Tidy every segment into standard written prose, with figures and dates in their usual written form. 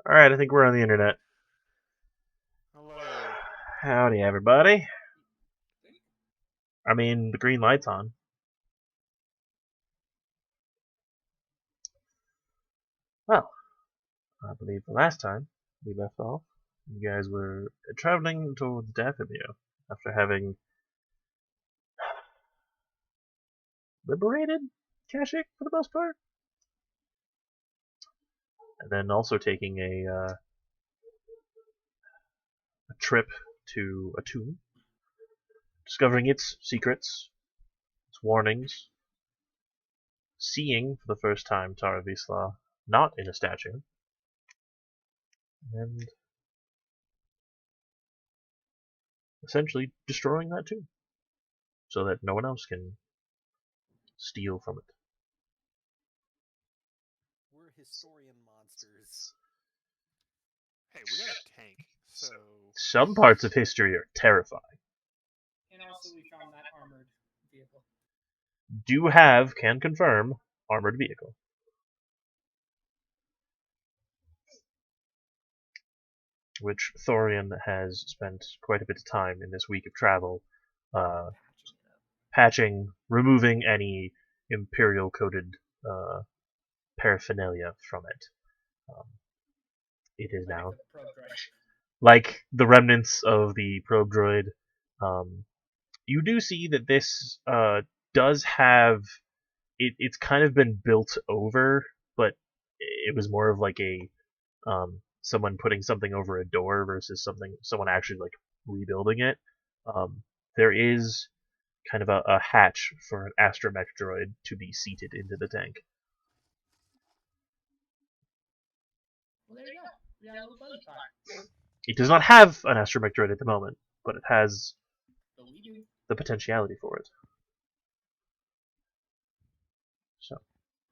Alright, I think we're on the internet. Hello. Howdy, everybody. I mean, the green light's on. Well, I believe the last time we left off, you guys were traveling towards Dathomir after having liberated Kashyyyk for the most part, and then also taking a trip to a tomb, discovering its secrets, its warnings, seeing for the first time Tara Visla not in a statue, and essentially destroying that tomb so that no one else can steal from it. We're historian monsters. Hey, we got a tank, so Some parts of history are terrifying. And also, we found that armored vehicle. Can confirm, armored vehicle. Which Thorian has spent quite a bit of time in this week of travel uh, patching, removing any Imperial coded paraphernalia from it. Um, it is now like the remnants of the probe droid. You do see that this does have it's kind of been built over, but it was more of like a someone putting something over a door versus someone actually like rebuilding it. There is kind of a hatch for an astromech droid to be seated into the tank. Well, there you go. We got a little buddy pot. It does not have an astromech droid at the moment, but it has But we do. the potentiality for it. So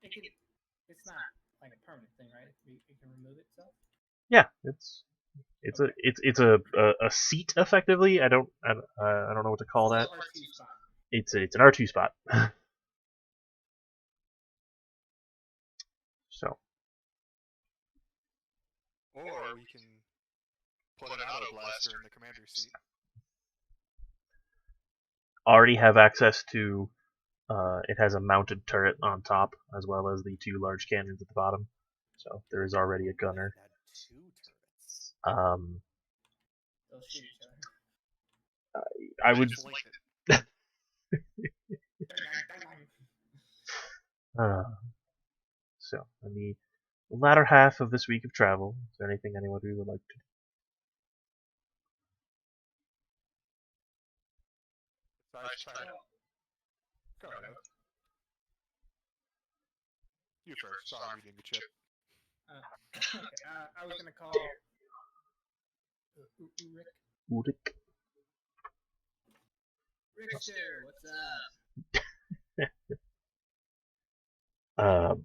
It's not like a permanent thing, right? It can remove itself. yeah, it's a seat effectively. I don't know what to call that. R2 spot. It's an R2 spot. So or we can put an auto blaster in the commander's seat. already have access to. It has a mounted turret on top as well as the two large cannons at the bottom. So there is already a gunner. Two turrets. They'll shoot each other. I would. So in the latter half of this week of travel, is there anything anybody would like to do? Go ahead. You first. So I'm reading the chip. Okay. I was gonna call Rick. Urik. Rickster, what's up?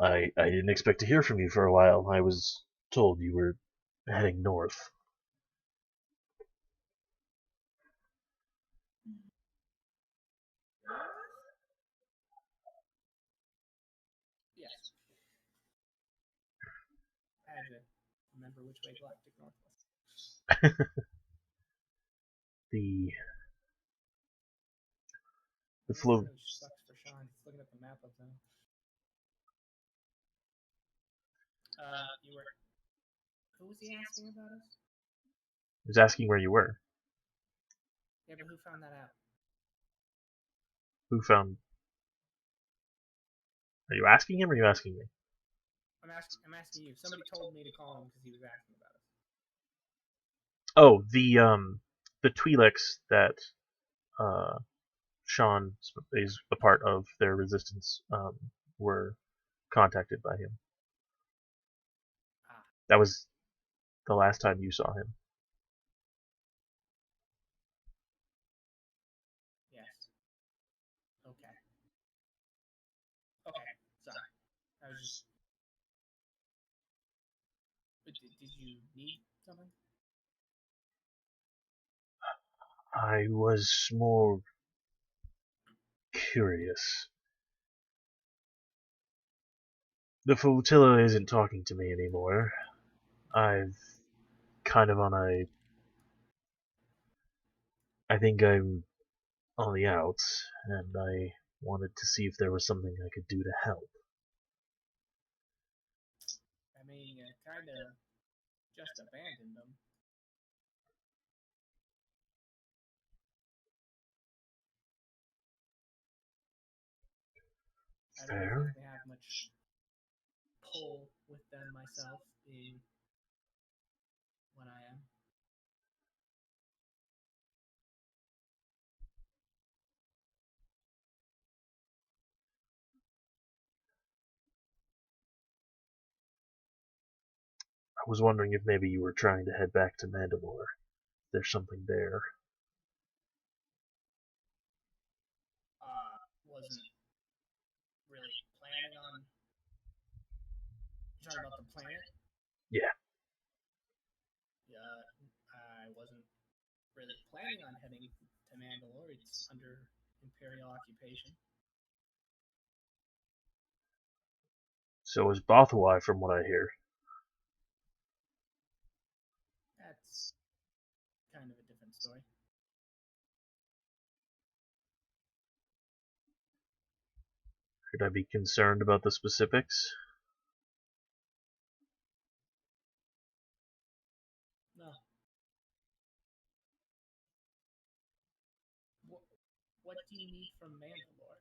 I didn't expect to hear from you for a while. I was told you were heading north. Yes. I had to remember which way Galactic North was. The flow. Sucks for Sean. He's looking at the map of them. You were. Who was he asking about us? He was asking where you were. Yeah, but who found that out? Who found? Are you asking him or are you asking me? I'm asking you. Somebody told me to call him because he was asking about us. Oh, the Twi'leks that Sean is a part of their resistance were contacted by him. That was the last time you saw him. Yes. Okay. Okay. Sorry. I was just. But did you need something? I was more curious. The flotilla isn't talking to me anymore. I've kind of on a... I think I'm on the outs, and I wanted to see if there was something I could do to help. I mean, you kind of just abandoned them. I don't Fair. exactly have much pull with them myself, being what I am. I was wondering if maybe you were trying to head back to Mandalore. There's something there. Wasn't really planning on. You're talking about the planet? Yeah. I wasn't really planning on heading to Mandalore. It's under Imperial occupation. So is Bothawai, from what I hear. That's kind of a different story. Should I be concerned about the specifics? No. What do you need from Mandalore?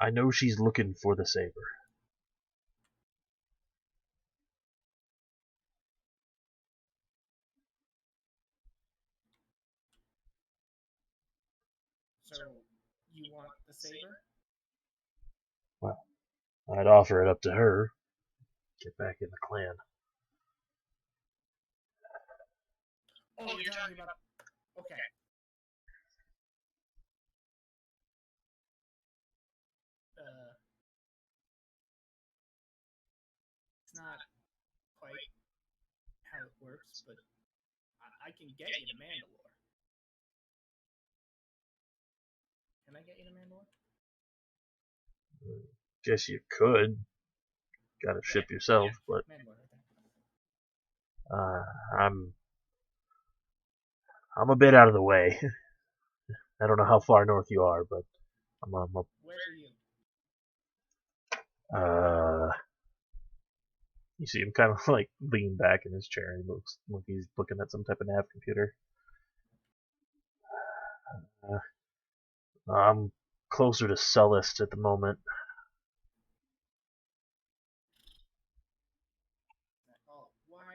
I know she's looking for the saber. So, you want the saber? Well, I'd offer it up to her. Get back in the clan. Oh, you're talking about... Okay. It's not quite how it works, but I can get you to Mandalore. Can I get you to Mandalore? Guess you could. Gotta ship yourself, but Mandalore, right there. I'm a bit out of the way. I don't know how far north you are, but I'm Where are you? You see him kind of like lean back in his chair. He looks like he's looking at some type of nav computer. I'm closer to Sullust at the moment. Oh, why?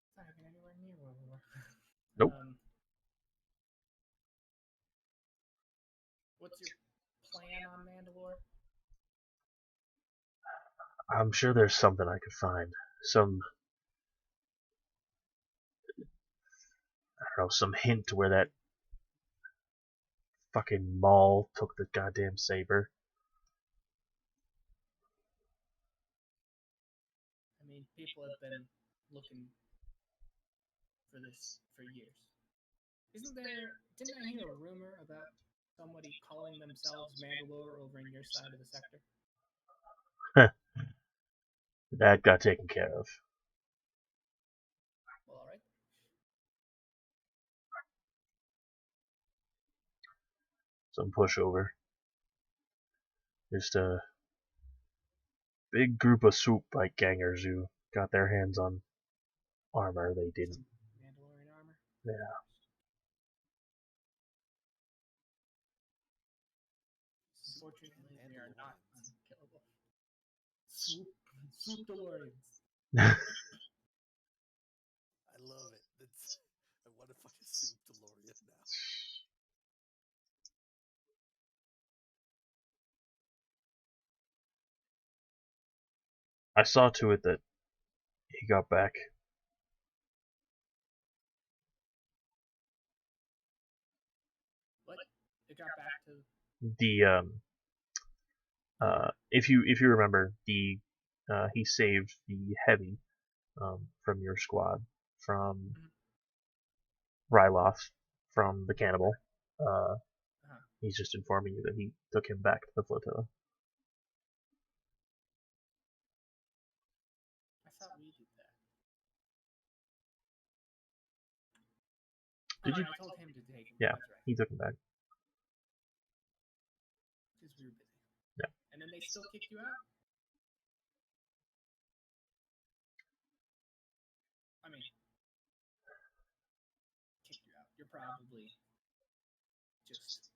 It's not even anywhere near where we were. Nope. What's your plan on Mandalore? I'm sure there's something I could find. Some hint to where that fucking Maul took the goddamn saber. I mean, people have been looking for this for years. Didn't I hear a rumor about somebody calling themselves Mandalore over in your side of the sector? That got taken care of. Well, alright. Some pushover. Just a big group of swoop bike gangers who got their hands on armor they didn't. Mandalorian armor? Yeah. Unfortunately, we are not unkillable. Swoop DeLoreans. I love it. I want to fucking soup DeLorean now. I saw to it that he got back. What? It got back to... If you remember, he saved the heavy from your squad, from Ryloth, from the cannibal. He's just informing you that he took him back to the flotilla. I thought we did that. Did you? I told him to take him. Yeah, That's right. he took him back. Because we were busy. Yeah. And then they still kicked you out? I mean, kicked you out. You're probably just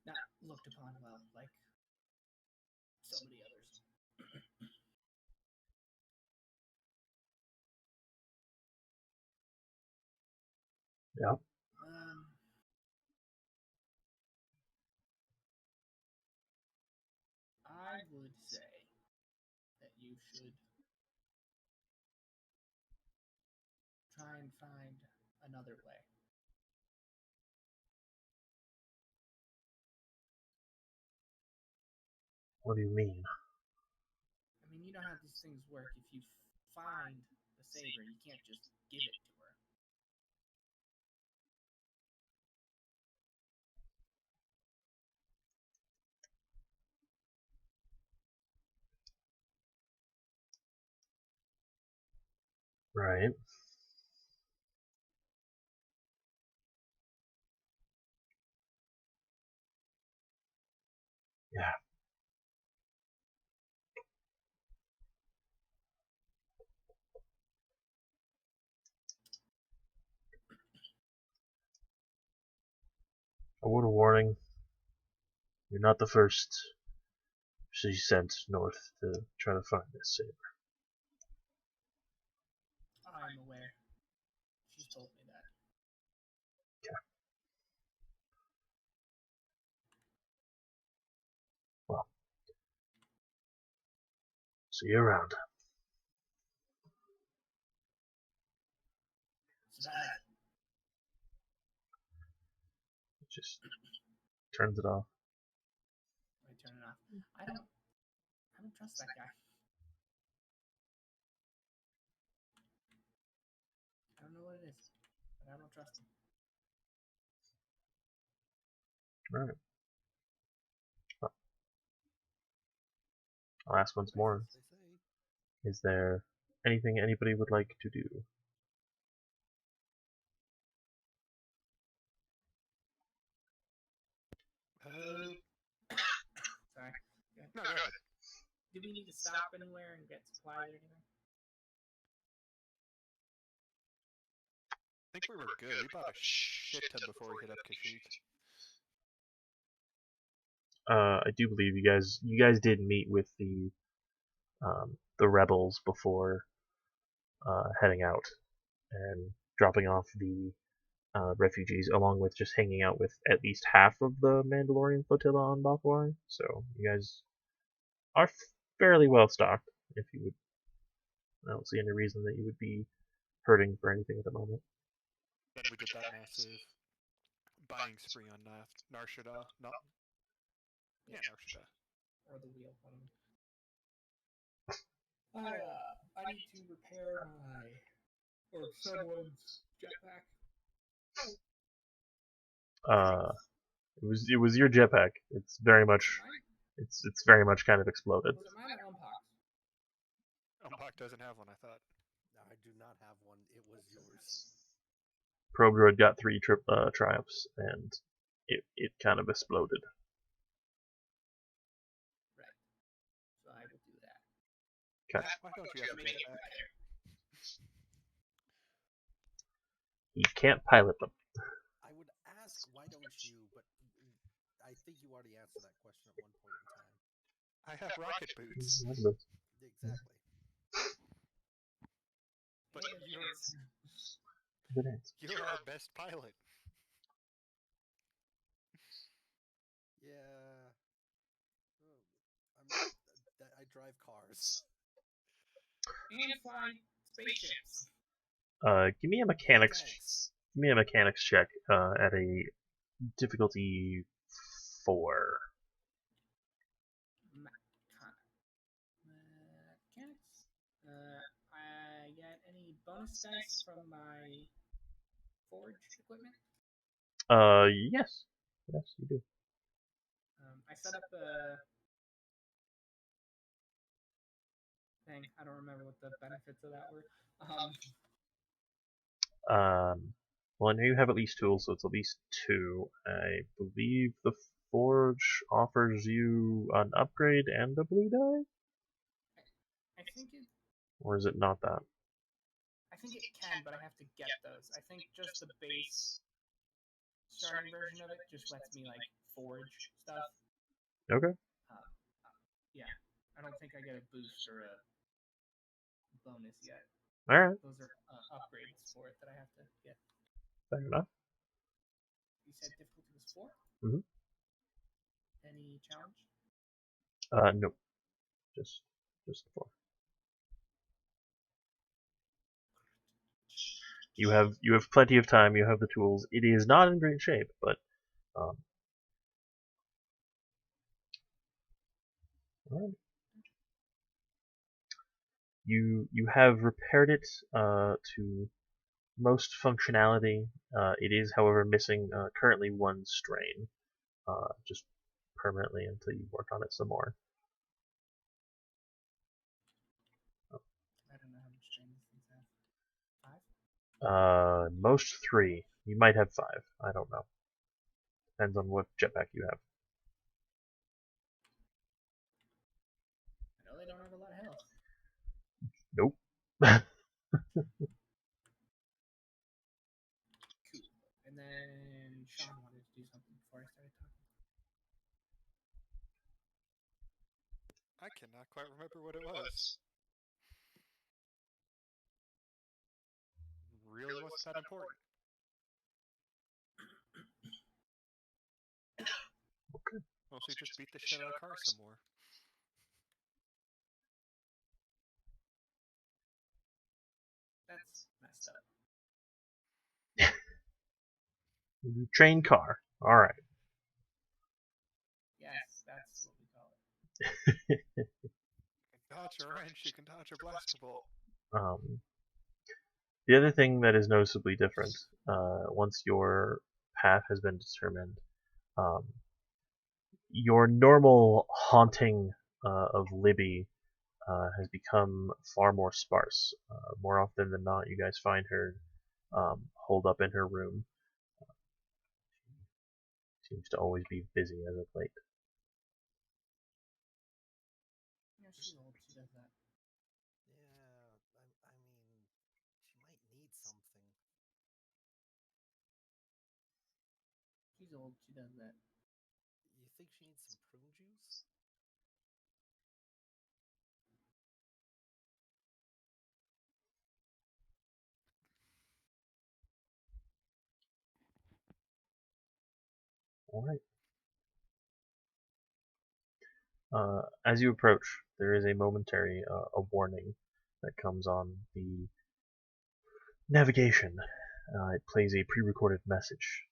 not looked upon well, like so many others. Yeah. I would say that you should try and find another way. What do you mean? I mean, you know how these things work. If you find the saber, you can't just give it to her. Right. Yeah. A word of warning. You're not the first she sent north to try to find this saber. I'm aware. She's told me that. Okay. Well. See you around. Just turns it off. I turn it off. I don't trust that guy. I don't know what it is, but I don't trust him. Alright. Well, I'll ask once more. Is there anything anybody would like to do? Sorry. No, go ahead. Do we need to stop anywhere and get supplies or anything? I think we were good. We bought a shit ton before we hit up Kashyyyk. I do believe you guys did meet with the rebels before heading out and dropping off the refugees, along with just hanging out with at least half of the Mandalorian flotilla on Bothawai. So you guys are fairly well stocked. If you would, I don't see any reason that you would be hurting for anything at the moment. Then we did that massive buying spree on Nar Shaddaa. No. Yeah, Nar Shaddaa. Or the wheel. I need to repair someone's jetpack. It was your jetpack. It's very much kind of exploded. Was it mine or Umpok's? Umpok doesn't have one, I thought. No, I do not have one. It was yours. Probe Droid got 3 triumphs, and it kind of exploded. Right. So I will do that. Okay. Why don't you have a jetpack? You can't pilot them. I would ask, why don't you? But I think you already answered that question at one point in time. I have rocket boots. Exactly. But Good answer. you're our best pilot. Yeah. I drive cars. And fly spaceships. Give me a mechanics. Give me a mechanics check at a difficulty 4. any bonus dice from my forge equipment? Yes. Yes, you do. I set up a thing. I don't remember what the benefits of that were. Well, I know you have at least tools, so it's at least 2. I believe the Forge offers you an upgrade and a blue die? I think it. Or is it not that? I think it can, but I have to get those. I think just the base starting version of it just lets me like forge stuff. Okay. Yeah, I don't think I get a boost or a bonus yet. Alright, Those are upgrades for it that I have to get. fair enough. You said difficulty was 4? Mhm. Any challenge? Nope. Just 4. You have plenty of time, you have the tools. It is not in great shape, but alright. You have repaired it to most functionality. It is, however, missing currently 1 strain, just permanently until you work on it some more. I don't know how much strain these things have. 5? Most 3. You might have 5. I don't know. Depends on what jetpack you have. I know they don't have a lot of health. Nope. Cool. And then Sean wanted to do something before I started talking. I cannot quite remember what it was. Really wasn't that important. Okay. Mostly just beat the shit out of cars some more. That's messed up. Train car. Alright. Yes, that's what we call it. Dodge a wrench, you can dodge a blaster bolt. The other thing that is noticeably different, once your path has been determined, your normal haunting of Libby has become far more sparse. More often than not, you guys find her holed up in her room. Seems to always be busy as of late. Yeah, she's old. She does that. Yeah, I mean, she might need something. She's old. She does that. You think she needs some prune juice? Alright. As you approach, there is a momentary a warning that comes on the navigation. It plays a pre-recorded message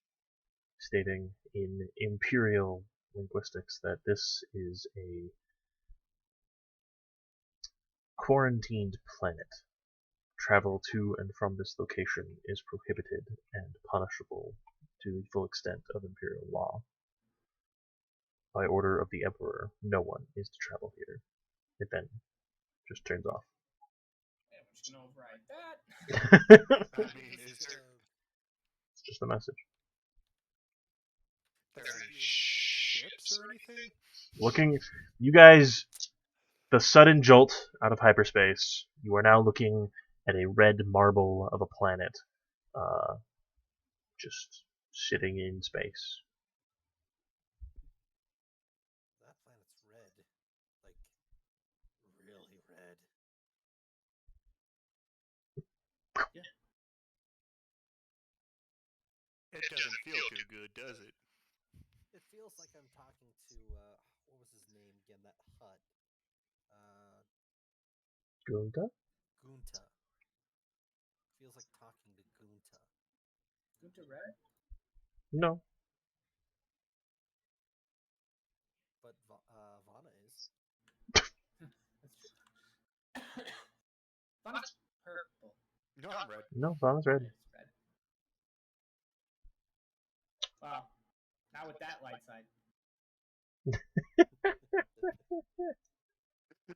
stating in Imperial linguistics that this is a quarantined planet. Travel to and from this location is prohibited and punishable to the full extent of Imperial law. By order of the Emperor, no one is to travel here. It then just turns off. Yeah, I'm just gonna override that. I mean, is there It's just a message. any ships or anything? Looking, you guys, the sudden jolt out of hyperspace, you are now looking at a red marble of a planet, just sitting in space. That planet's red. Like, really red. It doesn't feel too good, does it? It feels like I'm talking to, what was his name again? That hut. Gunta? Gunta. Feels like talking to Gunta. Gunta Red? No. But Vana is. That's true. Vana's purple. No, I'm red. No, Thana's red. It's red. Wow. Not with that light side.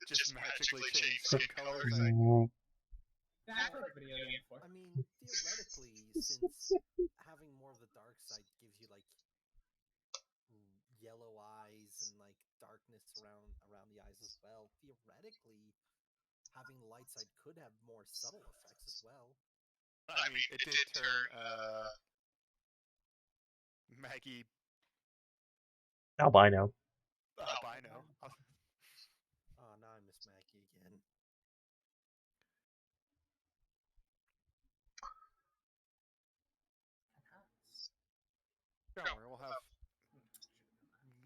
Just magically change skin colors. I've played the video game before. I mean, theoretically, since having more of the dark side gives you like yellow eyes and like darkness around the eyes as well, theoretically, having the light side could have more subtle effects as well. I mean, it did turn Maggie Albino. albino. Oh, now I miss Maggie again. Don't worry, we'll have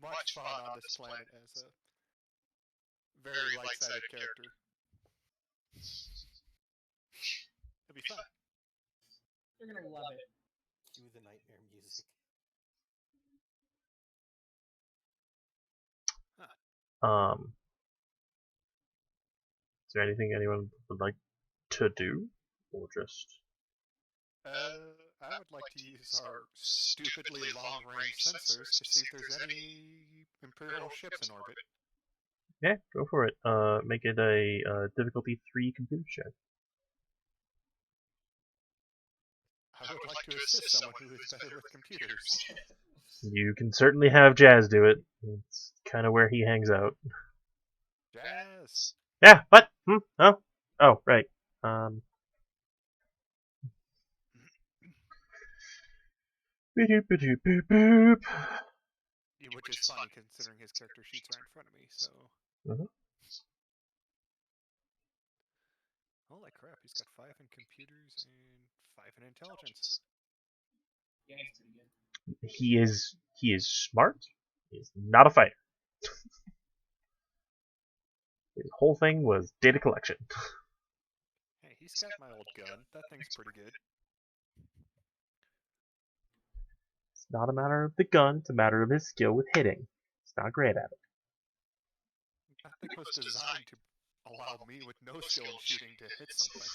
much fun on this planet as a very light-sided character. It'll be fun. You're gonna love it. Cue the nightmare music. Is there anything anyone would like to do, or just? I would like to use our stupidly long-range sensors to see if there's any Imperial ships in orbit. Yeah, go for it. Make it a difficulty 3 computer check. I would like to assist someone who is better with computers. You can certainly have Jazz do it. It's kind of where he hangs out. Jazz! Yeah. What? Oh. Oh, right. Boop, boop, boop. Which is funny considering his character sheet's right in front of me, so... Mhm. Holy crap, he's got 5 in computers and 5 in intelligence. Yeah, it's pretty good. He is smart. He is not a fighter. His whole thing was data collection. Hey, he's got my old gun. That thing's pretty good. It's not a matter of the gun, it's a matter of his skill with hitting. He's not great at it. That thing was designed to allow me with no skill in shooting to hit something.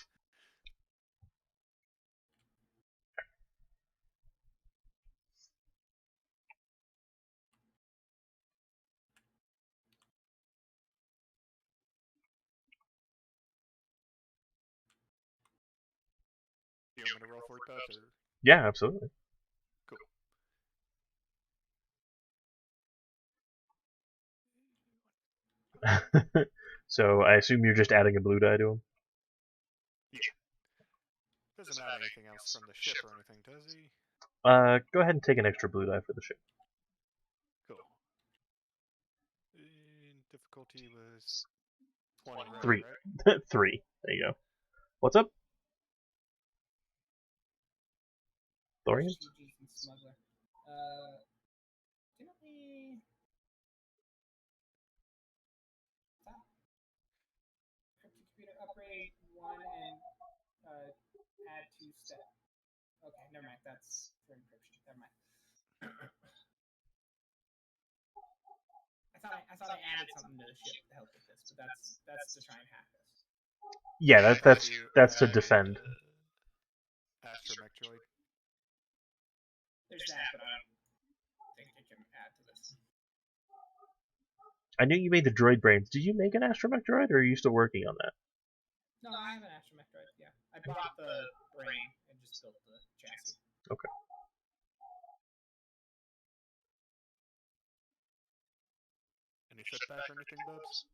Do you want me to roll for it, Bubs, or... Yeah, absolutely. Cool. So I assume you're just adding a blue die to him? Yeah. Doesn't add anything else from the ship or anything, does he? Go ahead and take an extra blue die for the ship. Cool. And difficulty was 20, right? 3. Right? 3. There you go. What's up? Thorian? GG's and Smuggler. Didn't we... Stop. Computer upgrade 1 and add 2 step. Okay, never mind. That's for encryption. Never mind. I thought I added something to the ship to help with this, but that's to try and hack this. Yeah, that's to defend. Astromech droid. There's that, but I don't think it can add to this. I knew you made the droid brains. Did you make an astromech droid, or are you still working on that? No, I have an astromech droid. Yeah, I bought the brain and just built the chassis. Okay. Any setback or anything, Bubs?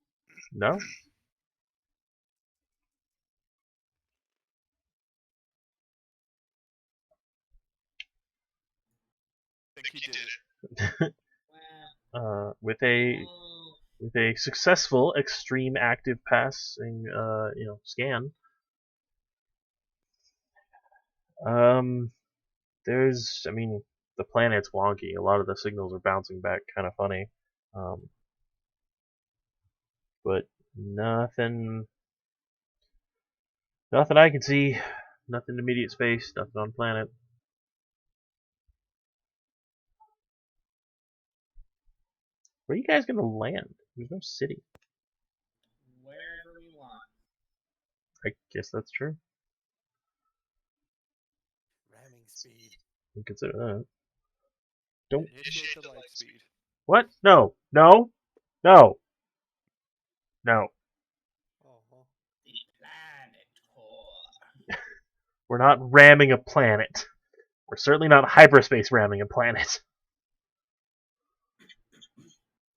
No? I think he did it. Wow. With Oh. a successful extreme active passing scan. The planet's wonky. A lot of the signals are bouncing back kind of funny. But nothing I can see. Nothing in immediate space, nothing on planet. Where are you guys gonna land? There's no city. Wherever we want. I guess that's true. speed. You consider that. Don't. Initiate the light speed. What? No. No. No. No. Uh-huh. The planet core. We're not ramming a planet. We're certainly not hyperspace ramming a planet.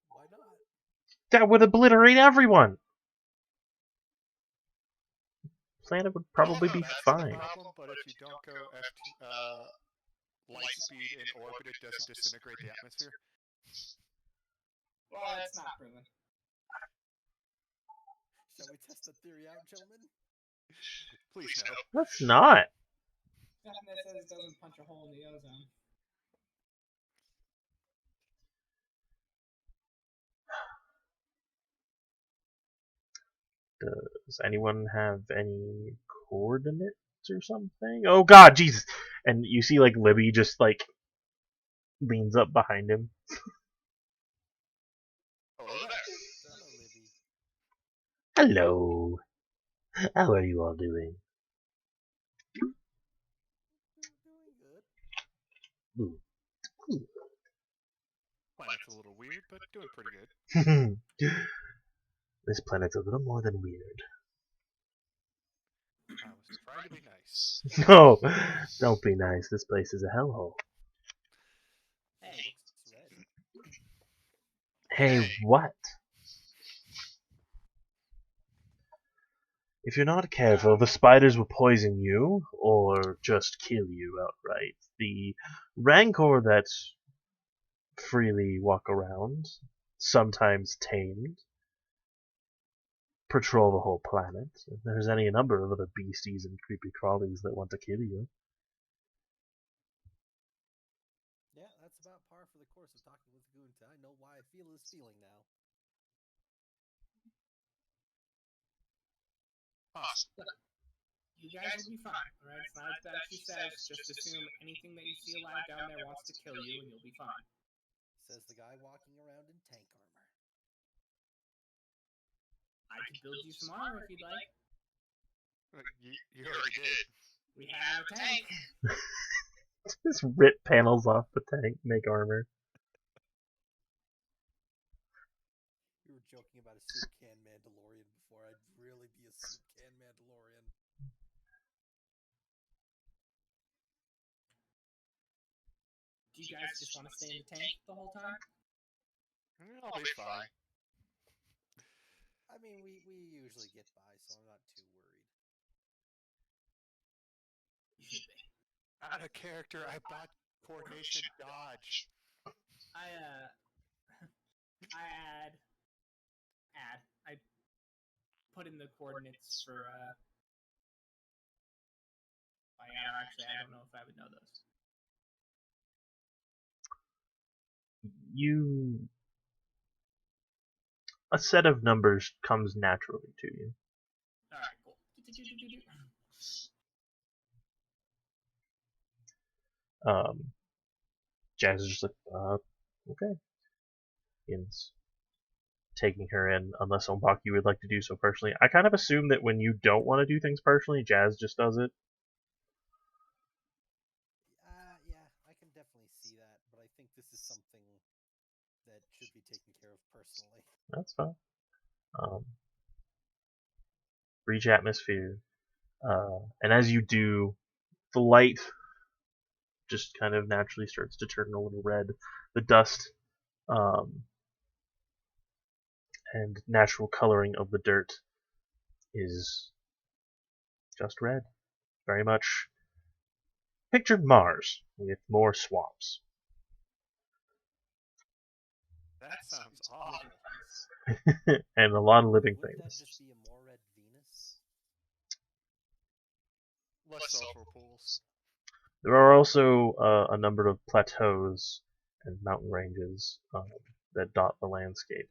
Why not? That would obliterate everyone. Planet would probably be That's fine. the problem, but if you don't go light speed in orbit, it doesn't disintegrate the atmosphere. Well, that's not proven. Shall we test the theory out, gentlemen? Please no. Let's not. Nothing that says it doesn't punch a hole in the ozone. Does anyone have any coordinates or something? Oh God, Jesus! And you see, like, Libby just like leans up behind him. Hello there. Hello, Libby. Hello. How are you all doing? Doing good. Ooh. Planet's a little weird, but doing pretty good. This planet's a little more than weird. I was trying to be nice. No, don't be nice. This place is a hellhole. Hey, Looks red. Hey, what? If you're not careful, the spiders will poison you, or just kill you outright. The rancor that freely walk around, sometimes tamed, patrol the whole planet. There's any number of other beasties and creepy crawlies that want to kill you. Yeah, that's about par for the course of talking with Gunta. I know why I feel this feeling now. Awesome. you guys will be fine, alright? It's not as bad as she says. Just assume anything that you see alive down there wants to kill you, and you'll be fine. Says the guy walking around in tank armor. I could build you some armor if you'd like. You already did. We have a tank. Just rip panels off the tank, make armor. We were joking about a soup can Mandalorian before. I'd really be a soup can Mandalorian. Do you guys just want to stay in the tank the whole time? I'll be fine. I mean, we usually get by, so I'm not too worried. You should be. Out of character, I bought coordination dodge. I put in the coordinates for actually I don't know if I would know those. A set of numbers comes naturally to you. Alright, cool. Jazz is just like, okay. Begins taking her in, unless Ombaki would like to do so personally. I kind of assume that when you don't want to do things personally, Jazz just does it. Yeah, I can definitely see that, but I think this is something that should be taken care of personally. That's fine. Reach atmosphere. And as you do, the light just kind of naturally starts to turn a little red. The dust and natural coloring of the dirt is just red. Very much picture Mars with more swamps. That sounds awful. And a lot of living Wouldn't that things. just be a more red Venus? Less sulfur pools. There are also a number of plateaus and mountain ranges that dot the landscape.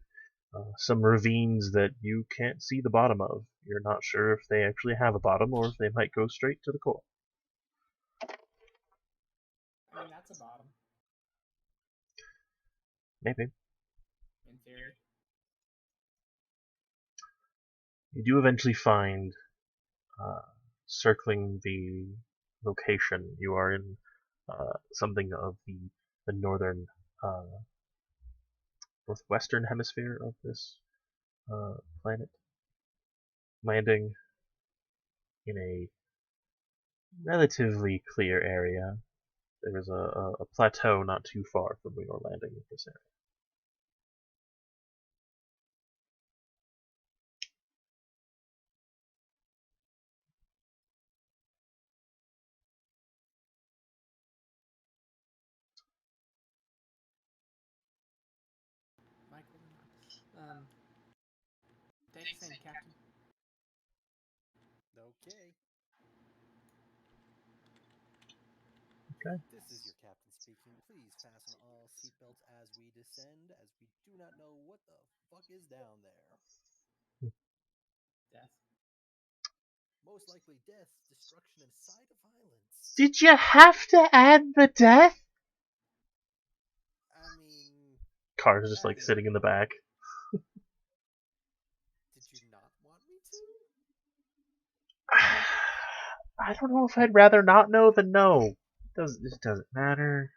Some ravines that you can't see the bottom of. You're not sure if they actually have a bottom or if they might go straight to the core. I mean, that's a bottom, Maybe. in theory. You do eventually find, circling the location, you are in something of the northern northwestern hemisphere of this planet, landing in a relatively clear area. There is a plateau not too far from where you're landing in this area. Michael, thanks, and Captain. Okay. Okay. This is your captain speaking. Please fasten all seatbelts as we descend, as we do not know what the fuck is down there. Death. Most likely death, destruction, and sight of violence. Did you have to add the death? I mean, Car's just like sitting in the back. did you not want me to? I don't know if I'd rather not know than know. This doesn't matter.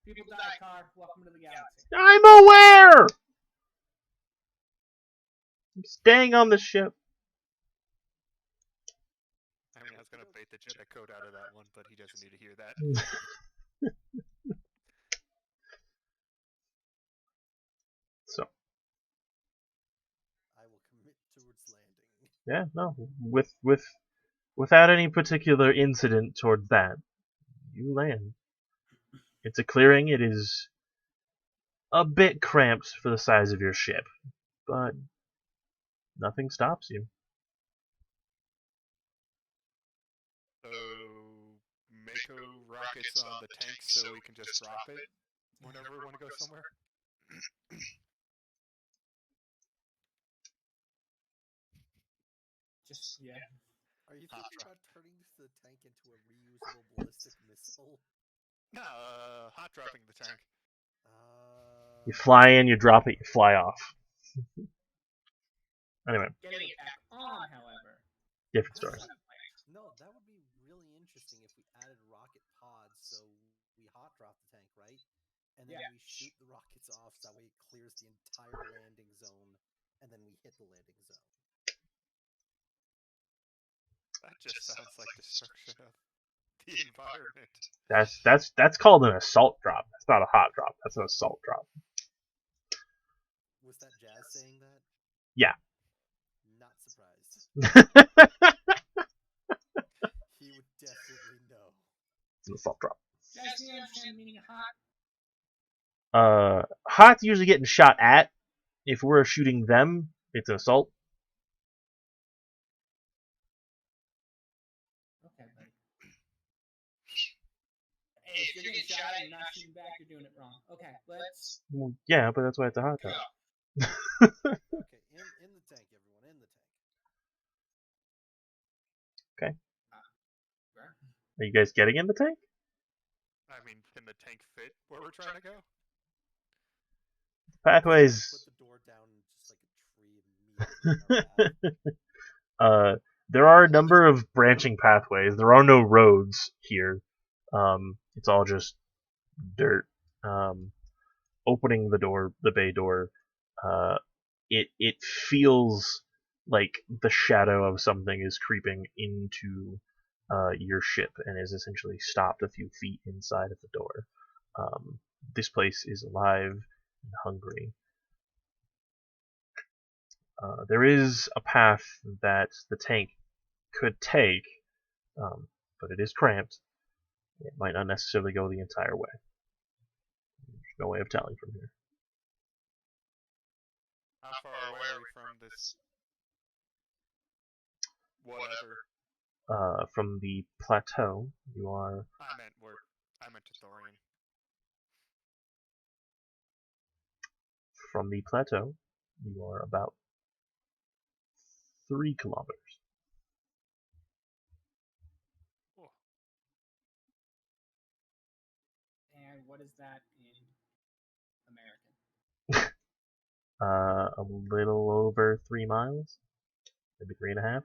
People die, Car. Welcome to the galaxy. I'm aware! I'm staying on the ship. I mean, I was gonna bait the Jedi code out of that one, but he doesn't need to hear that. So, I will commit towards landing. yeah, no. Without any particular incident toward that, you land. It's a clearing. It is a bit cramped for the size of your ship, but nothing stops you. So, Mako rockets on the tank so we can just drop it whenever we want to go somewhere? Just, yeah. Are you thinking about turning the tank into a reusable ballistic missile? No, hot dropping the tank. You fly in, you drop it, you fly off. Anyway, Getting it back on, however. different story. No, that would be really interesting if we added rocket pods, so we hot drop the tank, right? And then we shoot the rockets off, so that way it clears the entire landing zone, and then we hit the landing zone. That just sounds like destruction of the environment. That's called an assault drop. That's not a hot drop. That's an assault drop. Was that Jazz saying that? Yeah. Not surprised. He would definitely know. It's an assault drop. Jazz, do you understand the meaning of hot? Hot's usually getting shot at. If we're shooting them, it's an assault. Okay, buddy. Hey, if you're getting shot at and not shooting back, you're doing it wrong. Okay, let's... Well, yeah, but that's why it's a hot drop. Okay, in the tank, everyone, in the tank. Okay. Where? Are you guys getting in the tank? I mean, can the tank fit where we're trying to go? Pathways. Put the door down just like a tree immediately. There are a number of branching pathways. There are no roads here. It's all just dirt. Opening the door, the bay door, it feels like the shadow of something is creeping into your ship and is essentially stopped a few feet inside of the door. This place is alive and hungry. There is a path that the tank could take, but it is cramped. It might not necessarily go the entire way. There's no way of telling from here. How far away are we from this? Whatever. From the plateau, you are I meant to Thorian. from the plateau, you are about 3 kilometers. Cool. And what is that in American? A little over 3 miles, maybe 3.5.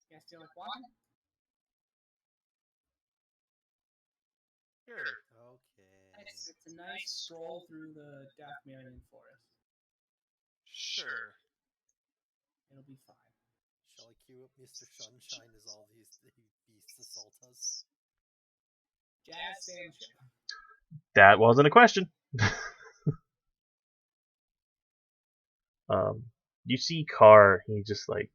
You guys feel like walking? Sure. Okay. It's a nice stroll through the Dathmerian forest. Sure. It'll be fine. Shall I cue up Mr. Sunshine as all these beasts assault us? Jazz, stay on the ship. That wasn't a question. You see Carr, he just like,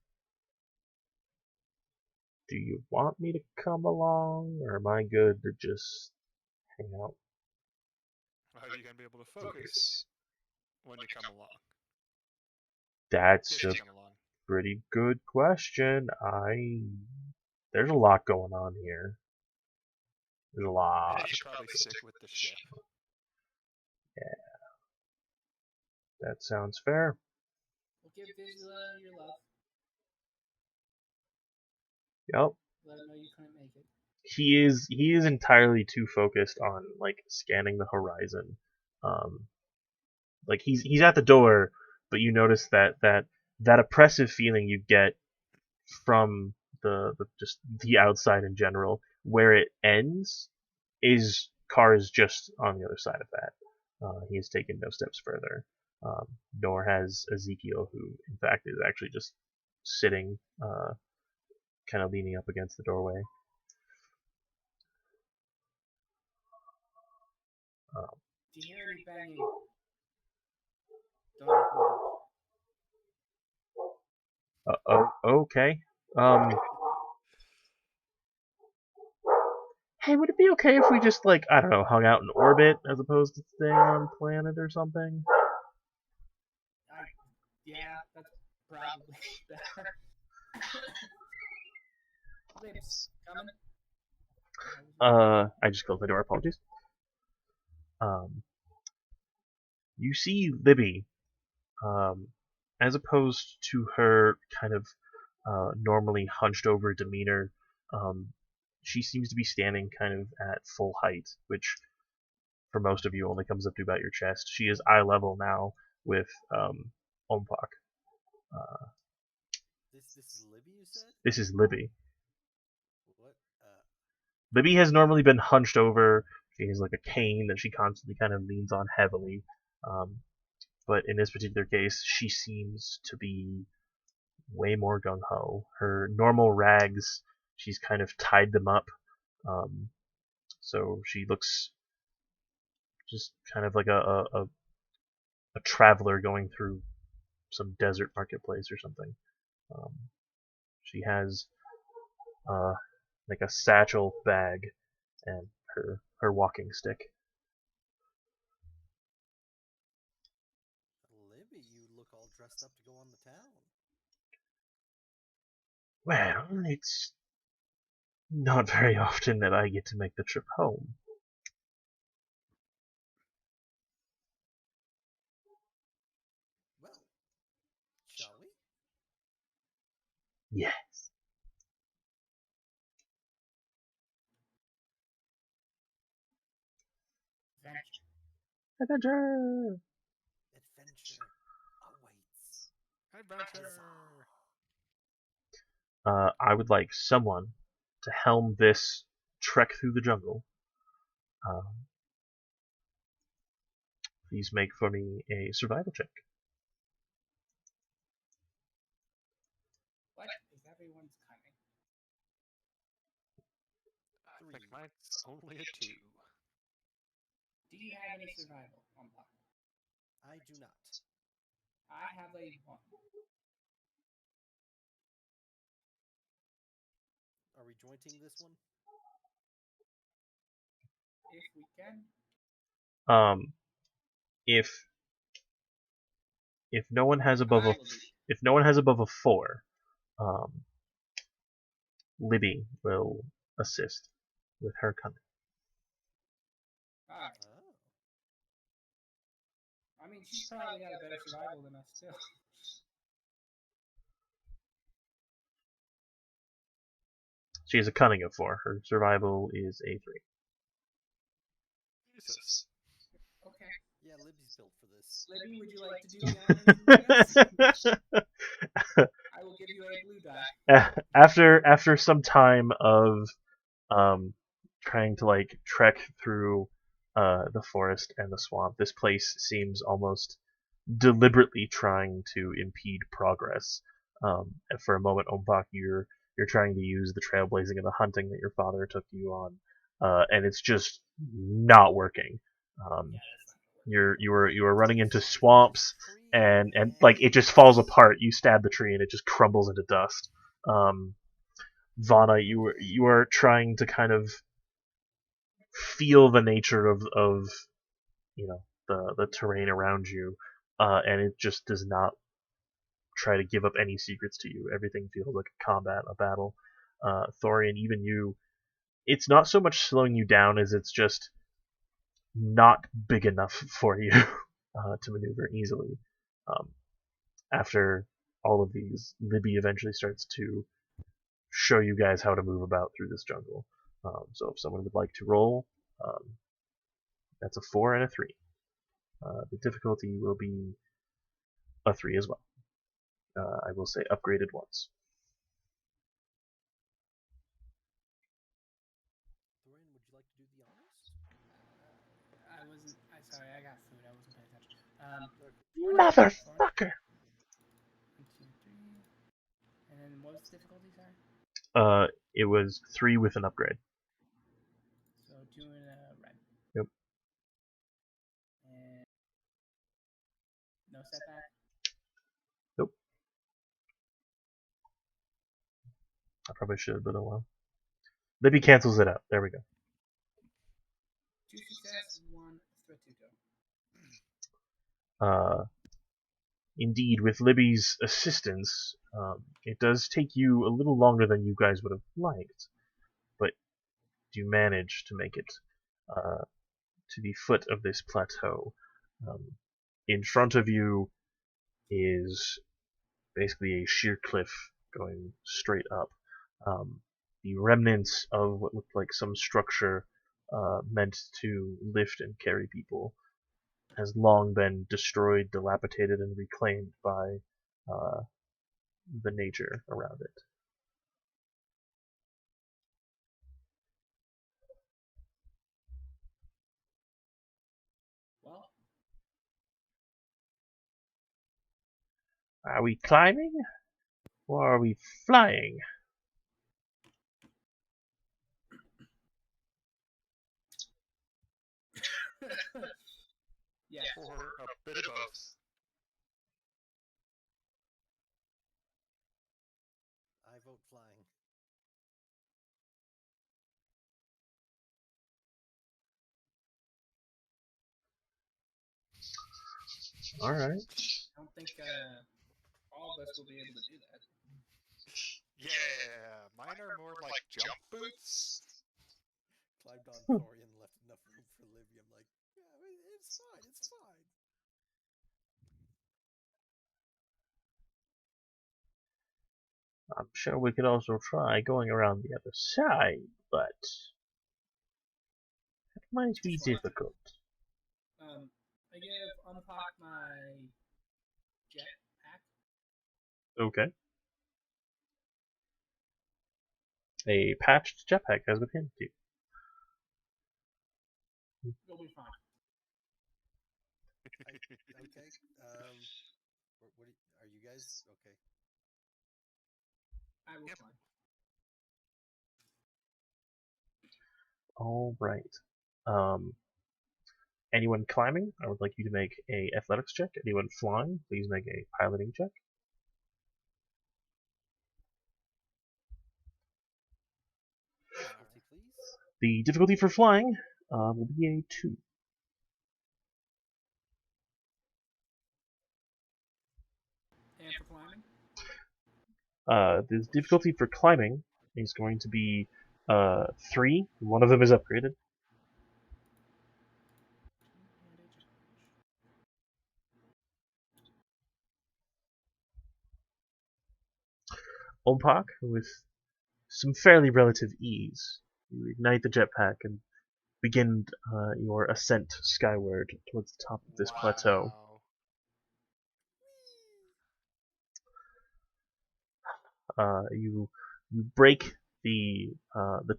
do you want me to come along, or am I good to just hang out? How are you gonna be able to focus when you come along? That's If a you come along. pretty good question. There's a lot going on here. There's a And lot. you should probably stick with the ship. That sounds fair. We'll give Vizsla your love. Yep. Let him know you couldn't make it. He is entirely too focused on like scanning the horizon. Like he's at the door, but you notice that oppressive feeling you get from the just the outside in general, where it ends is Carr is just on the other side of that. He has taken no steps further, nor has Ezekiel, who in fact is actually just sitting, kind of leaning up against the doorway. Do you hear any banging? Don't open the door. Okay. Hey, would it be okay if we just like, I don't know, hung out in orbit as opposed to staying on planet or something? Yeah, that's probably better. Lips, coming? I just closed my door. Apologies. You see Libby, as opposed to her kind of normally hunched over demeanor, she seems to be standing kind of at full height, which for most of you only comes up to about your chest. She is eye level now with Ompak. This is Libby, you said? This is Libby. What? Libby has normally been hunched over. She has like a cane that she constantly kind of leans on heavily. But in this particular case, she seems to be way more gung-ho. Her normal rags, she's kind of tied them up. So she looks just kind of like a traveler going through some desert marketplace or something. She has like a satchel bag and her walking stick. Libby, you look all dressed up to go on the town. Well, it's not very often that I get to make the trip home. Well, shall we? Yes. Adventure! Adventure awaits. Adventure. I would like someone to helm this trek through the jungle. Please make for me a survival check. What is everyone's coming? I think mine's only a 2. Do you have any survival on block? I do not. I have a 1. Are we jointing this one? If we can. If no one has above I a will do. if no one has above a 4, Libby will assist with her cunning. Alright. Oh. I mean, she's probably got a better survival than us, too. She has a cunning of 4. Her survival is a 3. Jesus. Okay. Yeah, Libby's built for this. Libby, would you like to do the honors with us? I will give you a blue die. After some time of trying to like trek through the forest and the swamp. This place seems almost deliberately trying to impede progress. And for a moment, Ombak, you're trying to use the trailblazing and the hunting that your father took you on, and it's just not working. You were running into swamps, and like it just falls apart. You stab the tree, and it just crumbles into dust. Vana, you are trying to kind of feel the nature of the terrain around you, and it just does not try to give up any secrets to you. Everything feels like a combat, a battle. Thorian, even you, it's not so much slowing you down as it's just not big enough for you to maneuver easily. After all of these, Libby eventually starts to show you guys how to move about through this jungle. So if someone would like to roll, that's a 4 and a 3. The difficulty will be a 3 as well. I will say upgraded once. Thorian, would you like to do the honors? Sorry, I got food. I wasn't paying attention. Motherfucker! 1, 2, 3. And then what was the difficulty, sorry? It was 3 with an upgrade. So 2 in a red. Yep. And no setback. Nope. I probably should have, but oh well. Libby cancels it out. There we go. 2 success, 1 stratuto. Indeed, with Libby's assistance, it does take you a little longer than you guys would have liked, but you manage to make it to the foot of this plateau. In front of you is basically a sheer cliff going straight up. The remnants of what looked like some structure meant to lift and carry people has long been destroyed, dilapidated, and reclaimed by the nature around it. Well, Are we climbing? Or are we flying? yeah. Or a bit of both. I vote flying. Alright. I don't think all of us will be able to do that. Yeah, mine are more like jump boots. Climbed on Thorian, left enough room for Livy. I'm like, yeah, it's fine, it's fine. I'm sure we could also try going around the other side, but it might be difficult. I give Unpock my jetpack. Okay. A patched jetpack has been handed to you. You'll be fine. Okay. Are you guys okay? I will Yep. fly. All right. Anyone climbing? I would like you to make a athletics check. Anyone flying? Please make a piloting check. Difficulty, please. The difficulty for flying will be a 2. And for climbing? The difficulty for climbing is going to be 3. One of them is upgraded. Ompak, with some fairly relative ease, you ignite the jetpack and begin your ascent skyward towards the top of this plateau. You break the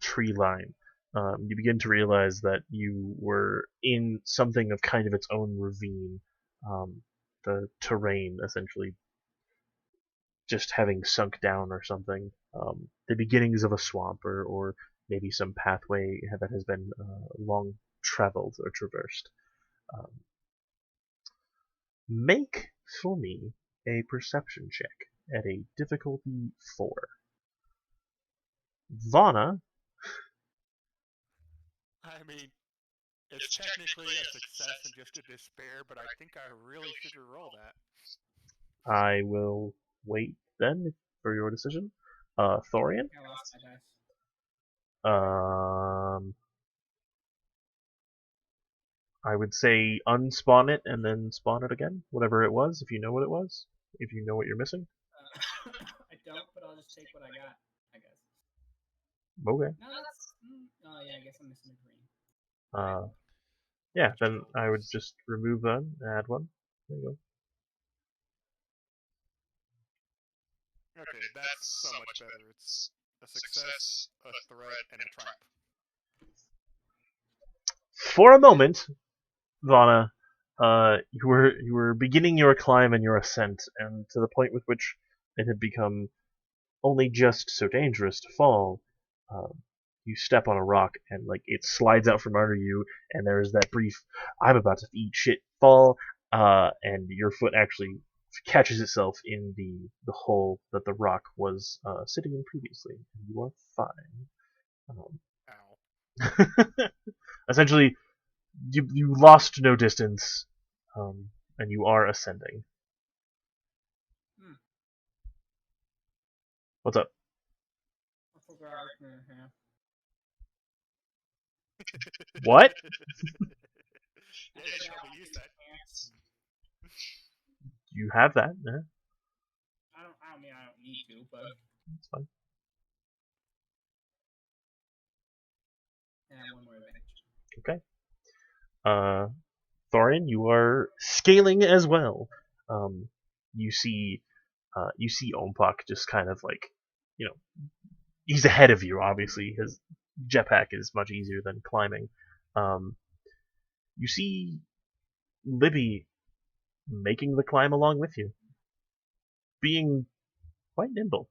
tree line you begin to realize that you were in something of kind of its own ravine. The terrain essentially just having sunk down or something. The beginnings of a swamp or maybe some pathway that has been long traveled or traversed. Make for me a perception check at a difficulty 4. Vana, I mean, it's technically a success and just a despair, but I think I really should roll that. I will wait then for your decision. Thorian? I lost my dice. I would say unspawn it and then spawn it again, whatever it was, if you know what it was, if you know what you're missing. I don't, but I'll just take what I got, I guess. Okay. No, that's... oh, yeah, I guess I'm missing a green. Yeah, then I would just remove that and add one. There you go. Okay, that's so much better. It's a success, a threat, and a trap. For a moment, Vana, you were beginning your climb and your ascent, and to the point with which it had become only just so dangerous to fall. You step on a rock and like it slides out from under you, and there's that brief "I'm about to eat shit" fall, and your foot actually catches itself in the hole that the rock was sitting in previously, and you are fine. Ow. Essentially, you lost no distance, and you are ascending. What's up? I forgot I was gonna have. What? Yeah, you should probably use that. You have that, yeah. I mean, I don't need to, but... That's fine. And one more advantage. Okay. Thorin, you are scaling as well. You see Ompak just kind of like, he's ahead of you. Obviously, his jetpack is much easier than climbing. You see Libby making the climb along with you, being quite nimble.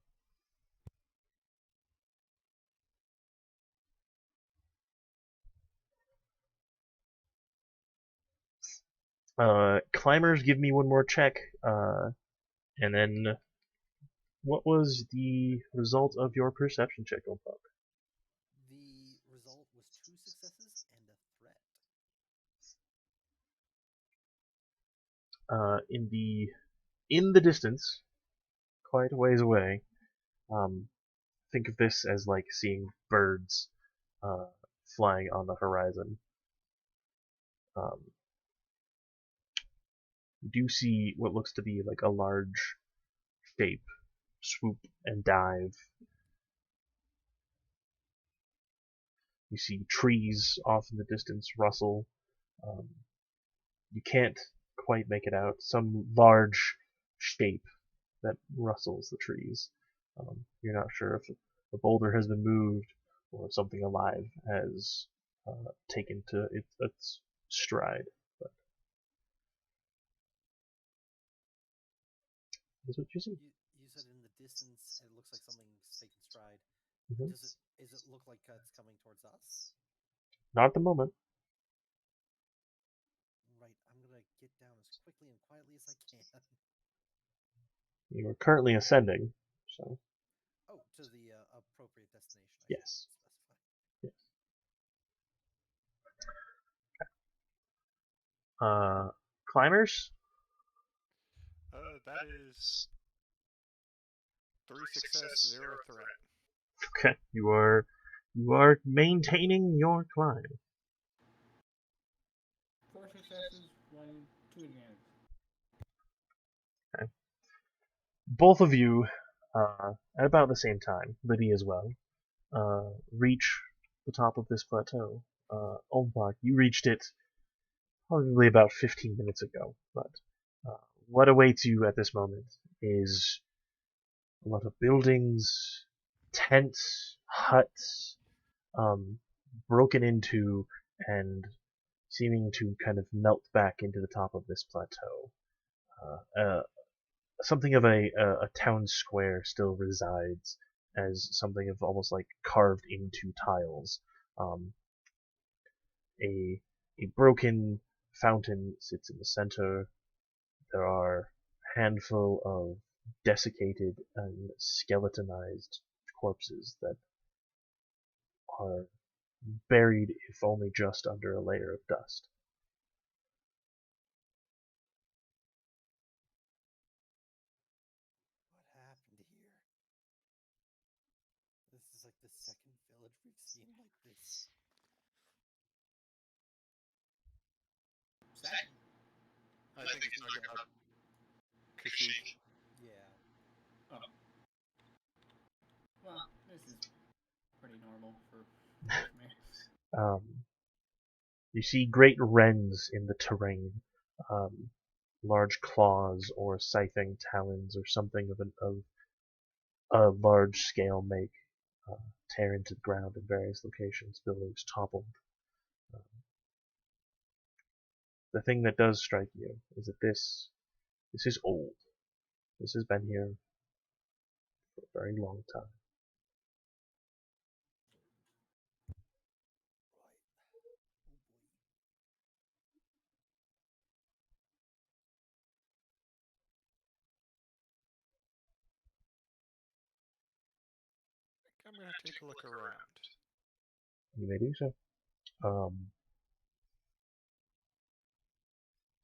Climbers, give me one more check, and then what was the result of your perception check, Ompak? The result was 2 successes and a threat. In the distance, quite a ways away, think of this as like seeing birds flying on the horizon. You do see what looks to be like a large shape swoop and dive. You see trees off in the distance rustle. You can't quite make it out. Some large shape that rustles the trees. You're not sure if a boulder has been moved or something alive has taken to its stride. But that's what you see. You said in the distance it looks like something's taken stride. Mm-hmm. Does it look like it's coming towards us? Not at the moment. Right, I'm gonna get down as quickly and quietly as I can. You are currently ascending, so. Oh, to the appropriate destination. Yes. Yes. Climbers? That is 3 success, 0 threat. Okay, you are maintaining your climb. 4 successes, 2 advantage. Okay. Both of you, at about the same time, Libby as well, reach the top of this plateau. Ompak, you reached it probably about 15 minutes ago, but what awaits you at this moment is a lot of buildings, tents, huts, broken into and seeming to kind of melt back into the top of this plateau. Something of a town square still resides as something of almost like carved into tiles. A broken fountain sits in the center. There are a handful of desiccated and skeletonized corpses that are buried, if only just under a layer of dust. What happened here? This is like the second village we've seen like this. Second. I think he's talking about Kashyyyk. Yeah. Well, this is pretty normal for me. You see great rends in the terrain, large claws or scything talons or something of a large scale make tear into the ground in various locations, buildings toppled. The thing that does strike you is that this is old. This has been here for a very long time. I'm gonna take a look around. You may do so.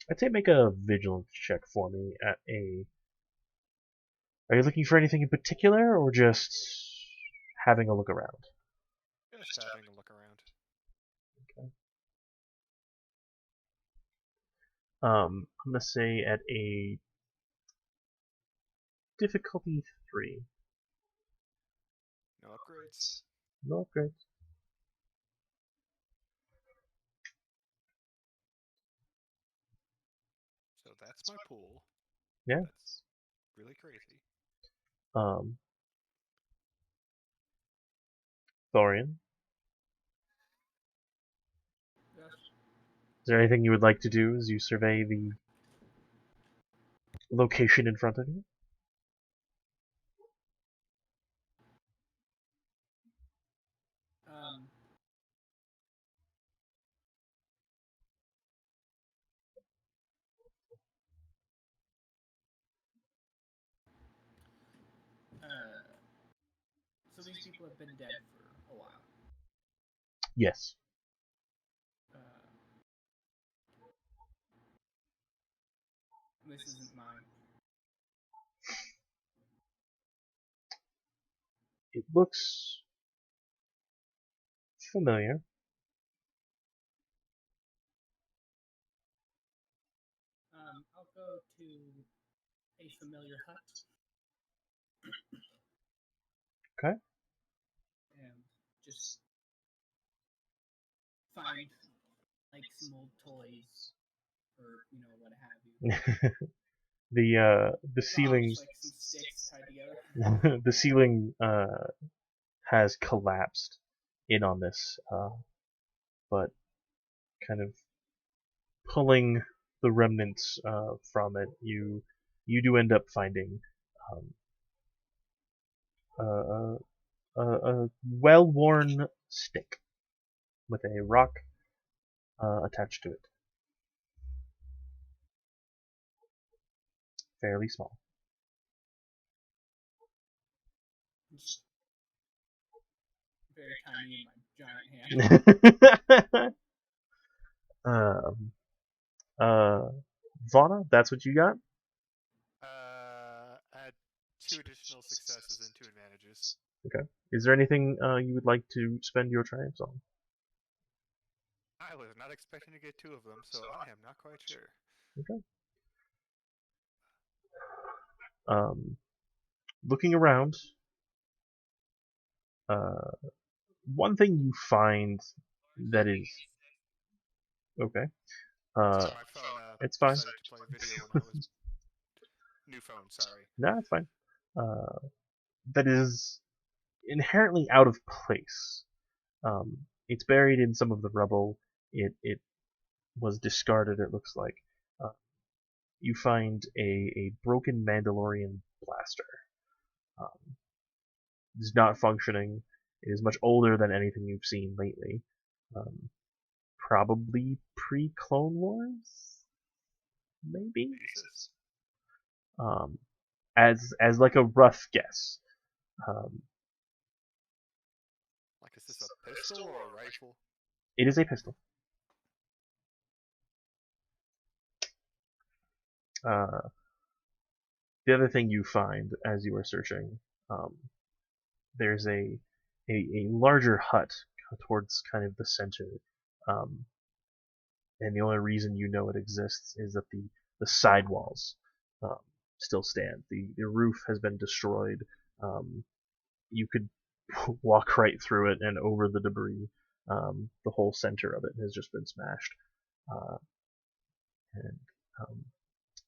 I'd say make a vigilance check for me at a... Are you looking for anything in particular, or just having a look around? Just having a look around. I'm gonna say at a difficulty 3. No upgrades. No upgrades. So that's my pool. Yeah. That's really crazy. Thorian, Yes. is there anything you would like to do as you survey the location in front of you? So these people have been dead for a while. Yes. This isn't mine. It looks familiar. I'll go to a familiar hut. Okay. And just find like some old toys or what have you. The ceiling Like some sticks tied together. the ceiling has collapsed in on this, but kind of pulling the remnants from it, you do end up finding a well-worn stick with a rock attached to it. Fairly small. It's very tiny in my giant hand. Vana, that's what you got? Add 2 additional successes and 2 advantages. Okay. Is there anything you would like to spend your triumphs on? I was not expecting to get 2 of them, so I am not quite sure. Okay. Looking around, one thing you find that is okay. Sorry, my phone It's fine. decided to play video when I was new phone. Sorry. No, it's fine. That is inherently out of place It's buried in some of the rubble. It was discarded, it looks like. You find a broken Mandalorian blaster. It's not functioning. It is much older than anything you've seen lately. Probably pre-Clone Wars, maybe. As like a rough guess. Like, is this a pistol or a rifle? It is a pistol. The other thing you find as you are searching, there's a larger hut towards kind of the center, and the only reason you know it exists is that the side walls still stand. The roof has been destroyed. You could walk right through it and over the debris. The whole center of it has just been smashed, and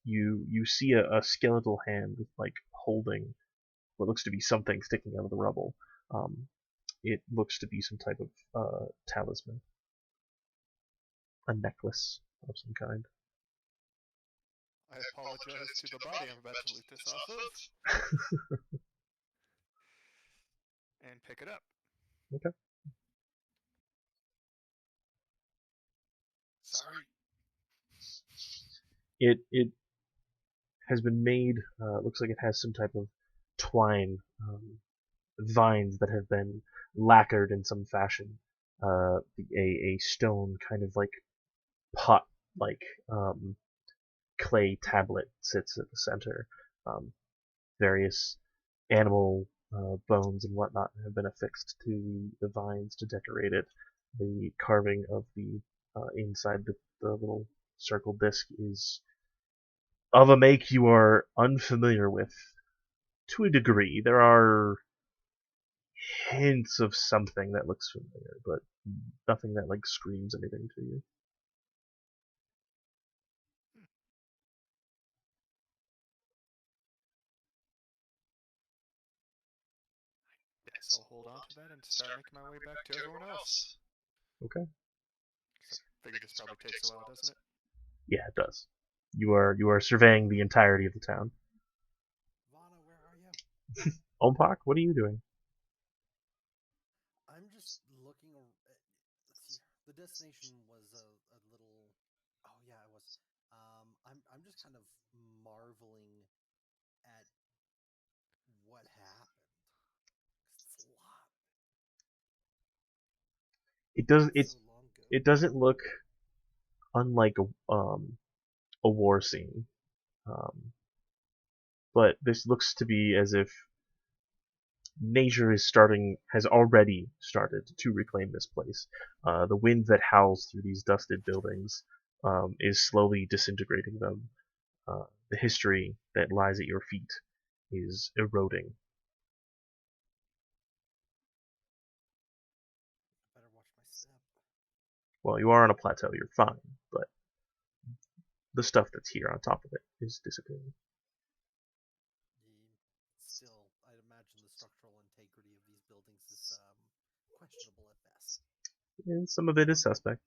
you see a skeletal hand like holding what looks to be something sticking out of the rubble. It looks to be some type of talisman, a necklace of some kind. I apologize to the body I'm about to loot this off of. And pick it up. Okay. Sorry. It has been made. Looks like it has some type of twine, vines that have been lacquered in some fashion. A stone kind of like pot like clay tablet sits at the center. Various animal bones and whatnot have been affixed to the vines to decorate it. The carving of the inside the little circle disc is of a make you are unfamiliar with to a degree. There are hints of something that looks familiar, but nothing that like screams anything to you. Guess I'll hold on to that and start making my way back to everyone else. Okay. I figure this probably takes a while, doesn't it? Yeah, it does. You are surveying the entirety of the town. Vana, where are you? Ompak, what are you doing? I'm just looking. Let's see. The destination was a little. Oh yeah, it was. I'm just kind of marveling at what happened. 'Cause it's a lot. It doesn't. So long ago. It doesn't look unlike a war scene, but this looks to be as if nature has already started to reclaim this place. The wind that howls through these dusted buildings is slowly disintegrating them. The history that lies at your feet is eroding. Better watch my step. Well, you are on a plateau, you're fine, but the stuff that's here on top of it is disappearing. Still, I'd imagine the structural integrity of these buildings is questionable at best. And some of it is suspect.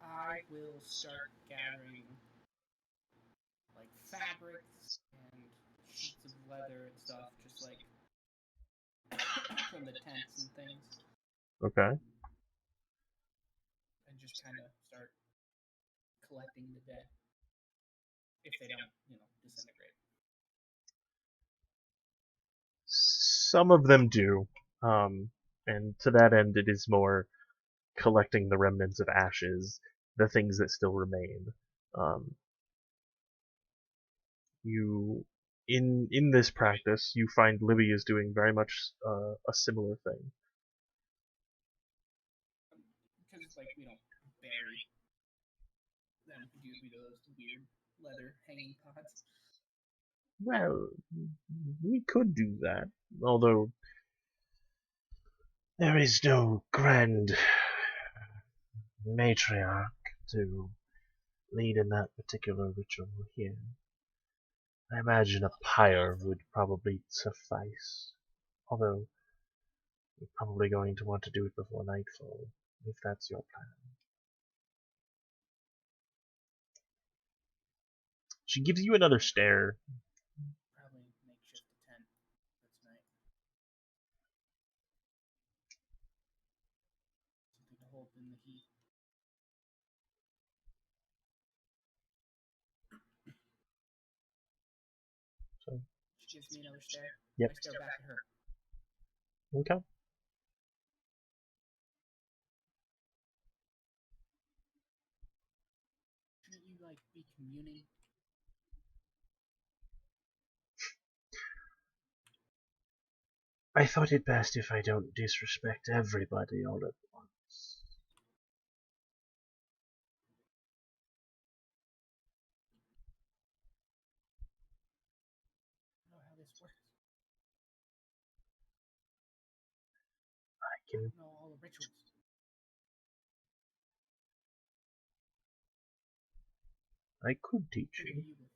I will start gathering like fabrics and sheets of leather and stuff, just like from the tents and things, Okay. and just kind of start collecting the dead if they don't, disintegrate. Some of them do. And to that end, it is more collecting the remnants of ashes, the things that still remain. In this practice, you find Livy is doing very much a similar thing. Because like we don't bury them due to those weird leather hanging pods. Well, we could do that, although there is no grand matriarch to lead in that particular ritual here. I imagine a pyre would probably suffice, although we're probably going to want to do it before nightfall, if that's your plan. She gives you another stare. Probably makeshift a tent this night. Something to hold in the heat. So, She gives me another stare. yep. I stare back at her. Okay. Shouldn't you, like, be communing? I thought it best if I don't disrespect everybody all at once. I don't know how this works. I I can, don't know all the rituals. I could teach Figure you. you would.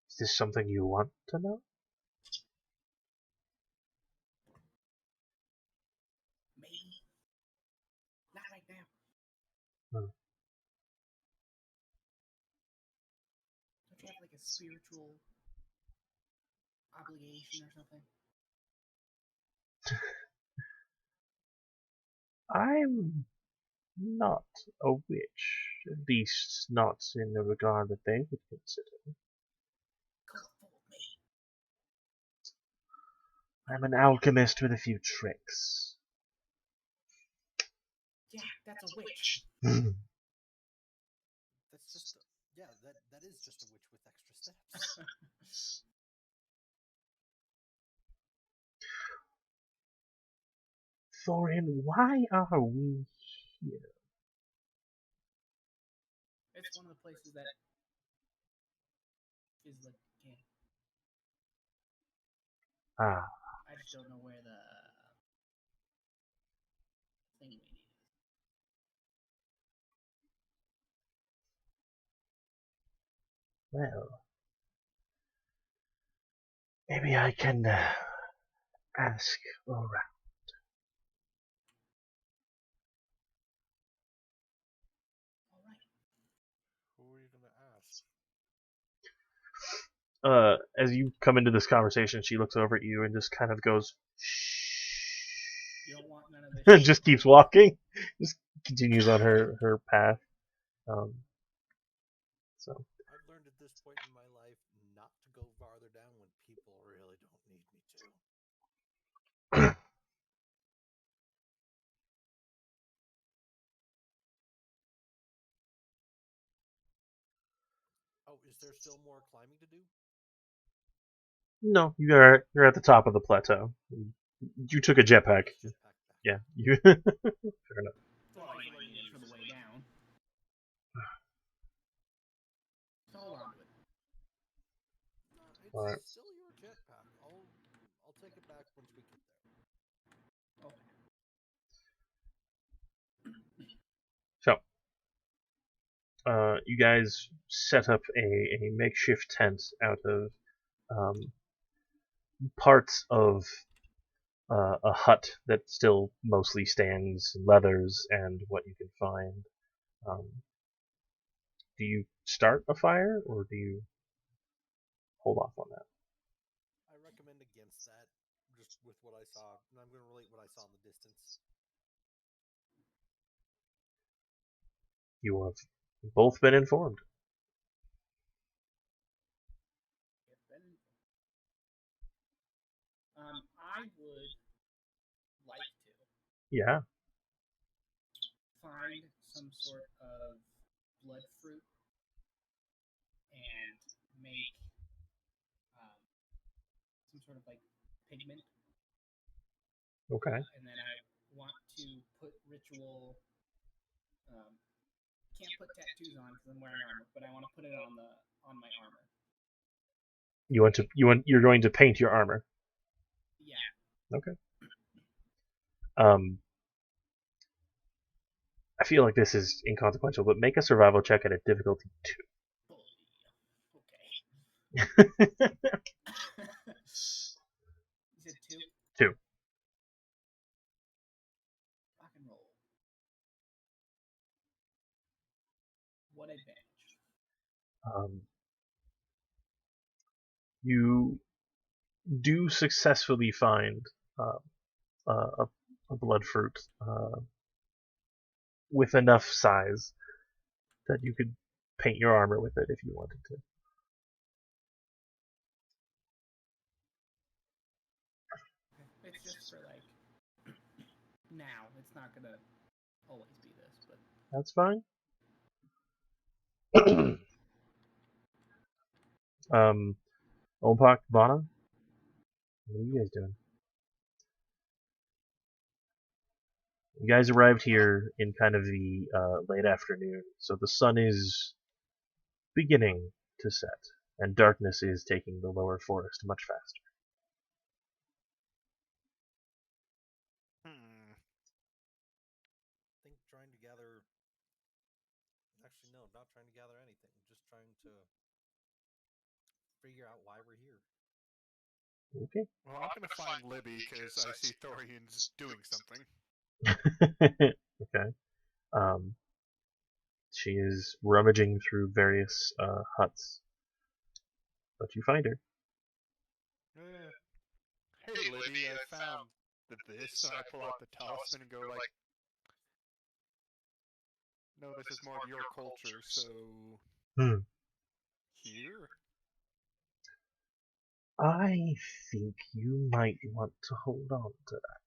Is this something you want to know? Maybe. Not right now. Hmm. Don't you have, like, a spiritual obligation or something? I'm not a witch, at least not in the regard that they would consider. Come fool me. I'm an alchemist with a few tricks. Yeah, that's a witch. Hmm. That's just that is just a witch with extra steps. Thorin, why are we here? It's one of the places that is like camp. Ah, I just don't know where the thing we need is. well. Maybe I can ask around. All right. Who are you gonna ask? As you come into this conversation, she looks over at you and just kind of goes, You don't want none of this. and just keeps walking. Just continues on her path. So I've learned at this point in my life not to go farther down when people really don't need me to. Oh, is there still more climbing to do? no, you're at the top of the plateau. You took a jetpack. Jetpack back. Yeah, you. Fair enough. Well, I mean, we need it for the way down. So hold on to it. No, it's Alright. still your jetpack. I'll take it back once we get there. Okay. So, you guys set up a makeshift tent out of parts of a hut that still mostly stands, leathers, and what you can find. Do you start a fire, or do you hold off on that? I recommend against that, just with what I saw, and I'm going to relate what I saw in the distance. You have both been informed. I would like to Yeah. find some sort of blood fruit and make some sort of like pigment. Okay. And then I want to put ritual can't put tattoos on because I'm wearing armor, but I want to put it on my armor. You're going to paint your armor. Yeah. Okay. I feel like this is inconsequential, but make a survival check at a difficulty 2. Okay. You said 2? 2. Rock and roll. What advantage? You do successfully find a blood fruit with enough size that you could paint your armor with it if you wanted to. It's just for like now. It's not gonna always be this, but That's fine. Ompak, Vana, what are you guys doing? You guys arrived here in kind of the late afternoon, so the sun is beginning to set, and darkness is taking the lower forest much faster. I think trying to gather. Actually, no, not trying to gather anything. Just trying to figure out why we're here. Okay. Well, I'm gonna find Libby because I see Thorian's doing something. Okay. She is rummaging through various huts, but you find her. Hey Libby, I found this, so I pull out the talisman and go like, no, this is more of your culture, so... Here? I think you might want to hold on to that.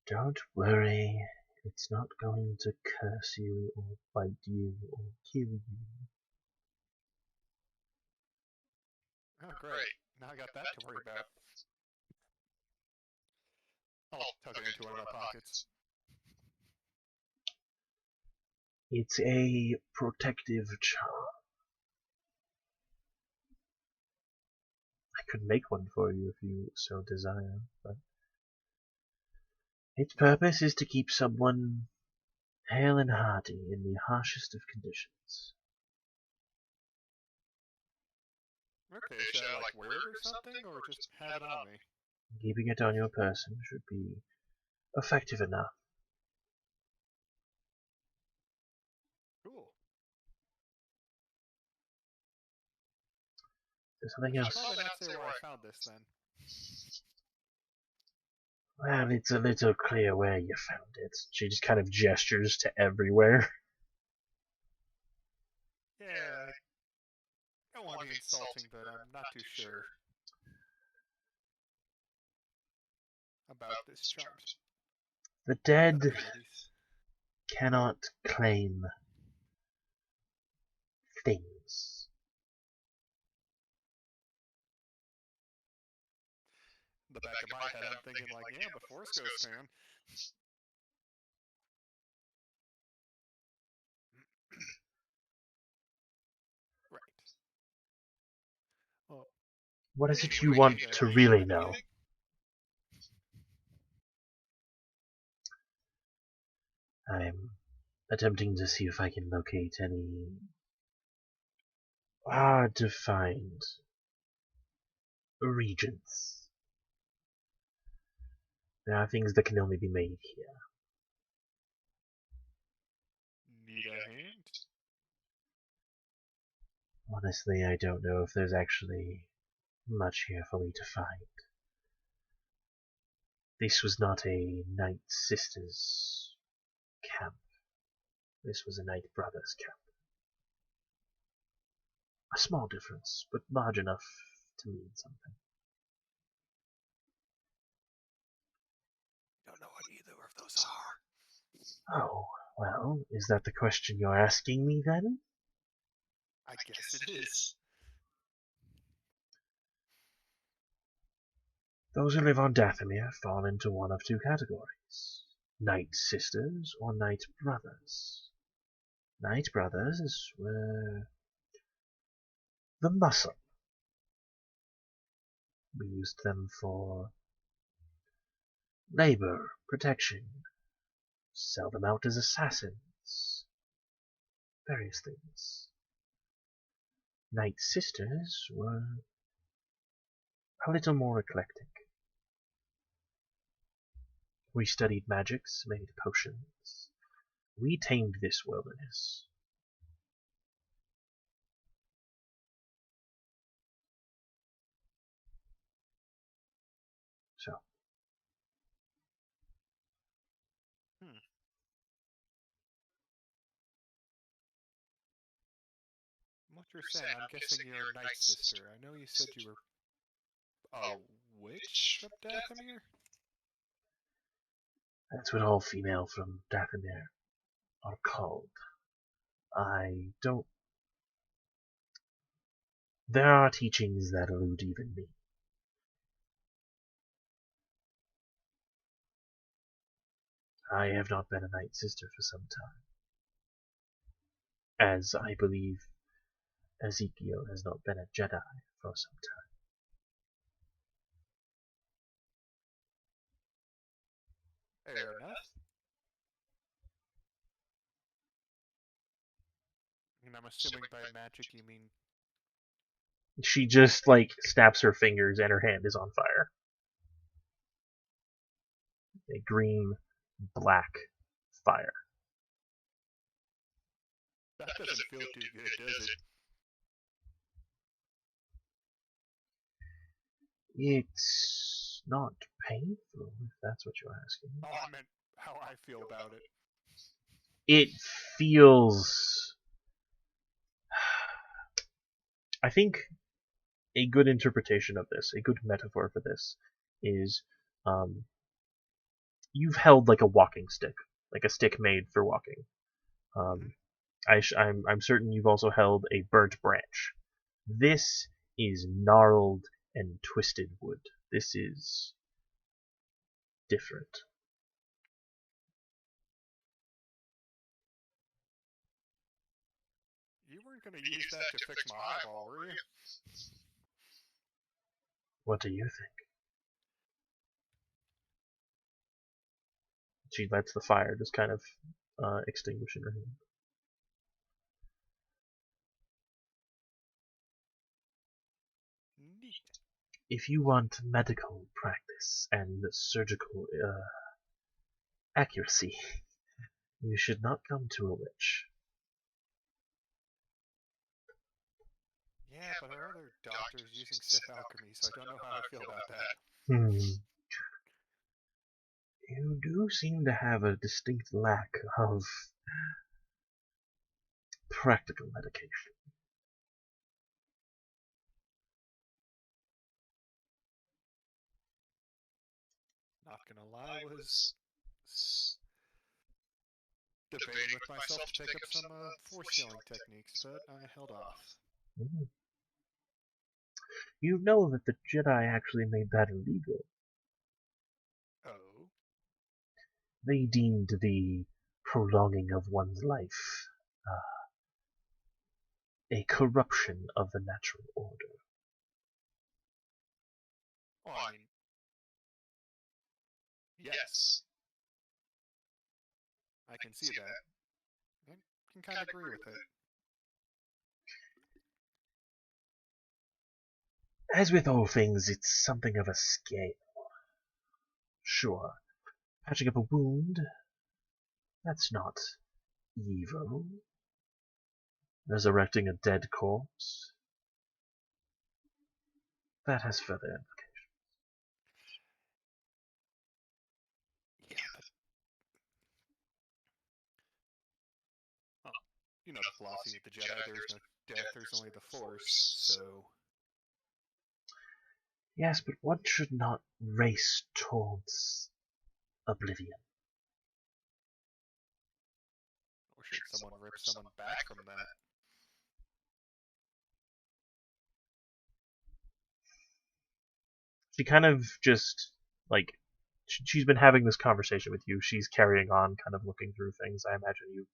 Don't worry, it's not going to curse you or bite you or kill you. Oh, great. Now I got that to worry about. I'll tuck it into one of my pockets. It's a protective charm. I could make one for you if you so desire, but its purpose is to keep someone hale and hearty in the harshest of conditions. Okay, should I like wear it or something, or just have it on me? Keeping it on your person should be effective enough. Cool. There's something else. Probably not say where I found this then. Well, it's a little clear where you found it. She just kind of gestures to everywhere. Yeah, I don't want to be insulting, but I'm not too sure about this charm. The dead cannot claim things. The back of my head, I'm thinking like, yeah, but Force Ghost can. Right. Well, What is it you want to really know? I'm attempting to see if I can locate any hard to find regions. There are things that can only be made here. Need a hand? Honestly, I don't know if there's actually much here for me to find. This was not a Night Sisters camp. This was a Night Brothers camp. A small difference, but large enough to mean something. Don't know what either of those are. Oh, well, is that the question you're asking me then? I guess it is. Those who live on Dathomir fall into one of two categories: Night Sisters or Night Brothers. Night Brothers were the muscle. We used them for labor, protection, sell them out as assassins, various things. Night Sisters were a little more eclectic. We studied magics, made potions. We tamed this wilderness. So, What you're saying, I'm guessing you're a Night Sister. I know you said you were a witch from Dathomir? that's what all female from Dathomir are called. I don't... There are teachings that elude even me. I have not been a Night Sister for some time, as I believe Ezekiel has not been a Jedi for some time. Fair enough. And I'm assuming by magic you mean... She just, like, snaps her fingers and her hand is on fire. A green, black fire. That doesn't feel too good, does it? It's not painful, if that's what you're asking. Oh, I meant how I feel about it. It feels... I think a good interpretation of this, a good metaphor for this, is you've held like a walking stick, like a stick made for walking. I'm certain you've also held a burnt branch. This is gnarled and twisted wood. This is different. You weren't going to use that to fix my eyeball, were you? What do you think? She lets the fire just kind of extinguish in her hand. Neat. If you want medical practice and surgical accuracy, you should not come to a witch. Yeah, but there are other doctors using Sith alchemy, so I don't know how I feel about that. You do seem to have a distinct lack of practical medication. Not gonna lie, I was debating with myself to take up some force healing techniques, but I held off. You know that the Jedi actually made that illegal. Oh? They deemed the prolonging of one's life a corruption of the natural order. Well, I mean... Yes. I can see that. I can kind of agree with it. As with all things, it's something of a scale. Sure, patching up a wound, that's not evil. Resurrecting a dead corpse, that has further implications. Yeah, but... you know the philosophy of the Jedi, there's no death, there's only the Force, so... Yes, but one should not race towards oblivion. Or should someone rip someone back from that? she kind of just like she's been having this conversation with you. She's carrying on, kind of looking through things. I imagine you've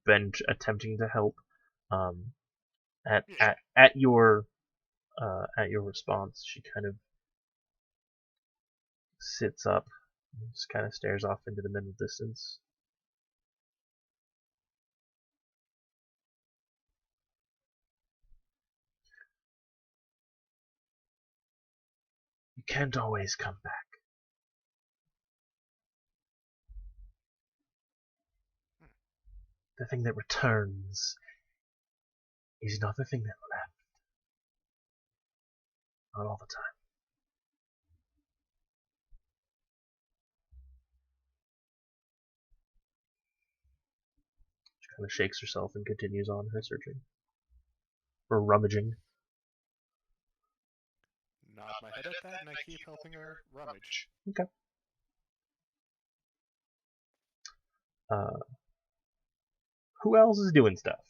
been attempting to help. Um, at your response, she kind of sits up, and just kind of stares off into the middle distance. You can't always come back. The thing that returns is not the thing that left. Not all the time. She kind of shakes herself and continues on her searching. Or rummaging. Nod my head at that, and I keep helping her rummage. Okay. Who else is doing stuff?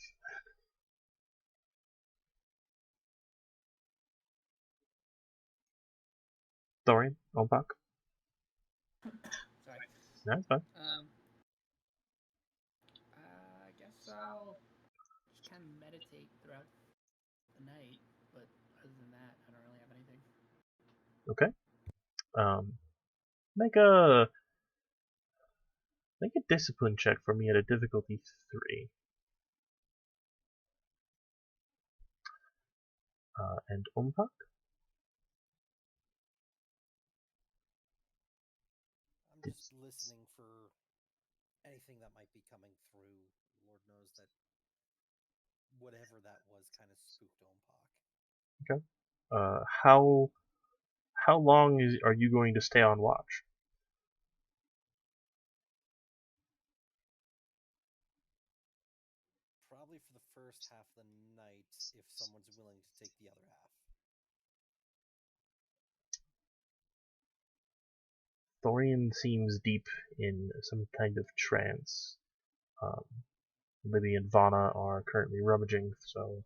Thorian? Ombak? Sorry. That's fine. I guess I'll just kind of meditate throughout the night, but other than that, I don't really have anything. Okay. Make a discipline check for me at a difficulty 3. And Ombak? I'm just listening for anything that might be coming through. Lord knows that whatever that was kind of spooked Ompak. Okay. How long are you going to stay on watch? Probably for the first half of the night, if someone's willing to take the other half. Thorian seems deep in some kind of trance. Libby and Vana are currently rummaging, so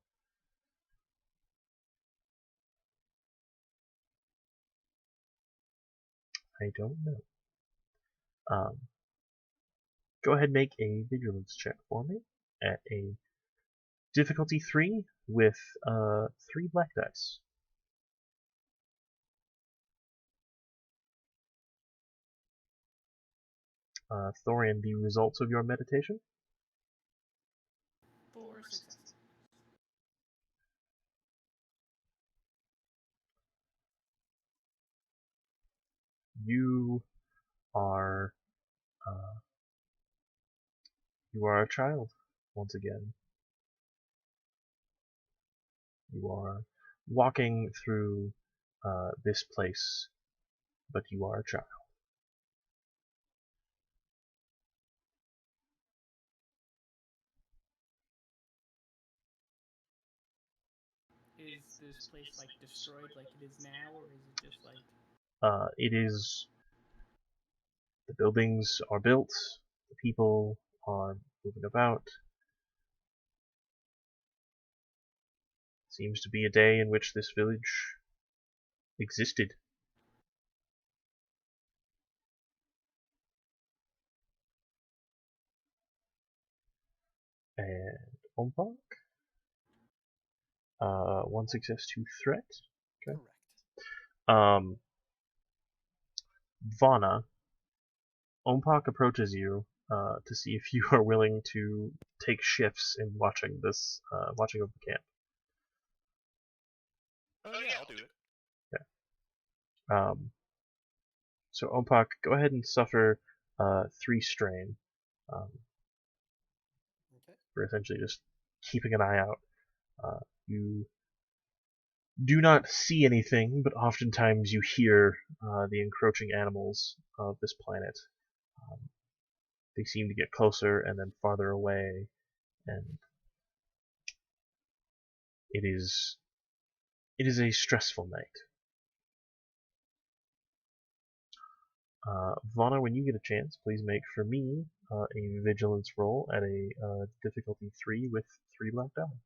I don't know. Go ahead and make a vigilance check for me at a difficulty 3 with 3 black dice. Thorian, the results of your meditation? 4 successes. You are a child once again. You are walking through this place, but you are a child. Is this place like destroyed like it is now, or is it just like? It is. The buildings are built. The people are moving about. Seems to be a day in which this village existed. And Ombak? 1 success, 2 threat. Okay. Correct. Vana, Ompak approaches you to see if you are willing to take shifts in watching watching over the camp. Oh yeah, I'll do it. So Ompak, go ahead and suffer 3 strain Okay. for essentially just keeping an eye out. You do not see anything, but oftentimes you hear the encroaching animals of this planet. They seem to get closer and then farther away, and it is a stressful night. Vana, when you get a chance, please make for me a vigilance roll at a difficulty 3 with 3 black die.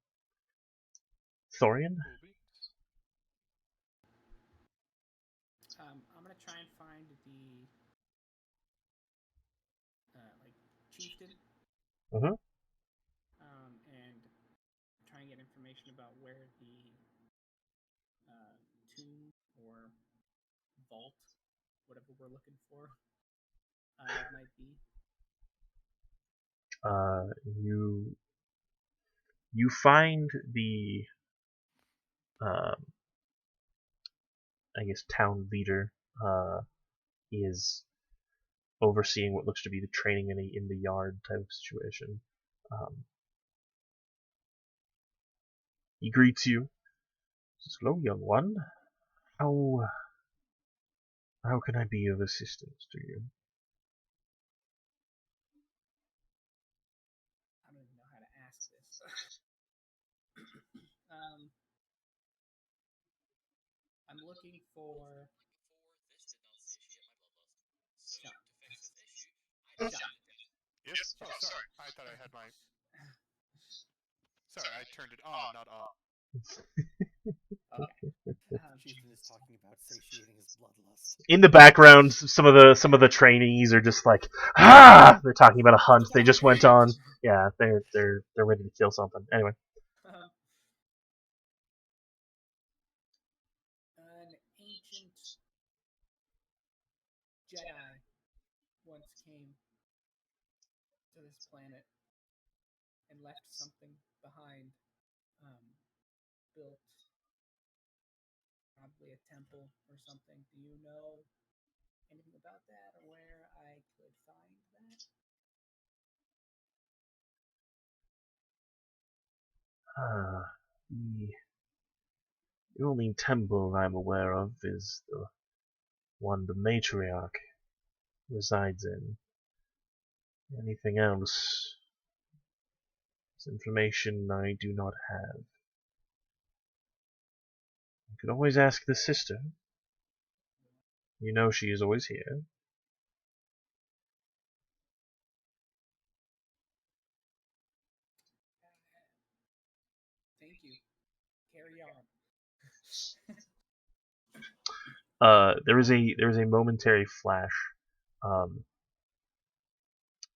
Thorian? find the like chieftain, Mhm. and try and get information about where the tomb or vault, whatever we're looking for, might be. You find the I guess town leader is overseeing what looks to be the training in the yard type of situation. He greets you. Says, "Hello, young one. How can I be of assistance to you?" I don't even know how to ask this. I'm looking for. Shut. Yes? Oh, sorry. I thought I had my... Sorry, I turned it on, not off. Okay. Chieftain is talking about satiating his bloodlust. In the background, some of the trainees are just like, ah! They're talking about a hunt they just went on. Yeah, they're ready to kill something. Anyway. An ancient Jedi once came to this planet and left something behind. Built probably a temple or something. Do you know anything about that, or where I could find that? The only temple I'm aware of is the one the matriarch resides in. Anything else is information I do not have. You could always ask the sister. You know she is always here. Thank you. Carry on. There is a momentary flash,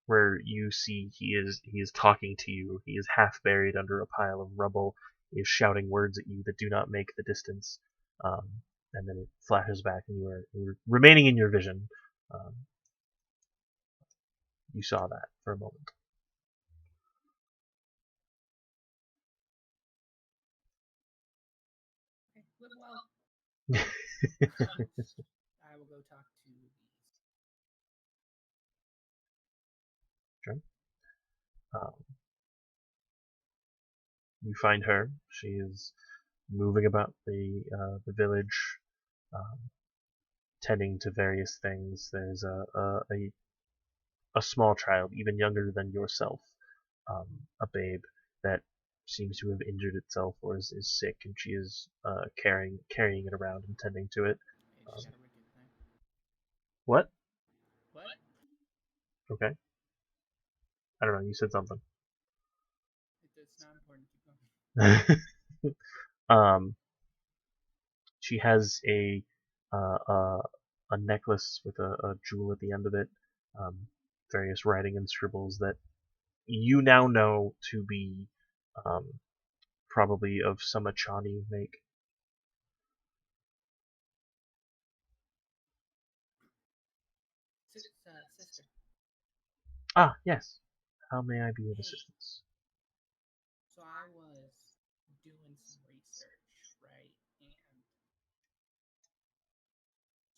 where you see he is talking to you. He is half buried under a pile of rubble. He is shouting words at you that do not make the distance. And then it flashes back, and you are remaining in your vision. You saw that for a moment. Okay, live well. I will go talk to these. Sure. You find her. She is moving about the village, tending to various things. There's a small child, even younger than yourself, a babe that seems to have injured itself or is sick, and she is carrying it around and tending to it. Hey, she got a wicked thing. What? What? Okay. I don't know. You said something. It's not important. Keep going. She has a necklace with a jewel at the end of it, various writing and scribbles that you now know to be probably of some Achani make. Sister. Ah, yes. How may I be of assistance? So I was doing some research, right? And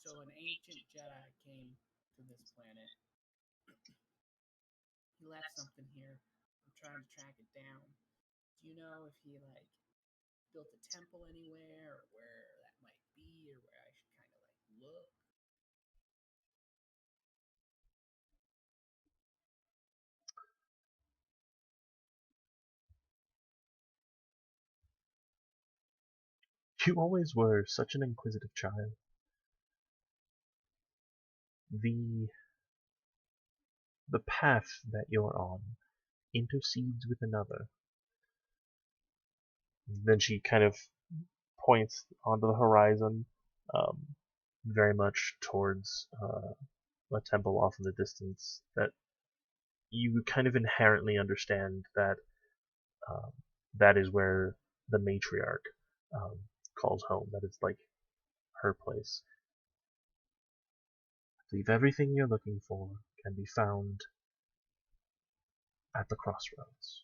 so an ancient Jedi came to this planet. He left something here. I'm trying to track it down. Do you know if he built a temple anywhere, or where that might be, or where I should kind of look? You always were such an inquisitive child. The path that you're on intercedes with another. Then she kind of points onto the horizon. very much towards a temple off in the distance that you kind of inherently understand that that is where the matriarch calls home. That it's like her place. I believe everything you're looking for can be found at the crossroads.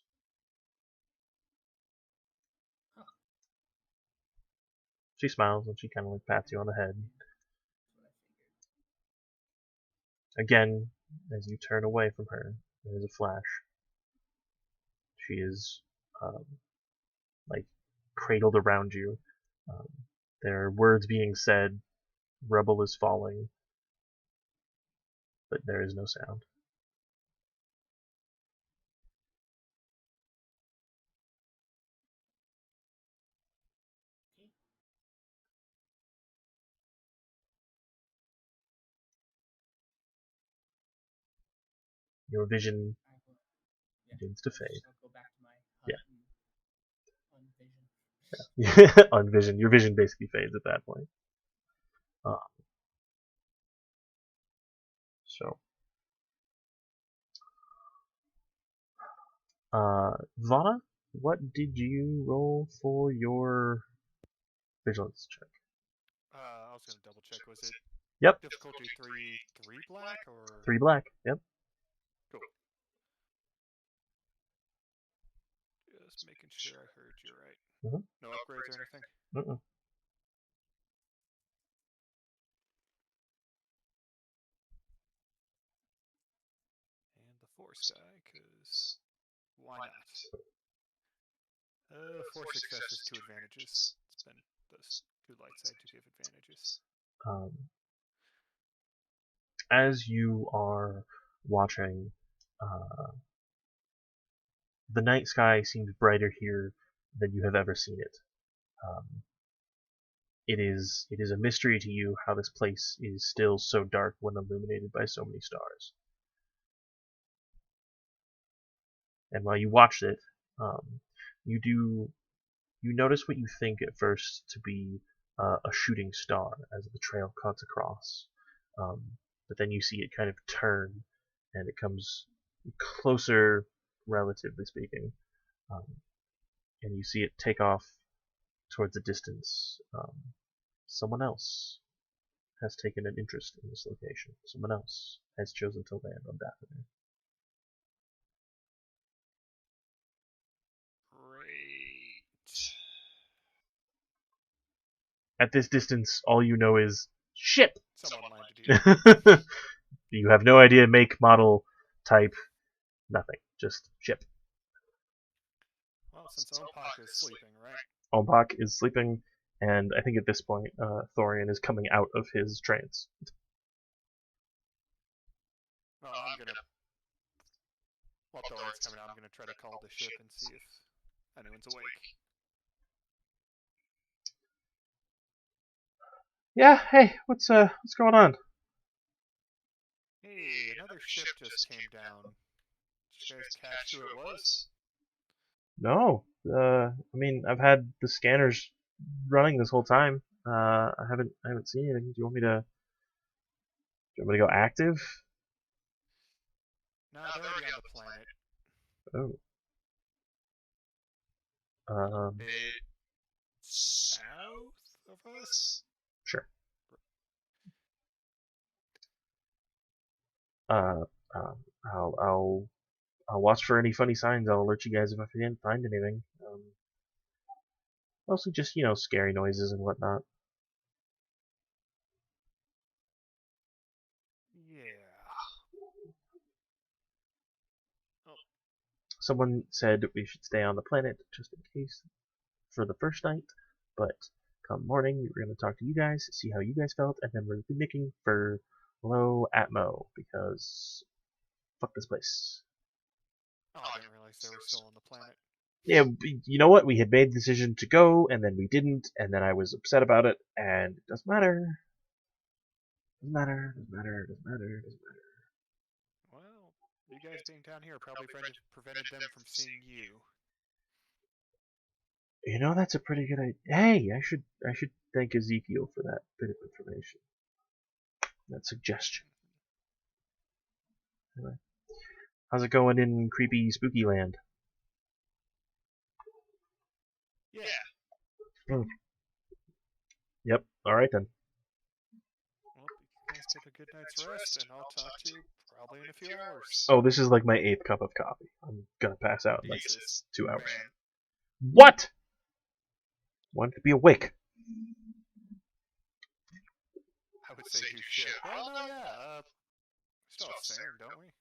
She smiles and she kind of like pats you on the head. Again, as you turn away from her, there is a flash. She is like cradled around you. There are words being said. Rubble is falling, but there is no sound. Your vision begins to fade. I'll go back to my Yeah. vision. On vision, your vision basically fades at that point. So, Vana, what did you roll for your vigilance check? I was gonna double check. Was it Yep, difficulty 3 black or 3 black. Yep. cool? Just making sure I heard you right. Mhm. No upgrades or anything. Mm-mm. And the force die, cause why not? 4 successes, 2 advantages. It's been those 2 light side to give advantages. As you are watching, the night sky seems brighter here than you have ever seen it. It is a mystery to you how this place is still so dark when illuminated by so many stars. And while you watch it, you notice what you think at first to be a shooting star as the trail cuts across. But then you see it kind of turn, and it comes closer, relatively speaking, and you see it take off towards the distance. Someone else has taken an interest in this location. Someone else has chosen to land on Dathomir. Great. At this distance, all you know is ship. Someone landed here. You have no idea make, model, type, nothing. Just ship. Well, since Ompak is sleeping, right? Ombak is sleeping, and I think at this point, Thorian is coming out of his trance. Well, I'm gonna. While Thorian's coming out, I'm gonna try to call the ship and see if anyone's awake. Yeah, hey, what's going on? Hey, another ship just came down. Did you guys catch who it was? No, I mean, I've had the scanners running this whole time. I haven't seen anything. Do you want me to go active? No, they're already on the planet. Oh. It's south of us? Sure. I'll watch for any funny signs. I'll alert you guys if I find anything. Mostly just, scary noises and whatnot. Yeah. Oh. Someone said we should stay on the planet just in case for the first night, but come morning we were going to talk to you guys, see how you guys felt, and then we're making for low Atmo because fuck this place. Oh, I didn't realize they were still on the planet. Yeah, you know what? We had made the decision to go, and then we didn't, and then I was upset about it, and it doesn't matter. Doesn't matter. Well, you guys being down here probably prevented them from seeing you. That's a pretty good idea. Hey, I should thank Ezekiel for that bit of information. that suggestion. Anyway, how's it going in creepy spooky land? Yeah. Yep. All right then. Well, you guys get a good night's rest, and I'll talk to you probably in a few hours. Oh, this is like my 8th cup of coffee. I'm gonna pass out in like Jesus. 2 hours. Man. What? Want to be awake? I would say do shit. Well, no, yeah. We still have Saren, don't we?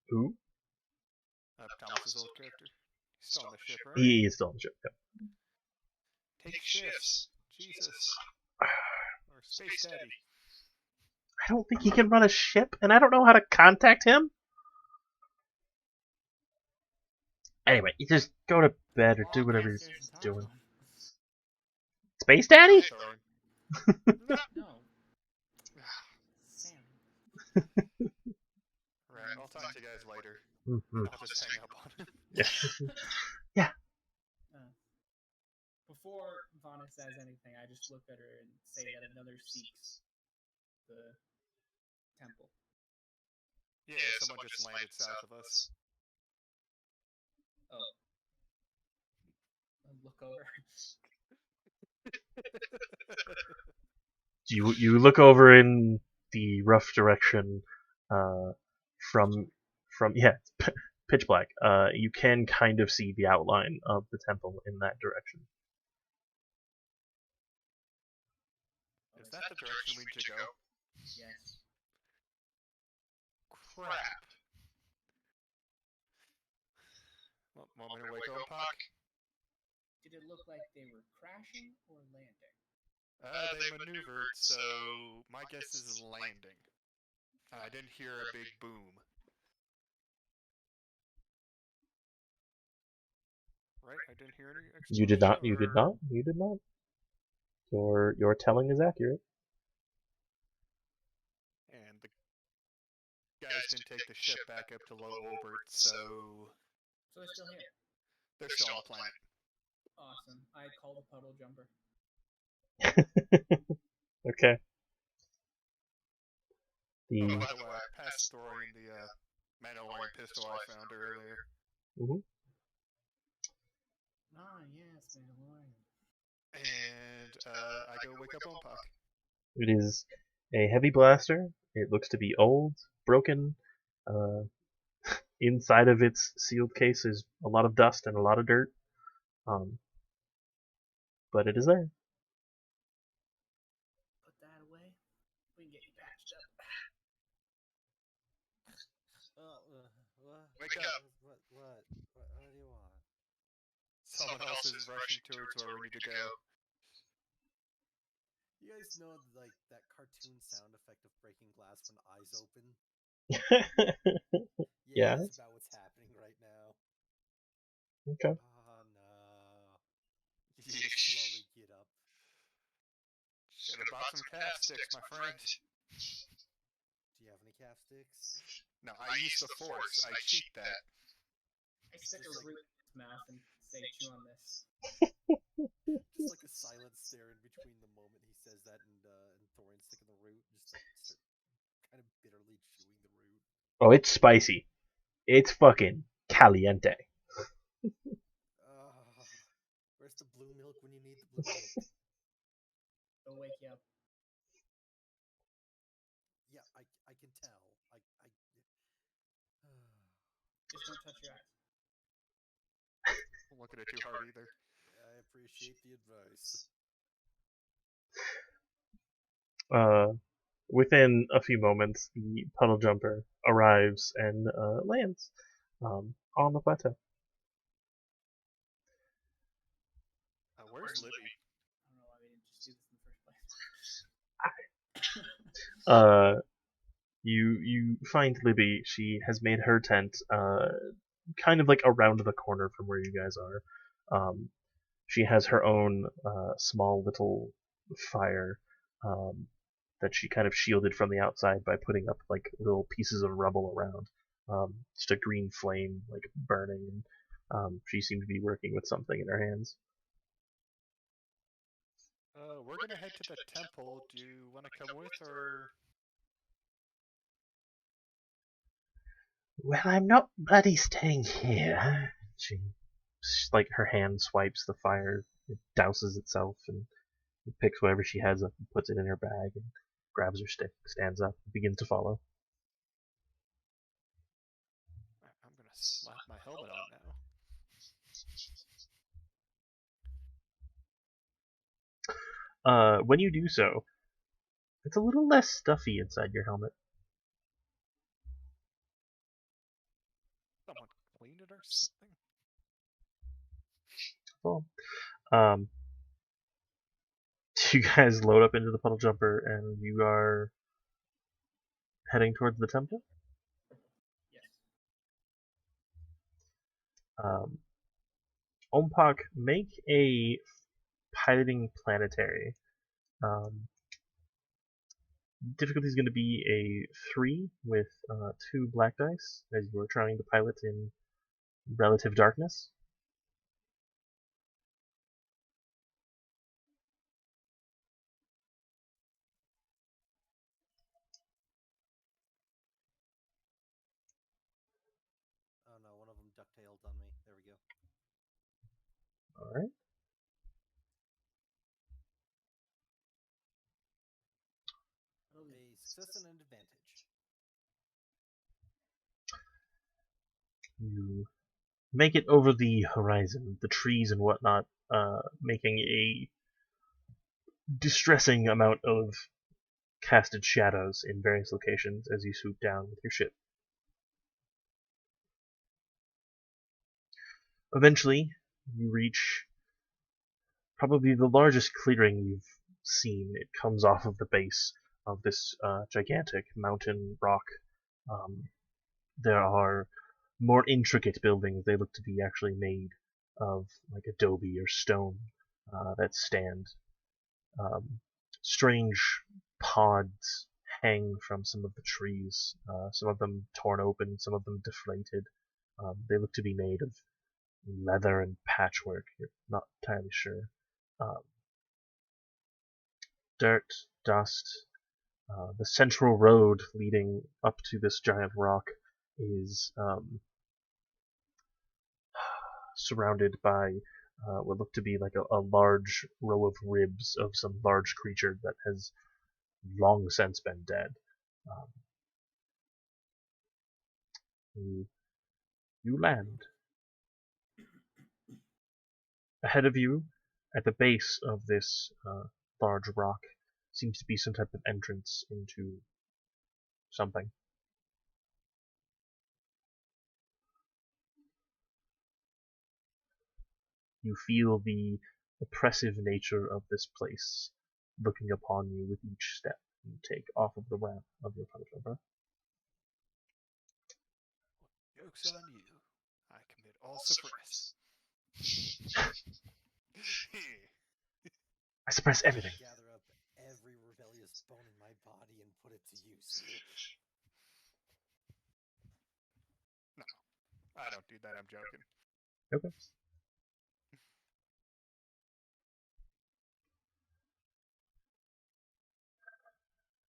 Who? Thomas's old character. He's still on the ship, right? He is still on the ship. Yep. Take shifts. Jesus. Or Space Daddy. I don't think he can run a ship, and I don't know how to contact him. Anyway, you just go to bed or do whatever he's doing. Space Daddy? No. Sam. Right, I'll talk to you guys later. Mm-hmm. I'll just hang up on him. Yeah. Before Vana says anything, I just look at her and say that another seeks the temple. Yeah, someone just landed south of us. Oh. I look over. You look over in the rough direction from yeah, it's pitch black. You can kind of see the outline of the temple in that direction. Is that the direction we need to go? Yes. Crap. Want me to wake up, Puck? Did it look like they were crashing or landing? They maneuvered, so my guess is landing. I didn't hear a big boom. Right? I didn't hear any explosion. You did not. You or- did not. You did not. Your telling is accurate. And the guys didn't take the ship back up to low orbit, so So they're still here. they're still on the planet. Awesome. I call the puddle jumper. Okay. Oh, The by the way, I passed throwing the Mandalorian pistol I found earlier. Ah, yes, Mandalorian. And I go wake up on Puck. it is a heavy blaster. It looks to be old, broken. Inside of its sealed case is a lot of dust and a lot of dirt. But it is there. Put that away. We can get you patched up. What? Wake up. What do you want? Someone else is rushing towards where we need to go. You guys know like that cartoon sound effect of breaking glass when eyes open? Yeah. That's about what's happening right now. Okay. Oh no. Slowly get up. Should have bought some calf sticks, my friend. Do you have any calf sticks? No, I use the Force. I cheat that. I stick a root in his mouth and say, chew on this. Just like a silent stare in between the moment he says that and Thorin sticking the root, just like kind of bitterly chewing the root. Oh, it's spicy. It's fucking caliente. Where's the blue milk when you need the blue milk? It'll wake you up. Yeah, I can tell. Just don't touch your eyes. Don't look at it too hard either. I appreciate the advice. Within a few moments, the puddle jumper arrives and lands on the plateau. Where's Libby? I don't know why we didn't just do this in the first place. You find Libby. She has made her tent kind of like around the corner from where you guys are. She has her own small little fire that she kind of shielded from the outside by putting up like little pieces of rubble around. Just a green flame like burning. She seemed to be working with something in her hands. We're gonna head to the temple. Do you want to come with, or? Well, I'm not bloody staying here. Like, her hand swipes the fire, it douses itself, and picks whatever she has up and puts it in her bag, and grabs her stick, stands up, and begins to follow. I'm gonna slap my helmet on now. When you do so, it's a little less stuffy inside your helmet. Someone cleaned it or something? Well, you guys load up into the puddle jumper, and you are heading towards the temple. Yes. Ompak, make a piloting planetary. Difficulty is going to be a 3 with 2 black dice, as you are trying to pilot in relative darkness. Oh no, one of them ducktailed on me. There we go. Alright. A success and an advantage. You make it over the horizon, the trees and whatnot, making a distressing amount of casted shadows in various locations as you swoop down with your ship. Eventually, you reach probably the largest clearing you've seen. It comes off of the base of this gigantic mountain rock. There are more intricate buildings. They look to be actually made of like adobe or stone that stand. Strange pods hang from some of the trees, some of them torn open, some of them deflated. They look to be made of leather and patchwork. You're not entirely sure. Dirt, dust. The central road leading up to this giant rock is surrounded by what look to be like a large row of ribs of some large creature that has long since been dead. You land. Ahead of you, at the base of this large rock, seems to be some type of entrance into something. You feel the oppressive nature of this place looking upon you with each step you take off of the ramp of your puddle jumper. Joke's on you. I commit all suppress. I suppress everything. Gather up every rebellious bone in my body and put it to use. No, I don't do that. I'm joking. Okay.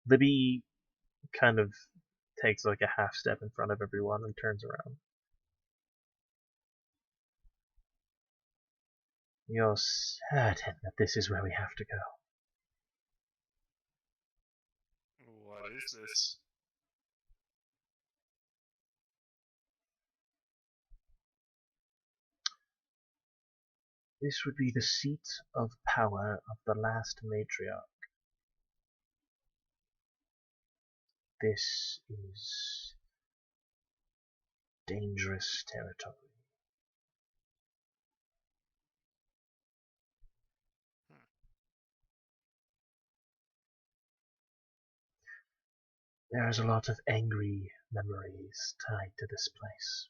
Libby kind of takes like a half step in front of everyone and turns around. You're certain that this is where we have to go? What is this? This would be the seat of power of the last matriarch. This is dangerous territory. There is a lot of angry memories tied to this place.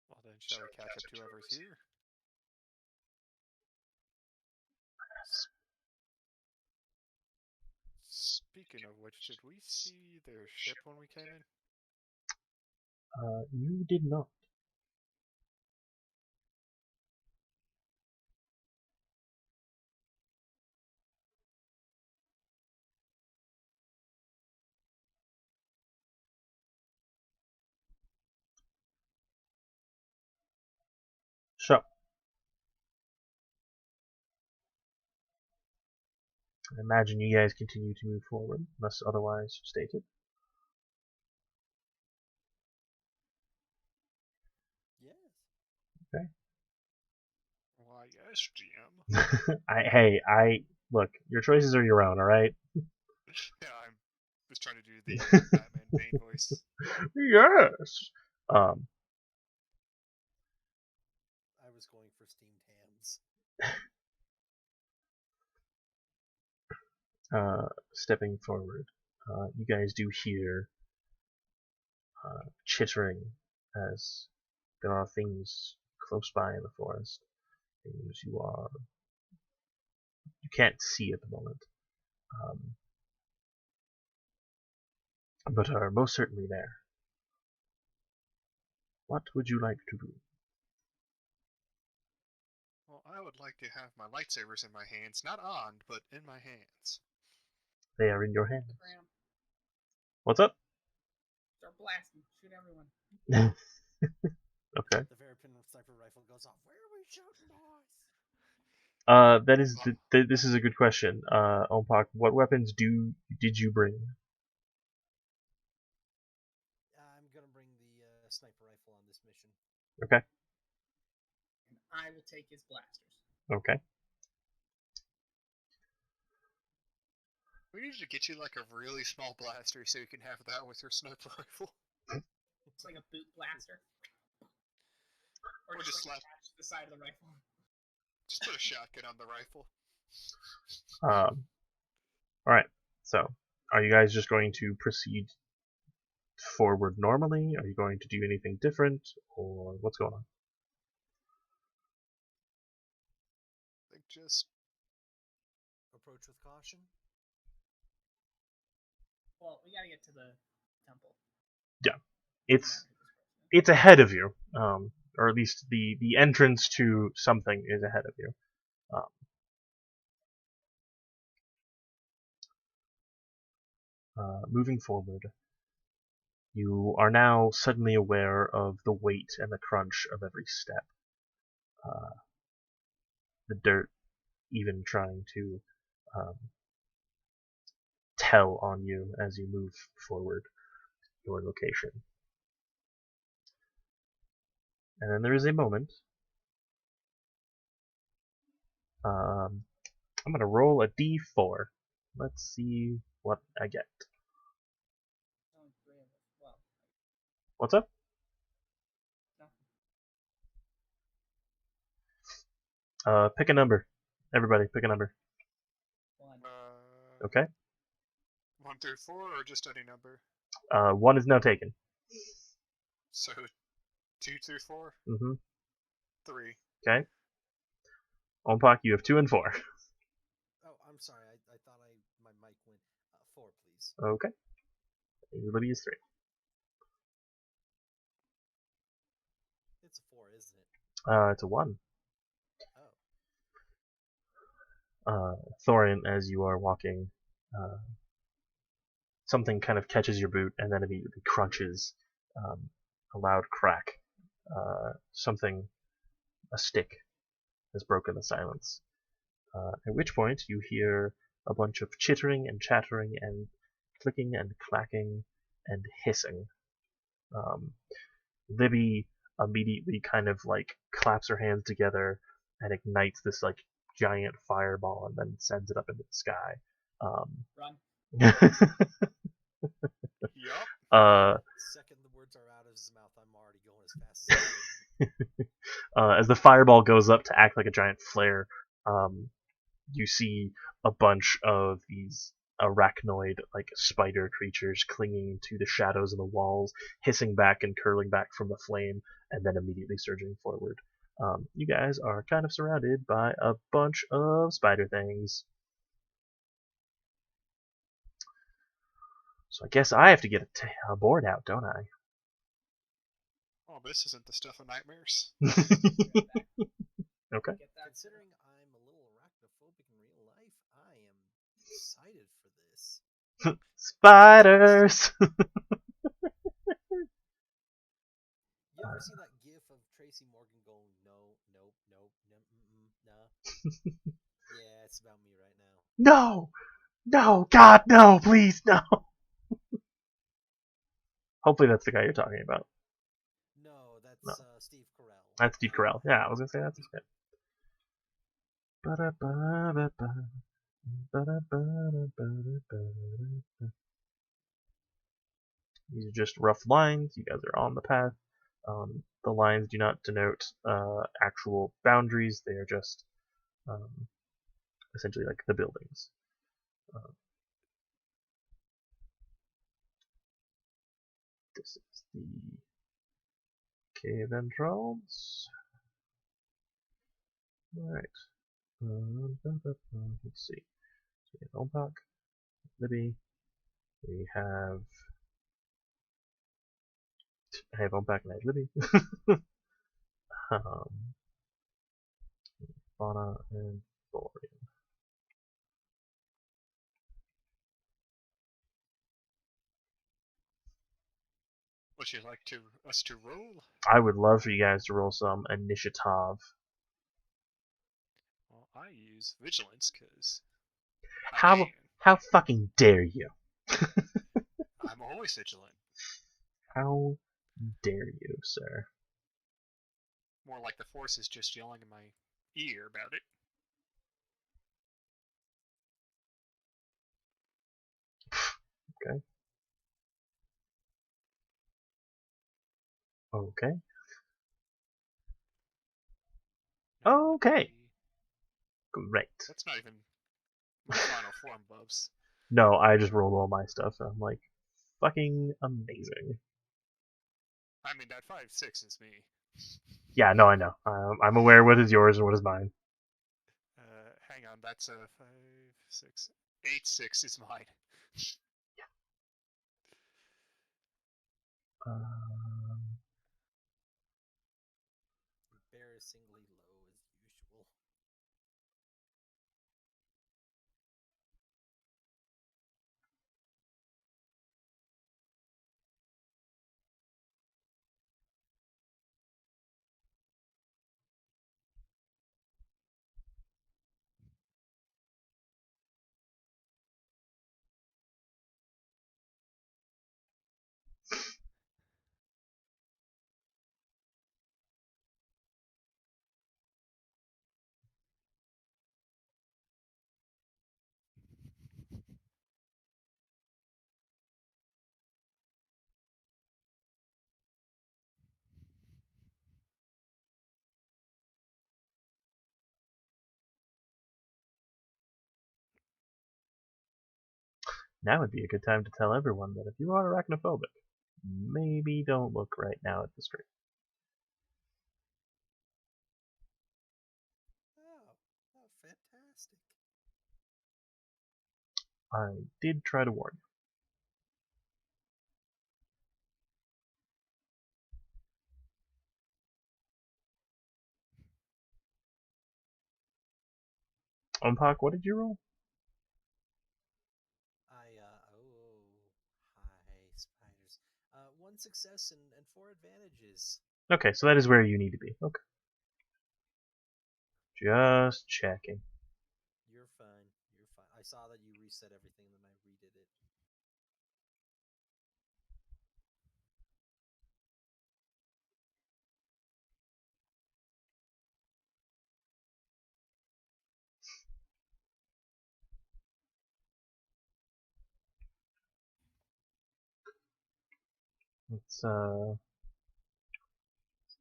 Well, then shall we catch up to whoever's here? Speaking of which, did we see their ship when we came in? You did not. So, I imagine you guys continue to move forward, unless otherwise stated. Yes. Why, yes, GM. Hey, look, your choices are your own, alright? Yeah, I was trying to do the Batman Bane voice. Yes! I was going for steamed hams. Stepping forward, you guys do hear chittering as there are things close by in the forest. Things you can't see at the moment, but are most certainly there. What would you like to do? Well, I would like to have my lightsabers in my hands, not on, but in my hands. They are in your hands. Graham, What's up? start blasting. Shoot everyone. Okay. The very pin sniper rifle goes off. Where are we shooting, boys? This is a good question. Ompak, what weapons did you bring? I'm gonna bring the sniper rifle on this mission. Okay. And I will take his blasters. Okay. We need to get you like a really small blaster so you can have that with your sniper rifle. It's like a boot blaster. Or just like slap- attached to the side of the rifle. Just put a shotgun on the rifle. Alright, so are you guys just going to proceed forward normally? Are you going to do anything different? Or what's going on? I think just Approach with caution. Well, we gotta get to the temple. It's ahead of you, or at least the entrance to something is ahead of you. Moving forward, you are now suddenly aware of the weight and the crunch of every step. The dirt even trying to tell on you as you move forward your location. And then there is a moment. I'm going to roll a d4. Let's see what I get. Only three of us. Well, What's up? no. Pick a number. Everybody, pick a number. One. Okay? 1 through 4 or just any number? 1 is now taken. So 2 through 4? Mm-hmm. 3. Okay. Ompak, you have 2 and 4. Oh, I'm sorry. I thought my mic went 4, please. Okay. Libby is 3. It's a 4, isn't it? It's a 1. Oh. Thorin, as you are walking, something kind of catches your boot and then immediately crunches. A loud crack. A stick has broken the silence. At which point you hear a bunch of chittering and chattering and clicking and clacking and hissing. Libby immediately kind of like claps her hands together and ignites this like giant fireball and then sends it up into the sky. Run. Yup. Second the words are out of his mouth, I'm already going as fast as I can. As the fireball goes up to act like a giant flare, you see a bunch of these arachnoid, like spider creatures clinging to the shadows of the walls, hissing back and curling back from the flame, and then immediately surging forward. You guys are kind of surrounded by a bunch of spider things. So I guess I have to get a board out, don't I? Oh, this isn't the stuff of nightmares. Okay. Get that. Considering I'm a little arachnophobic in real life, I am excited for this. Spiders! You ever seen that gif of Tracy Morgan going, no, nope, nope, nah? Yeah, it's about me right now. No! No! God, no! Please, no! Hopefully that's the guy you're talking about. No, that's No. Steve Carell. That's Steve Carell. Yeah, I was gonna say that's his guy. These are just rough lines. You guys are on the path. The lines do not denote actual boundaries. They are just essentially like the buildings. This is the cave entrance. Alright. Let's see. So we have Elbach, Libby. We have. I have Elbach and I have Libby. Fauna and Thorian. Would you like us to roll? I would love for you guys to roll some initiative. Well, I use vigilance because How fucking dare you? I'm always vigilant. How dare you, sir? More like the force is just yelling in my ear about it. Okay. Okay. Okay. Great. That's not even my final form, Bubs. No, I just rolled all my stuff, and I'm like, fucking amazing. I mean, that 5-6 is me. Yeah, no, I know. I'm aware what is yours and what is mine. Hang on, that's a 5, 6, 8, 6 is mine. Embarrassingly low as usual. Now would be a good time to tell everyone that if you are arachnophobic, maybe don't look right now at the screen. Oh, fantastic. I did try to warn you. Umpak, what did you roll? Hi, spiders. 1 success and 4 advantages. Okay, so that is where you need to be. Okay. Just checking. You're fine. You're fine. I saw that you reset everything and then I redid it. Let's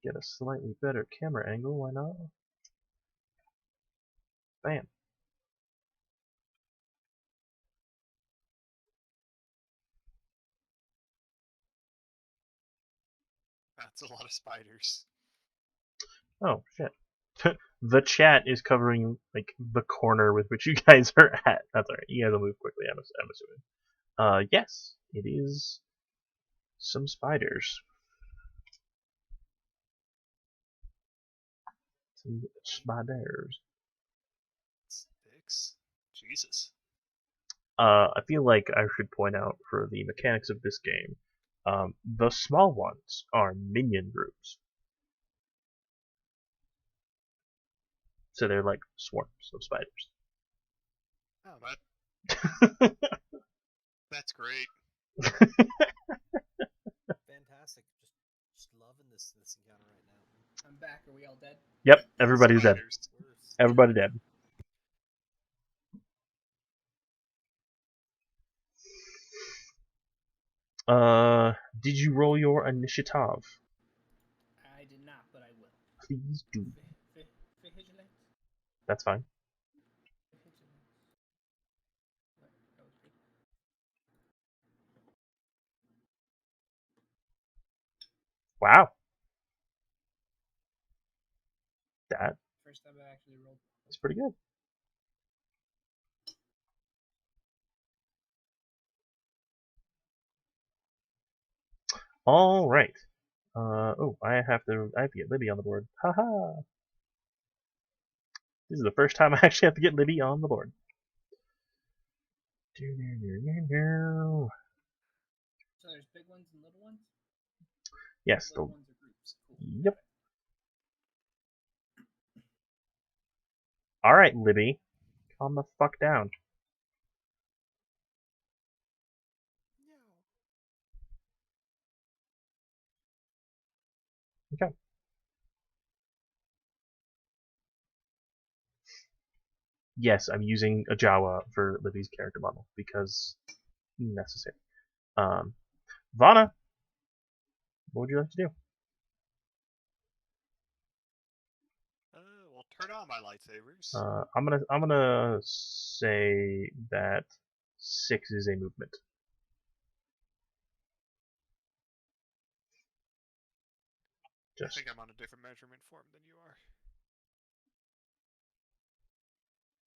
get a slightly better camera angle. Why not? Bam. That's a lot of spiders. Oh shit. The chat is covering like the corner with which you guys are at. That's alright. You guys will move quickly, I'm assuming. Yes, it is some spiders. Some spiders. Sticks? Jesus. I feel like I should point out for the mechanics of this game, the small ones are minion groups. So they're like swarms of spiders. Oh, that's great. Fantastic. Just loving this encounter right now. I'm back. Are we all dead? Yep, everybody's dead. Spiders. Worse. Everybody dead. Did you roll your initiative? I did not, but I will. Please do. Vigilance. That's fine. Vigilance. What? That was good. Wow. That First time I actually rolled. is pretty good. All right. Oh, I have to get Libby on the board. Haha. This is the first time I actually have to get Libby on the board. So there's big ones and little ones? Yes. Little ones are groups. Cool. Yep. All right, Libby. Calm the fuck down. Okay. Yes, I'm using a Jawa for Libby's character model because necessary. Vana, what would you like to do? Well, turn on my lightsabers. I'm gonna say that 6 is a movement. I think I'm on a different measurement form than you are.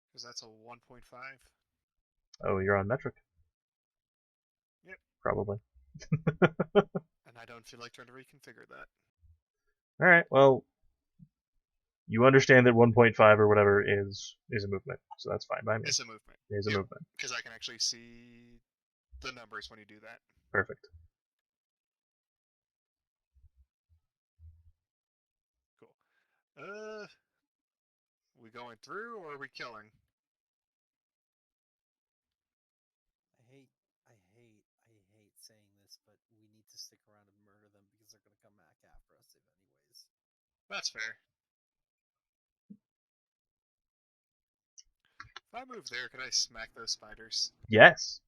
Because that's a 1.5. Oh, you're on metric. Yep. Probably. And I don't feel like trying to reconfigure that. All right. Well, you understand that 1.5 or whatever is a movement, so that's fine by me. It's a movement. It is a movement. Because I can actually see the numbers when you do that. Perfect. Cool. We going through or are we killing? I hate saying this, but we need to stick around and murder them because they're gonna come back after us anyways. That's fair. If I move there, could I smack those spiders? Yes.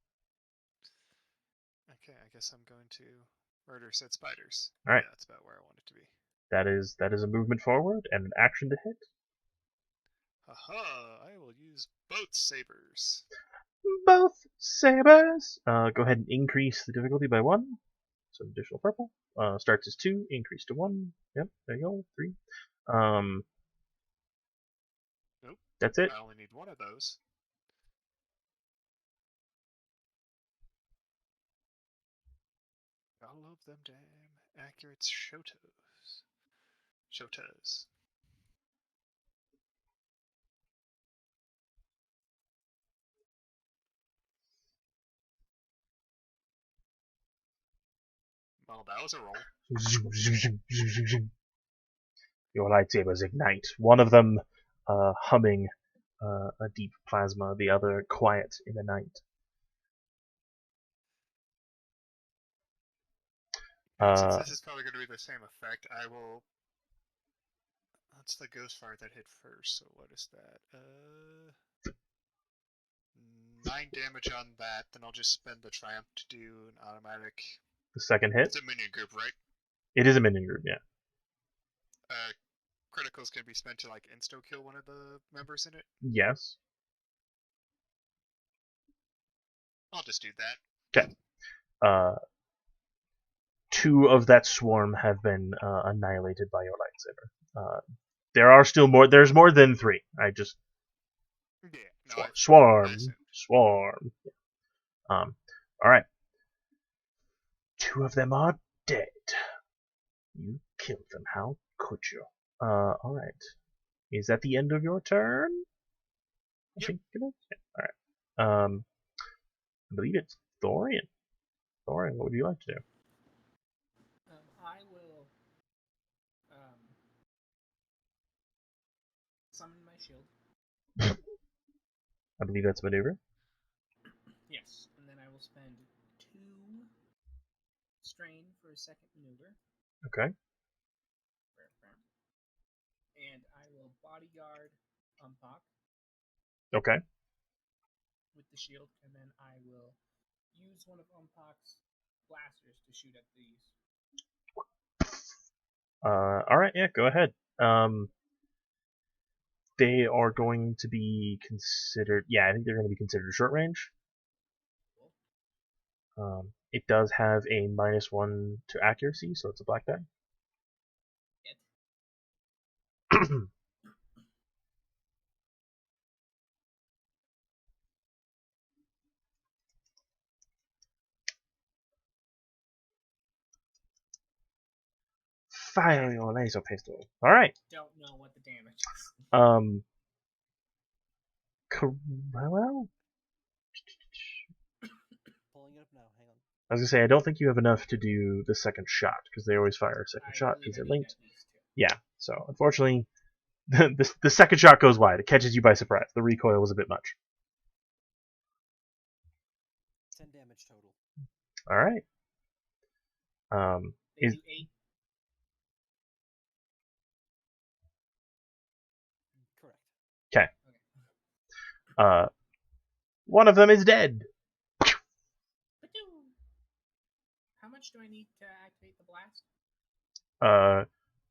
Okay, I guess I'm going to murder said spiders. All right. Yeah, that's about where I want it to be. That is a movement forward and an action to hit. Haha, I will use both sabers. Both sabers. Go ahead and increase the difficulty by 1. So additional purple. Starts as 2, increase to 1. Yep, there you go. 3. Nope. That's it. I only need one of those. All of them damn accurate Shotos. Shotas. Well, that was a roll. Your lightsabers ignite. One of them humming a deep plasma, the other quiet in the night. Since this is probably going to be the same effect, I will... That's the ghost fire that hit first, so what is that? 9 damage on that, then I'll just spend the triumph to do an automatic... The second hit? It's a minion group, right? It is a minion group, yeah. Criticals can be spent to, like, insta-kill one of the members in it? Yes. I'll just do that. Okay. 2 of that swarm have been annihilated by your lightsaber. There are still more. There's more than 3. I just Yeah. No, swarm. assumed. All right. 2 of them are dead. You killed them. How could you? All right. Is that the end of your turn? I Yep. think it is. Yeah. All right. I believe it's Thorian. Thorian, what would you like to do? I will summon my shield. I believe that's maneuver. Yes, and then I will spend 2 strain for a second maneuver. Okay. And I will bodyguard Umpok Okay. with the shield, and then I will use one of Umpok's blasters to shoot at these. All right. Yeah. Go ahead. They are going to be considered. Yeah, I think they're going to be considered short range. It does have a -1 to accuracy, so it's a black die. Fire your laser pistol. All right. Don't know what the damage is. Well, Pulling it up now. Hang on. I was gonna say I don't think you have enough to do the second shot because they always fire a second shot because they're linked. Yeah. So unfortunately, the second shot goes wide. It catches you by surprise. The recoil was a bit much. 10 damage total. All right. They Is do 8. Correct. one of them is dead. How much do I need to activate the blast?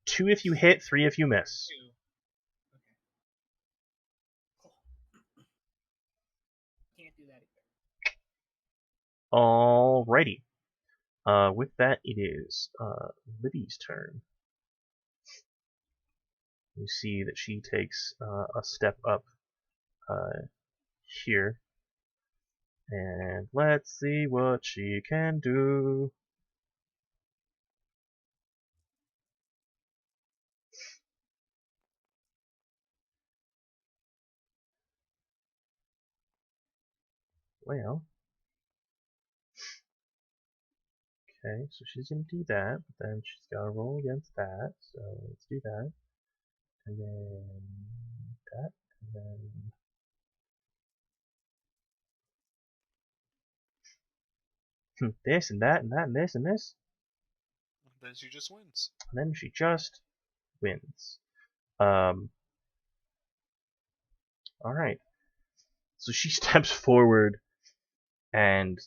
2 if you hit, 3 if you miss. 2. Okay. Cool. Can't do that either. Alrighty. With that, it is Libby's turn. You see that she takes a step up here. And let's see what she can do. Well. Okay, so she's going to do that, but then she's got to roll against that. So let's do that. And then that. And then this and that and that and this and this. Then she just wins. And then she just wins. Alright. So she steps forward and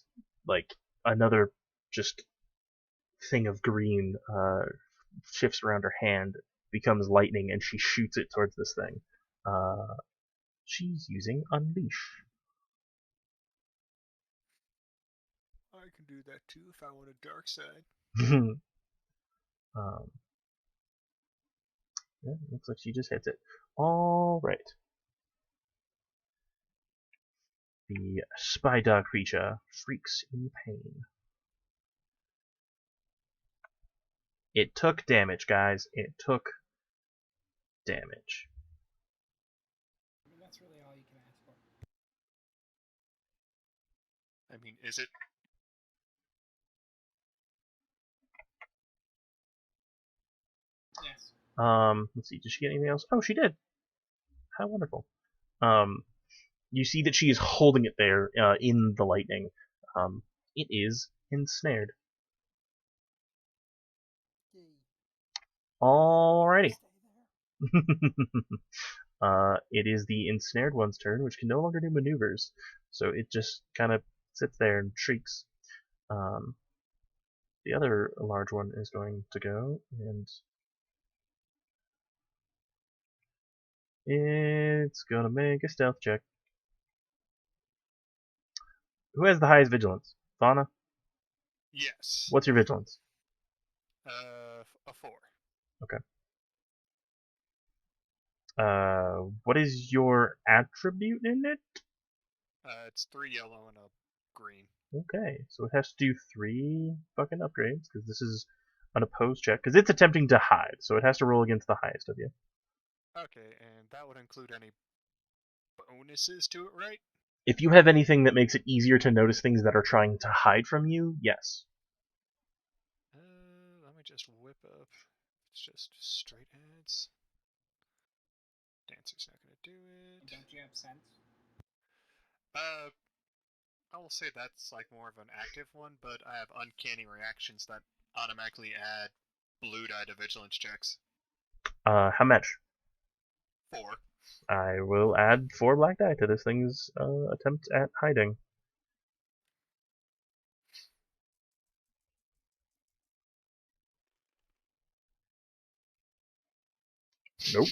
like another just thing of green shifts around her hand, becomes lightning, and she shoots it towards this thing. She's using Unleash. I can do that too if I want a dark side. Yeah, looks like she just hits it. Alright. The spy dog creature freaks in pain. It took damage, guys. It took damage. I mean, that's really all you can ask for. I mean, is it? Yes. Let's see. Did she get anything else? Oh, she did. How wonderful. You see that she is holding it there in the lightning. It is ensnared. Yay. Alrighty. Stay there. It is the ensnared one's turn, which can no longer do maneuvers. So it just kind of sits there and shrieks. The other large one is going to go, and it's gonna make a stealth check. Who has the highest vigilance? Fauna? Yes. What's your vigilance? A 4. What is your attribute in it? It's 3 yellow and a green. Okay, so it has to do 3 fucking upgrades, because this is an opposed check, because it's attempting to hide, so it has to roll against the highest of you. Okay, and that would include any bonuses to it, right? If you have anything that makes it easier to notice things that are trying to hide from you, yes. Let me just whip up. It's just straight heads. Dancer's not gonna do And it. don't you have sense? I will say that's like more of an active one, but I have uncanny reactions that automatically add blue die to vigilance checks. How much? 4. I will add 4 black die to this thing's attempt at hiding. Nope.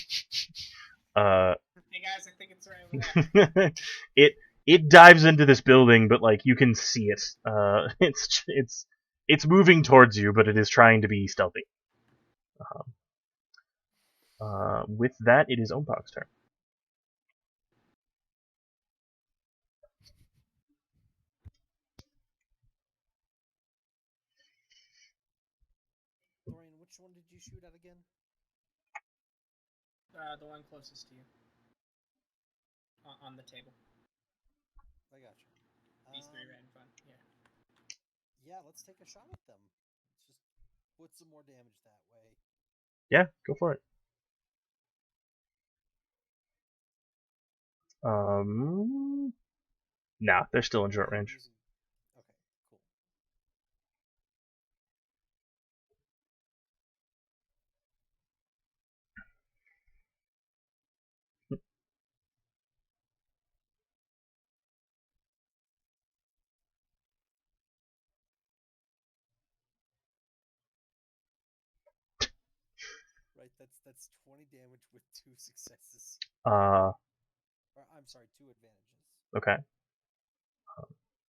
Hey guys, I think it's right over there. it dives into this building, but like you can see it. It's moving towards you, but it is trying to be stealthy. With that, it is Ompok's turn. Dorian, which one did you shoot at again? The one closest to you. On the table. I got you. These 3 right in front. Yeah. Yeah, let's take a shot at them. Let's just put some more damage that way. Yeah, go for it. Nah, they're still in short range. Okay, cool. Right, that's 20 damage with 2 successes. Or, I'm sorry, 2 advantages. Okay.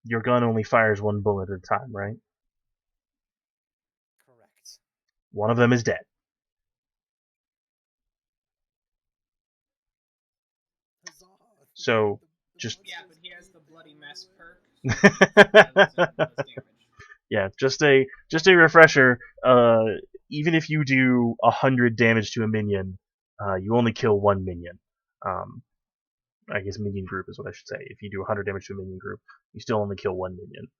Your gun only fires 1 bullet at a time, right? Correct. One of them is dead. Huzzah! So, just Yeah, but he has the bloody mess perk. yeah, just a refresher. Even if you do 100 damage to a minion, you only kill 1 minion. I guess minion group is what I should say. If you do 100 damage to a minion group, you still only kill 1 minion,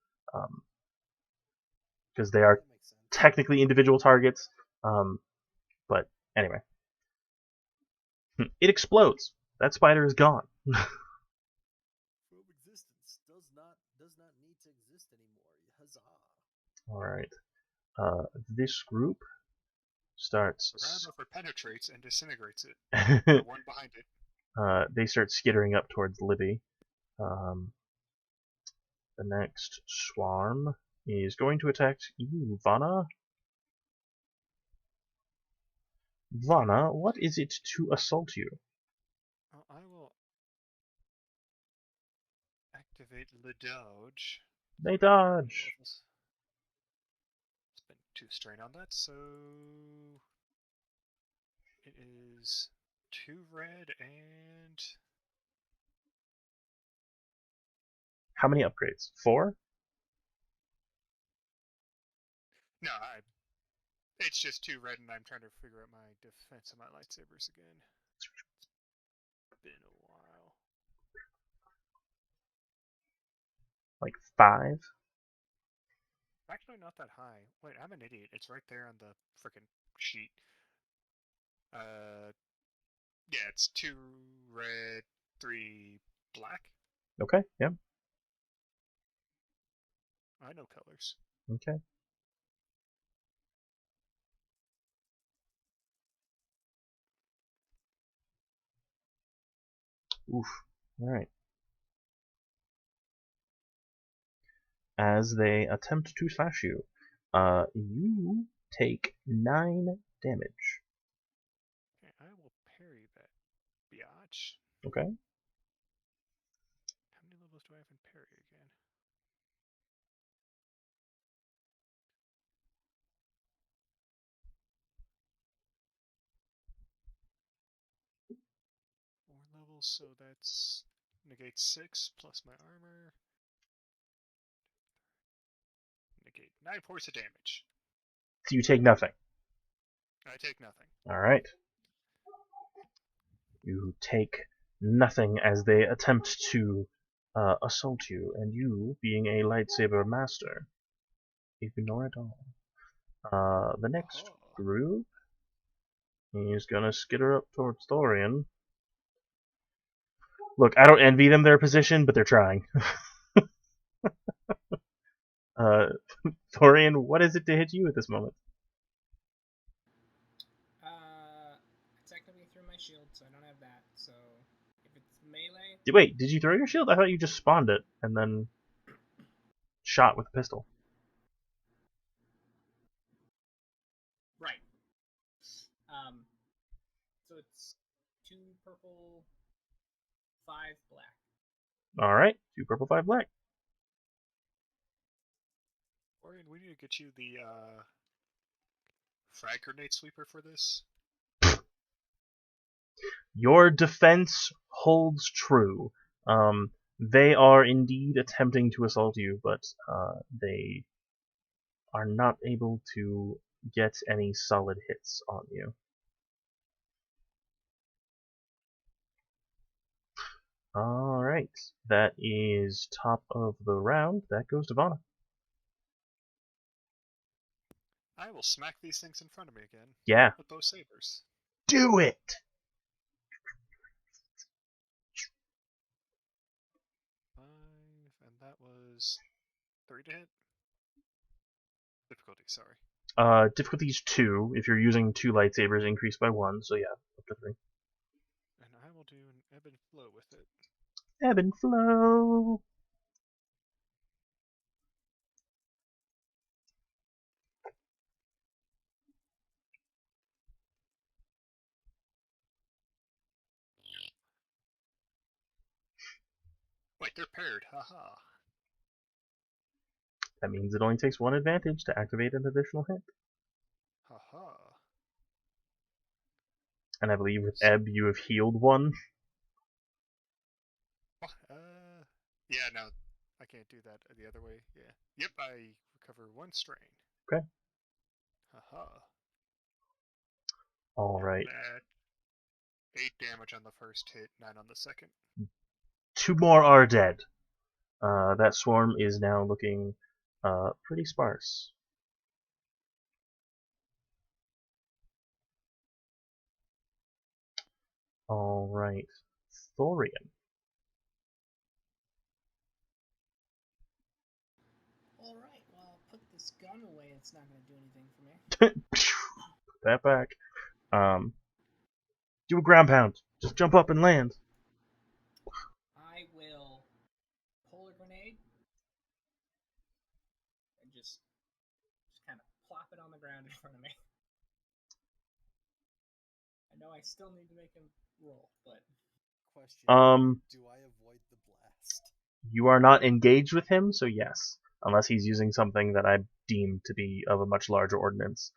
because they are technically individual targets. But anyway, it explodes. That spider is gone. From existence does not need to exist anymore. Huzzah! All right. This group starts. Grab penetrates and disintegrates it. The one behind it. They start skittering up towards Libby. The next swarm is going to attack you, Vana. Vana, what is it to assault you? I will activate Le Dodge. They dodge. It's been 2 strain on that, so it is 2 red and How many upgrades? 4? no, it's just 2 red, and I'm trying to figure out my defense of my lightsabers again. It's been a while. Like 5? Actually, not that high. Wait, I'm an idiot. It's right there on the frickin' sheet. Yeah, it's 2 red, 3 black. Okay, yeah. I know colors. Okay. Oof. Alright. As they attempt to slash you, you take 9 damage. Okay, I will parry that biatch. Okay. How many levels do I have in parry again? so that's negate 6 plus my armor. Negate 9 points of damage. So you take nothing. I take nothing. Alright. You take nothing as they attempt to assault you, and you, being a lightsaber master, ignore it all. The next group, he's gonna skitter up towards Thorian. Look, I don't envy them their position, but they're trying. Thorian, what is it to hit you at this moment? Technically through my shield, so I don't have that. So if it's melee, Wait, did you throw your shield? I thought you just spawned it and then shot with a pistol. right. So it's 2 purple, 5 black. Alright, 2 purple, 5 black. Orion, we need to get you the frag grenade sweeper for this. Your defense holds true. They are indeed attempting to assault you, but they are not able to get any solid hits on you. Alright, that is top of the round. That goes to Vana. I will smack these things in front of me again. Yeah. With both sabers. Do it! 5, and that was 3 to hit. Difficulty, sorry. Difficulty's 2. If you're using 2 lightsabers, increased by 1, so yeah, up to 3. And I will do an ebb and flow with it. Ebb and flow! Wait, they're paired, haha. That means it only takes 1 advantage to activate an additional hit. Haha. And I believe with Ebb you have healed 1. Yeah, no, I can't do that the other way. Yeah. Yep, I recover 1 strain. Okay. Haha. Alright. 8 damage on the first hit, 9 on the second. 2 more are dead. That swarm is now looking pretty sparse. Alright. Thorian. Alright, well, I'll put this gun away. It's not going to do anything for me. Put that back. Do a ground pound. Just jump up and land. I will polar grenade and just kind of plop it on the ground in front of me. I know I still need to make him roll, but Question. Do I avoid the blast? You are not engaged with him, so yes. Unless he's using something that I deem to be of a much larger ordnance.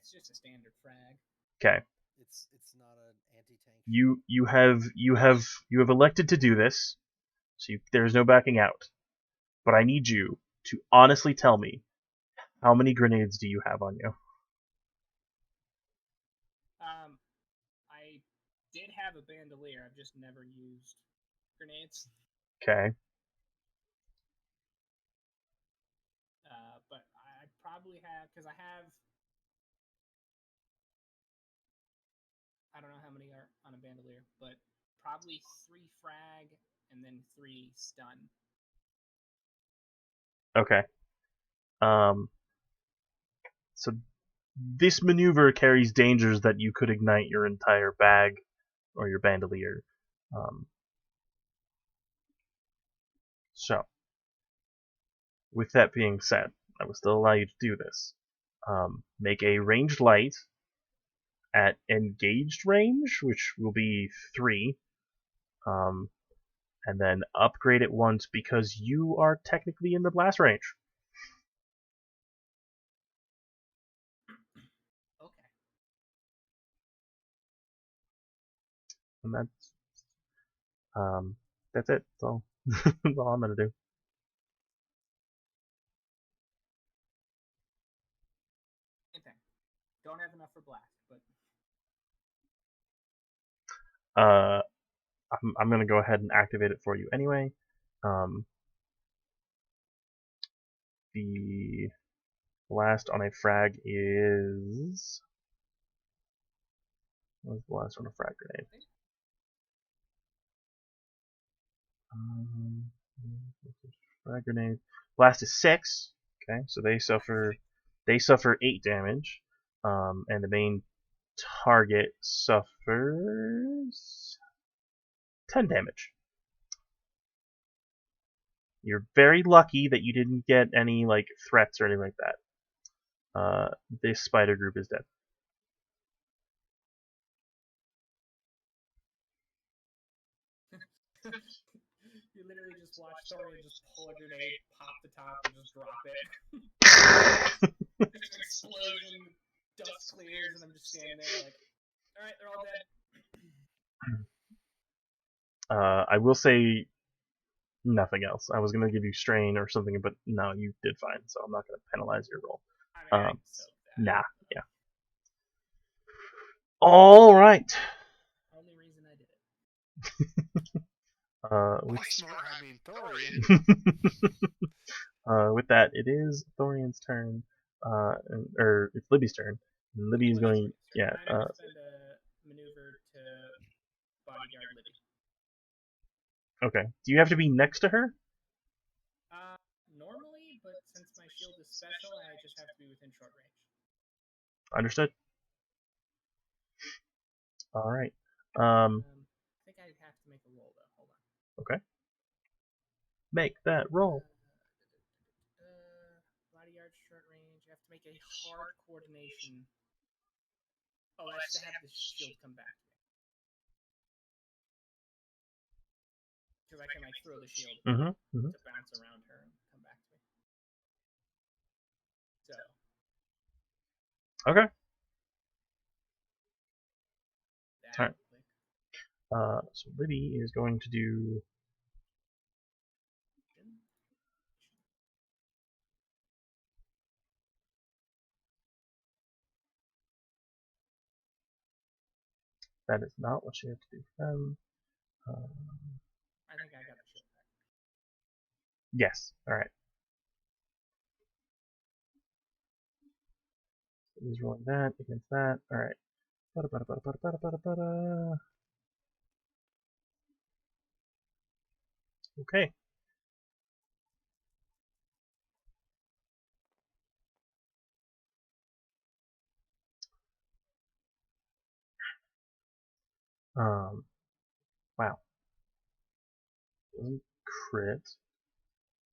it's just a standard frag. Okay. It's not an anti-tank. You have elected to do this, so there's no backing out. But I need you to honestly tell me, how many grenades do you have on you? I did have a bandolier. I've just never used grenades. Okay. But I probably have, because I don't know how many are on a bandolier, but probably 3 frag and then 3 stun. Okay. So this maneuver carries dangers that you could ignite your entire bag or your bandolier. So, with that being said, I will still allow you to do this. Make a ranged light at engaged range, which will be 3, and then upgrade it once because you are technically in the blast range. Okay. And that's That's it. That's all. That's all I'm gonna do. Same thing. Don't have enough for blast, but I'm gonna go ahead and activate it for you anyway. The blast on a frag is. What's the blast on a frag grenade? Frag grenade. Blast is 6. Okay, so they suffer 8 damage, and the main target suffers 10 damage. You're very lucky that you didn't get any like threats or anything like that. This spider group is dead. you literally just watch Thorian just pull a grenade, pop the top, and just drop it. There's an explosion, dust clears, and I'm just standing there like, alright, they're all dead. I will say nothing else. I was gonna give you strain or something, but no, you did fine, so I'm not gonna penalize your roll. I mean, I soaked that. Nah, yeah. All right. Only reason I did it. Thorian. With that, it is Thorian's turn, or it's Libby's turn. And Libby is going, yeah. I'm gonna spend a maneuver to bodyguard Libby. Okay. Do you have to be next to her? Normally, but since my shield is special, I just have to be within short range. Understood. All right. I think I'd have to make a roll though. Hold on. Okay. Make that roll. Bodyguard short range. You have to make a hard coordination. Oh, I have to have the shield come back to me. Because I can like throw the shield to bounce around her and come back to me. So. Okay. Alright. So Libby is going to do. That is not what she had to do for them. I think I got the shield back. Yes. All right. So he's rolling that against that. All right. Okay. Wow. Doesn't crit.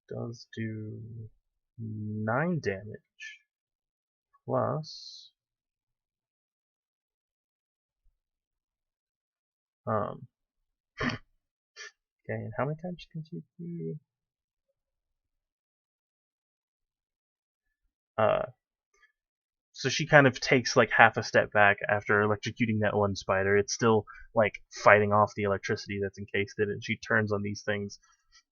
Does do 9 damage. Plus. Okay, and how many times can she do? So she kind of takes like half a step back after electrocuting that one spider. It's still like fighting off the electricity that's encased in it, and she turns on these things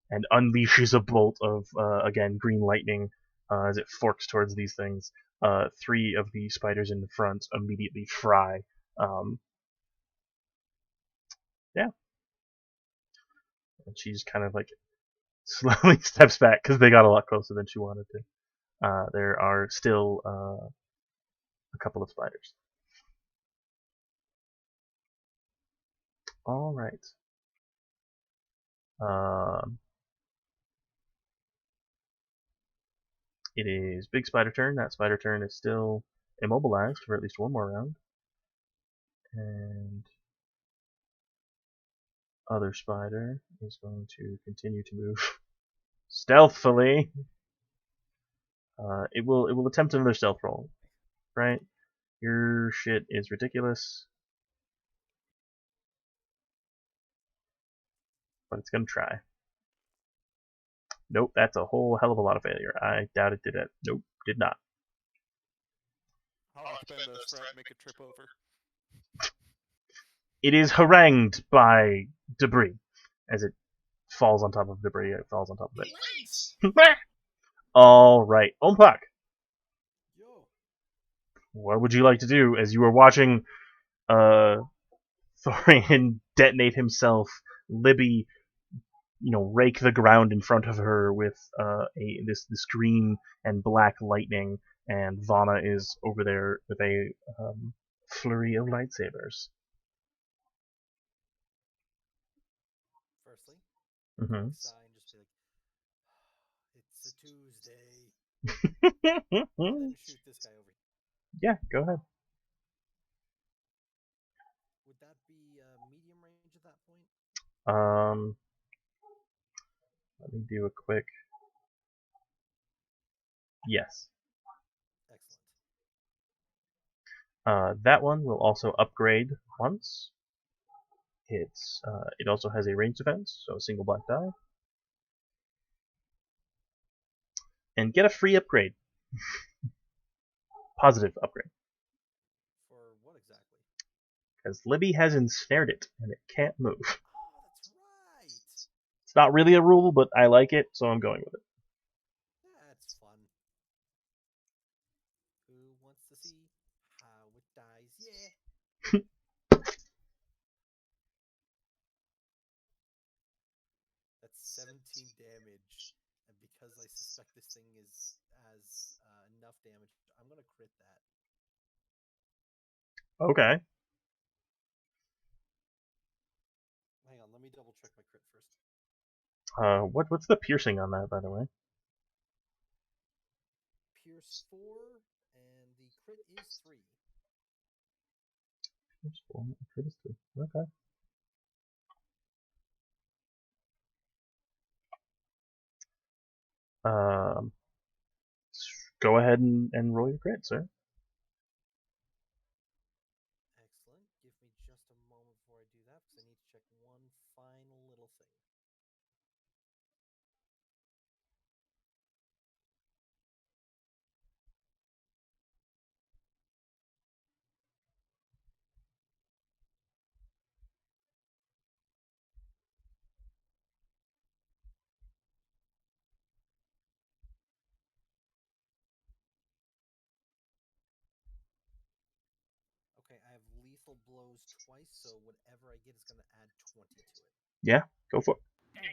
and unleashes a bolt of, again, green lightning as it forks towards these things. 3 of the spiders in the front immediately fry. Yeah. And she's kind of like slowly steps back because they got a lot closer than she wanted to. There are still a couple of spiders. All right. It is Big Spider turn. That Spider turn is still immobilized for at least one more round. And other spider is going to continue to move stealthily. It will attempt another stealth roll, right? Your shit is ridiculous, but it's gonna try. Nope, that's a whole hell of a lot of failure. I doubt it did it. Nope, did not. I'll spend a strike, make a trip over. It is harangued by debris. as it falls on top of debris. It falls on top of Lights! it. All right, Ompak, Yo. what would you like to do as you are watching Thorian detonate himself, Libby, rake the ground in front of her with this green and black lightning, and Vana is over there with a flurry of lightsabers. Firstly, Mm-hmm. sigh and just be like, it's a Tuesday. And then shoot this guy over here. Yeah, go ahead. Would that be medium range at that point? Let me do a quick. Yes. Excellent. That one will also upgrade once. It also has a range defense, so a single black die, and get a free upgrade. Positive upgrade, For what exactly? because Libby has ensnared it and it can't move. Oh, that's right. It's not really a rule, but I like it, so I'm going with it. That's fun. Who wants to see how it dies? Yeah. That's 17 damage, and because I suspect this thing has enough damage, I'm gonna crit that. Okay. Hang on, let me double check my crit first. What's the piercing on that, by the way? Pierce 4, and the crit is 3. Pierce 4, crit is 3. Okay. Go ahead and roll your crit, sir. Excellent. Give me just a moment before I do that, because I need to check one final little thing. Okay, I have lethal blows twice, so whatever I get is going to add 20 to it. Yeah, go for it. Damn.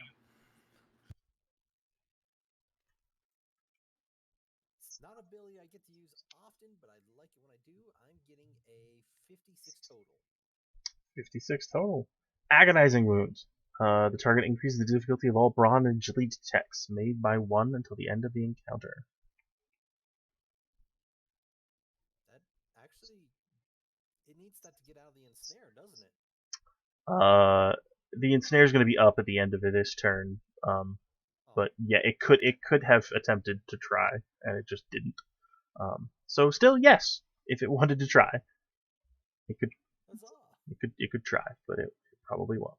It's not a ability I get to use often, but I like it when I do. I'm getting a 56 total. 56 total. Agonizing wounds. The target increases the difficulty of all brawn and agility checks made by 1 until the end of the encounter. That actually, it needs that to get out of the ensnare, doesn't it? The ensnare is going to be up at the end of this turn. But yeah, it could have attempted to try, and it just didn't. So still, yes, if it wanted to try, it could. Huzzah. It could try, but it probably won't.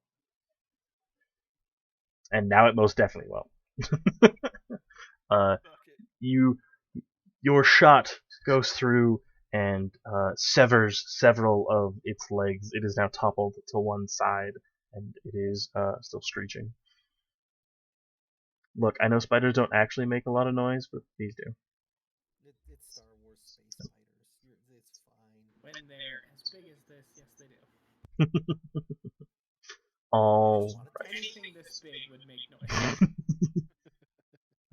And now it most definitely won't. Your shot goes through and severs several of its legs. It is now toppled to one side, and it is still screeching. Look, I know spiders don't actually make a lot of noise, but these do. It's Star Wars space spiders. It's fine. When they're as big as this, yes, they do. All right. Anything this big would make noise.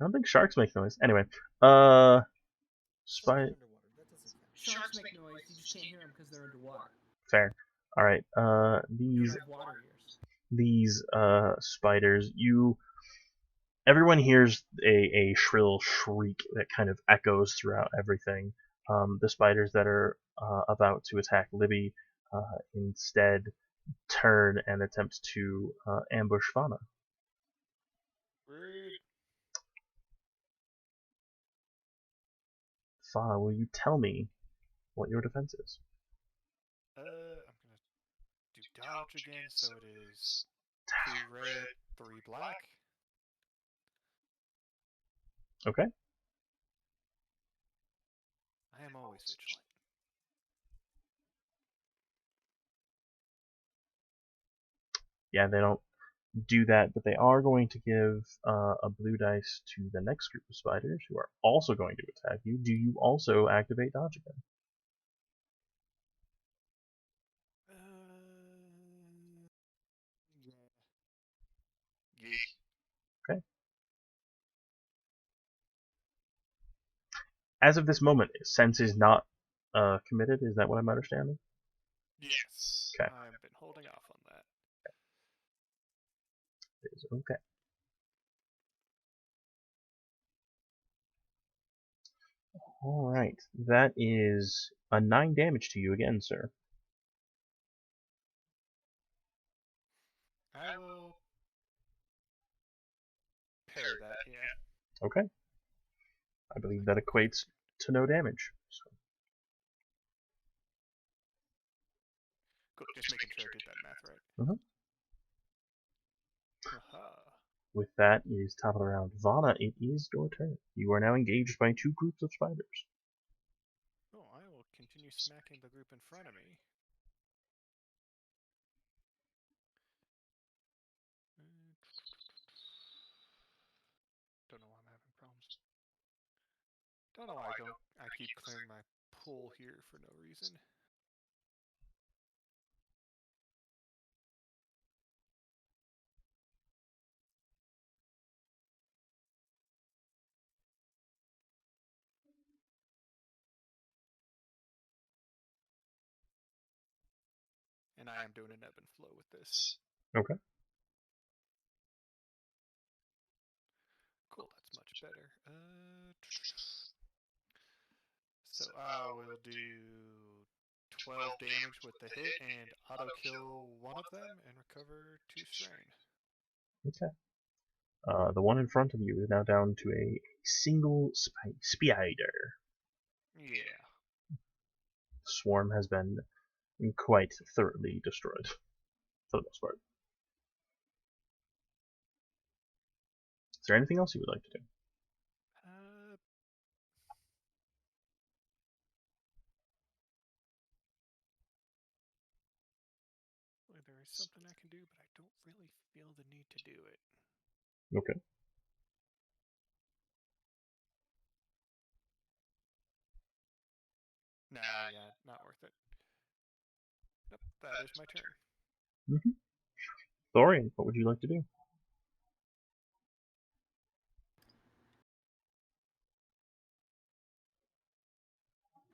I don't think sharks make noise. Anyway, Sharks are underwater. That doesn't count. Sharks make noise, you just can't hear them because they're underwater. Fair. All right. You have water ears. These spiders, everyone hears a shrill shriek that kind of echoes throughout everything. The spiders that are about to attack Libby instead turn and attempt to ambush Vana. Vana, will you tell me what your defense is? I'm gonna do dodge again, so it is 2 red, 3 black. Okay. I am always vigilant. Yeah, do that, but they are going to give a blue dice to the next group of spiders who are also going to attack you. Do you also activate dodge again? Yeah. Yeah. Okay. As of this moment, sense is not committed. Is that what I'm understanding? Yes. Okay. I've been holding off on that. It is okay. Alright, that is a 9 damage to you again, sir. I will parry that, yeah. Okay. I believe that equates to no damage. So, Cool, just making sure I did that math right. Mhm. Aha. with that, it is top of the round. Vana, it is your turn. You are now engaged by 2 groups of spiders. Oh, I will continue smacking the group in front of me. Don't know why I'm having problems. Don't know why I keep clearing my pool here for no reason. And I am doing an ebb and flow with this. Okay. Cool, that's much better. So I will do 12 damage with the hit and auto kill one of them and recover 2 strain. Okay. The one in front of you is now down to a single spider. Yeah. The swarm has been quite thoroughly destroyed, for the most part. Is there anything else you would like to do? Well, there is something I can do, but I don't really feel the need to do it. Okay. Nah, yeah, not worth it. Nope, that is my turn. Mm-hmm. Thorian, what would you like to do?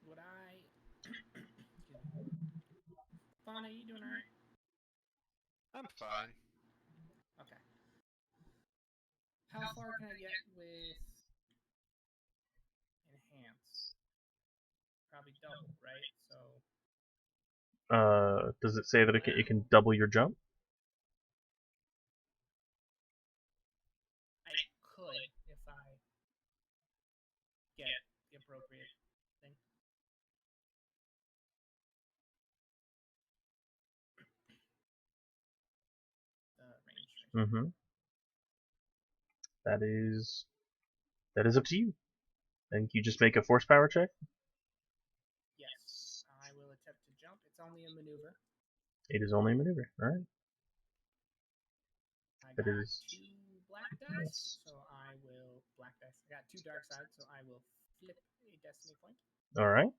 Would I? Excuse me. Fauna, you doing alright? I'm fine. Okay. How far can I get with enhance? Probably double, right? So Does it say that it can double your jump? I could if I get the appropriate thing. Range. Mm-hmm. That is up to you. And you just make a force power check? Yes, I will attempt to jump. It's only a maneuver. It is only a maneuver. Alright. I That got is 2 black dice, so I will black dice. I got 2 dark sides, so I will flip a destiny point. alright.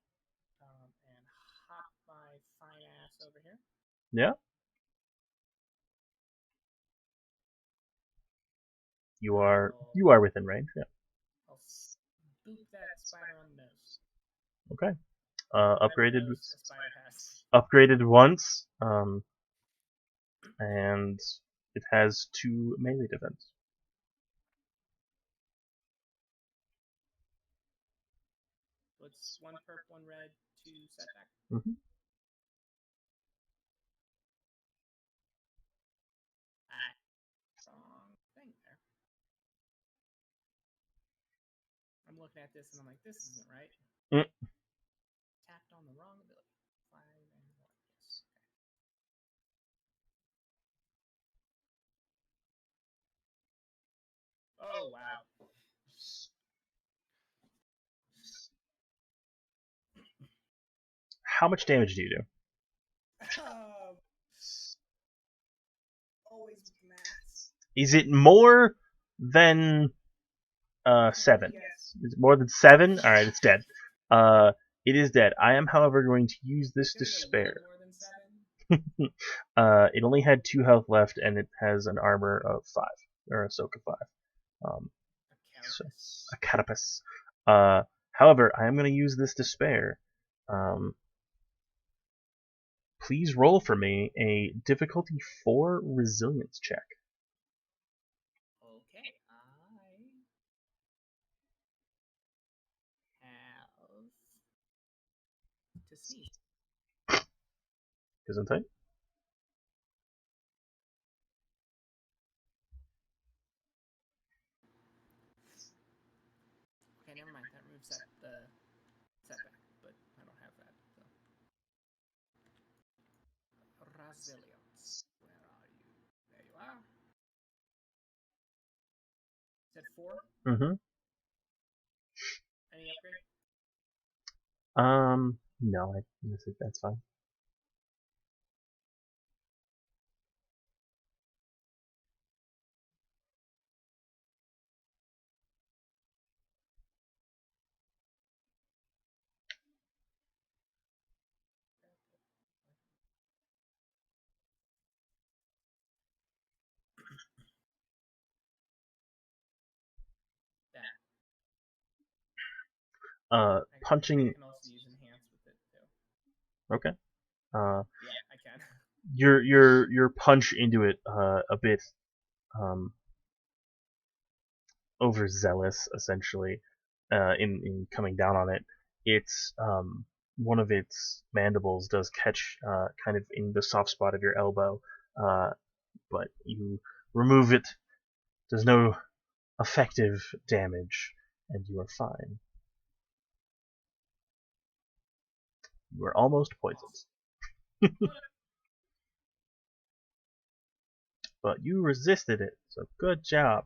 And hop my fine ass over here. Yeah. You are within range, yeah. I'll boop that spider on the nose. Okay. Whatever Upgraded nose a spider has. upgraded once, and it has 2 melee defense. So it's 1 perp, 1 red, 2 setback. Mm-hmm. Wrong thing there. I'm looking at this and I'm like, this isn't right. Tapped on the wrong ability. 5 and 1. Yes. Okay. Oh wow. How much damage do you do? Always with the maths. Is it more than 7? Yes. Is it more than 7? All right, it's dead. It is dead. I am, however, going to use this Is it a despair. little more than 7? It only had 2 health left, and it has an armor of 5, or a soak of 5. So, a carapace. However, I am going to use this despair. Please roll for me a difficulty 4 resilience check. Okay, I have to sneeze. Gesundheit. Okay, never mind. That removes the setback, but I don't have that. So. Resilience. Where are you? There you are. Is that 4? Mm-hmm. Any upgrade? No, that's fine. Punching. I can also use enhance with it too. Okay. Yeah, I can. Your punch into it a bit overzealous, essentially, in coming down on it. It's one of its mandibles does catch kind of in the soft spot of your elbow, but you remove it. There's no effective damage, and you are fine. You are almost poisoned. But you resisted it, so good job.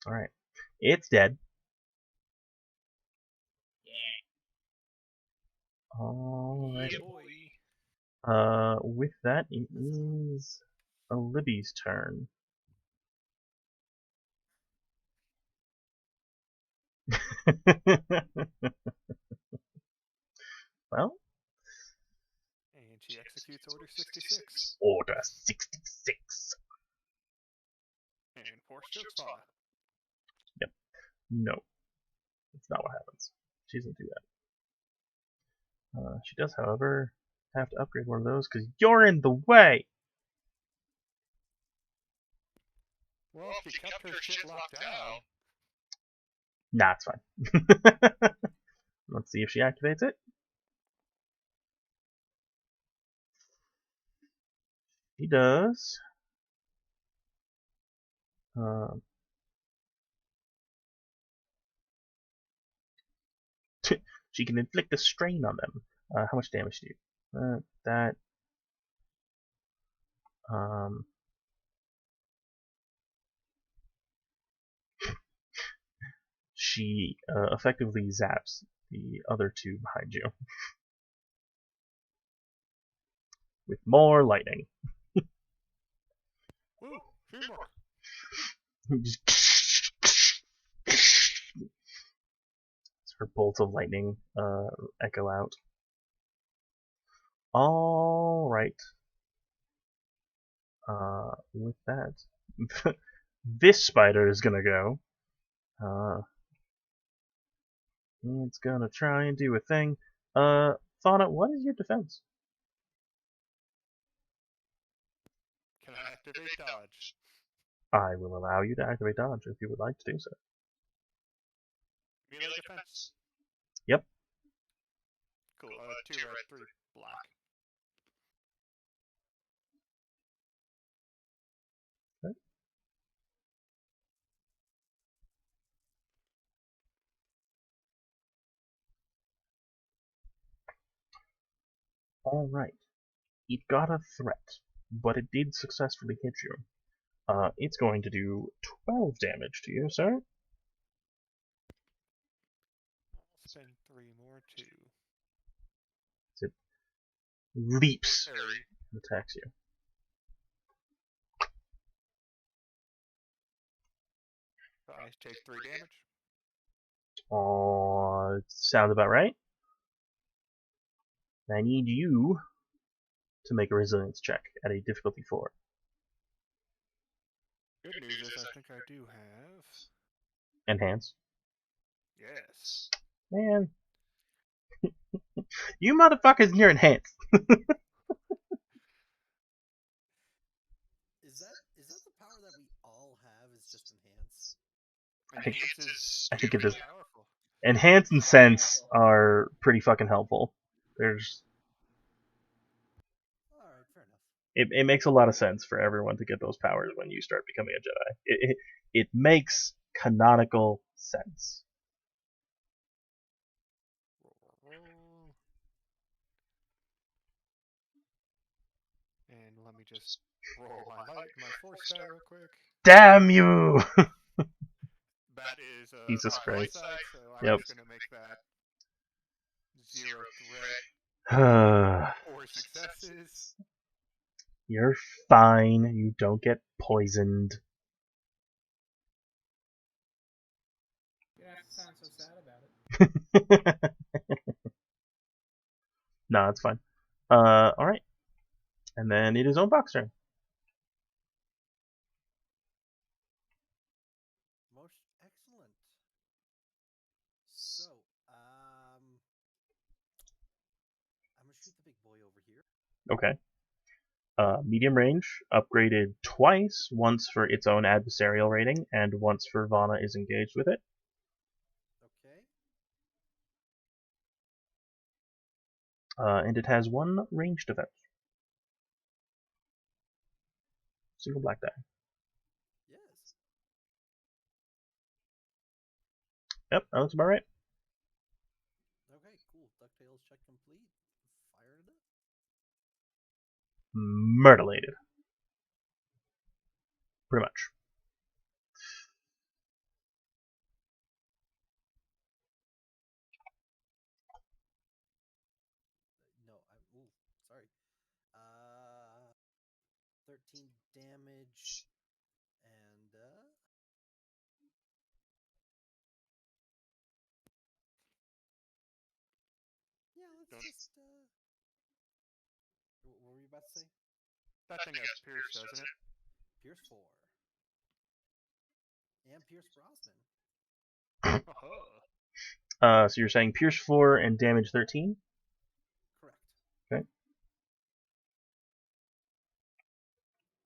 Alright. It's dead. Yeah. Alright. Yeah, boy. With that, it is Libby's turn. Well, And she executes Order 66. Order 66. And force chokes Fauna. Yep. No. That's not what happens. She doesn't do that. She does, however, have to upgrade one of those because you're in the way! Well, if she kept her shit locked down. Nah, it's fine. Let's see if she activates it. She does. She can inflict a strain on them. How much damage do you? That. She effectively zaps the other two behind you with more lightning. Woo! Feedback! Her bolts of lightning echo out. All right. With that, this spider is gonna go. It's gonna try and do a thing. Fauna, what is your defense? Can I activate dodge? I will allow you to activate dodge if you would like to do so. Melee defense? Yep. Cool, 2 red, 3 black. Okay. Alright. It got a threat, but it did successfully hit you. It's going to do 12 damage to you, sir. I'll spend 3 more, 2. It leaps and attacks you. I take 3 damage. Oh, sounds about right. I need you to make a resilience check at a difficulty 4. Good news is I think I do have. Enhance. Yes. Man. You motherfuckers near enhance. Is that the power that we all have? Is just enhance? I think it is. Powerful. Enhance and sense are pretty fucking helpful. There's All right, fair enough. it makes a lot of sense for everyone to get those powers when you start becoming a Jedi. It makes canonical sense. Roll. And let me just roll my force die real quick. Damn you! That is Jesus my Christ. light side, so I'm Yep. just gonna make that 0 threat, 4 successes. You're fine. You don't get poisoned. You don't have to sound so sad about it. No, it's fine. Alright. And then it is Ownbox turn. Most excellent. So, I'm gonna shoot the big boy over here. Okay. Medium range, upgraded twice, once for its own adversarial rating, and once for Vana is engaged with it. Okay. And it has 1 ranged defense. Single black die. Yes. Yep, that looks about right. Okay, cool. DuckTales check complete. Fire it up. Murderlated. Pretty much. No, sorry. 13 damage, and yeah, let's Don't- just what were you about to say? That thing has Pierce, doesn't it? Pierce 4. And Pierce Brosnan. Uh-huh. So you're saying Pierce 4 and damage 13? Correct. Okay.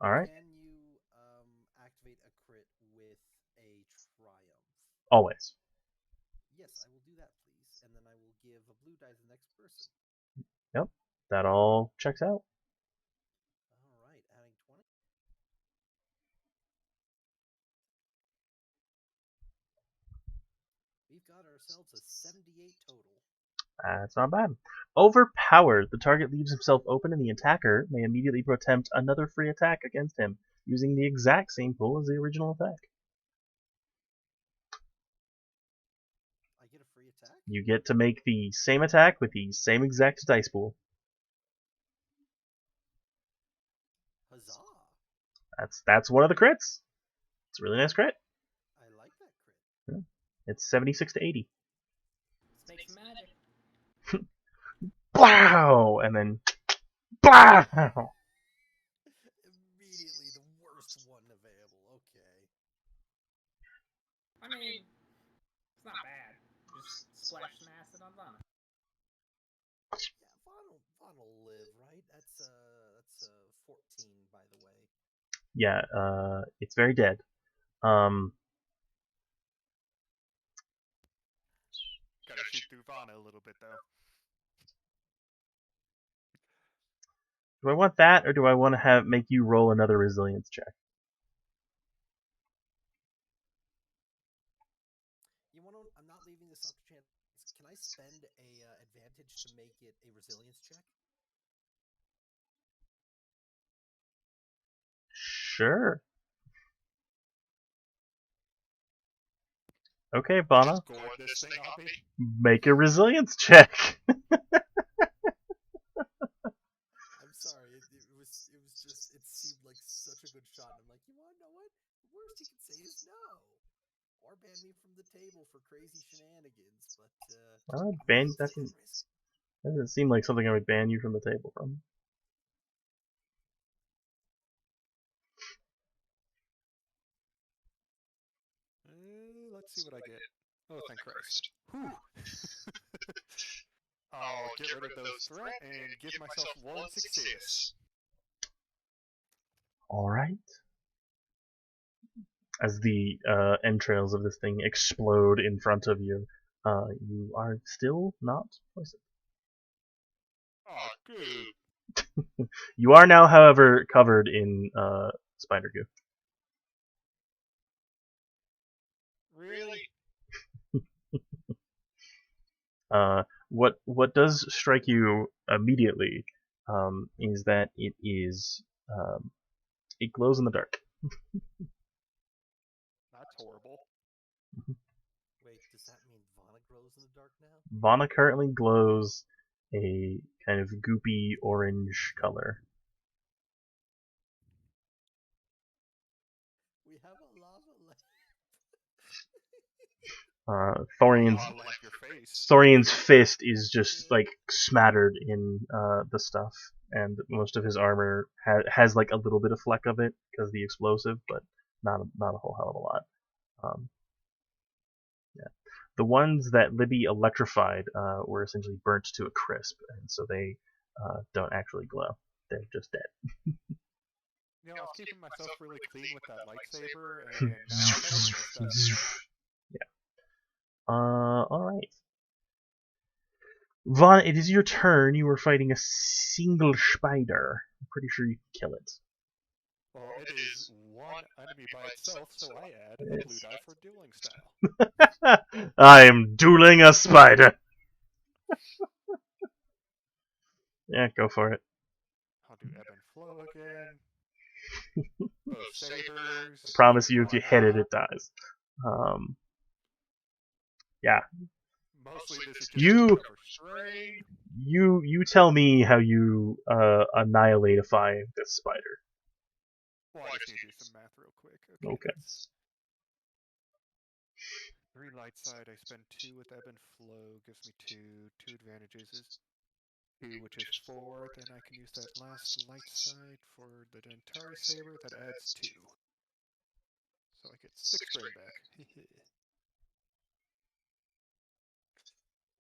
Alright. Can you activate a crit with a triumph? Always. Yes, I will do that, please. And then I will give a blue die to the next person. Yep. That all checks out. Alright, adding 20. We've got ourselves a 78 total. That's not bad. Overpowered. The target leaves himself open and the attacker may immediately attempt another free attack against him, using the exact same pool as the original attack. I get a free attack? You get to make the same attack with the same exact dice pool. Huzzah! That's one of the crits. It's a really nice crit. I like that crit. It's 76 to 80. Let's make some magic. Blow! And then blow! Immediately the worst one available. Okay. I mean, it's not bad. Just splash some acid on Vana. Yeah, Von will live, right? That's 14, by the way. Yeah, it's very dead. Gotta shoot through Vana a little bit, though. Do I want that, or do I want to make you roll another resilience check? You want to? I'm not leaving this up to chance. Can I spend a advantage to make it a resilience check? Sure. Okay, Vana, Score this thing, Hobby. make a resilience check. I'm sorry. It was just. It seemed like such a good shot. I'm like, you want to know what? The worst he can say is no. or ban me from the table for crazy shenanigans. But Ban I'll take the risk. doesn't seem like something I would ban you from the table from. Let's see what I get. Oh, thank Christ. Whew. I'll get rid of those threat and give myself one success. Alright. As the entrails of this thing explode in front of you, you are still not poisoned. Oh, good. You are now, however, covered in spider goo. Really? What does strike you immediately is that it glows in the dark. That's horrible. Wait, does that mean Vana glows in the dark now? Vana currently glows a kind of goopy orange color. We have a lava lamp. Thorian's I'll lamp your face. Thorian's fist is just like smattered in the stuff, and most of his armor has like a little bit of fleck of it because of the explosive, but not a whole hell of a lot. Yeah, the ones that Libby electrified were essentially burnt to a crisp, and so they don't actually glow. They're just dead. You know, I was keeping myself really clean with that lightsaber, and now I'm covered in this stuff. Yeah. Alright. Vaughn, it is your turn. You are fighting a single spider. I'm pretty sure you can kill it. Well, it is one enemy by itself, so I add a blue die for dueling style. I am dueling a spider. Yeah, go for it. I'll do ebb and flow again. Both sabers. I promise you, if you hit it, it dies. Yeah. Mostly this is just You- for strain. You tell me how you annihilatify this spider. Well, I just need to do some math real quick. Okay. That's 3 light side, I spend 2 with ebb and flow, gives me 2. 2 advantages is 2, which is 4. Then I can use that last light side for the Dentari Saber, that adds 2. So I get 6 strain back.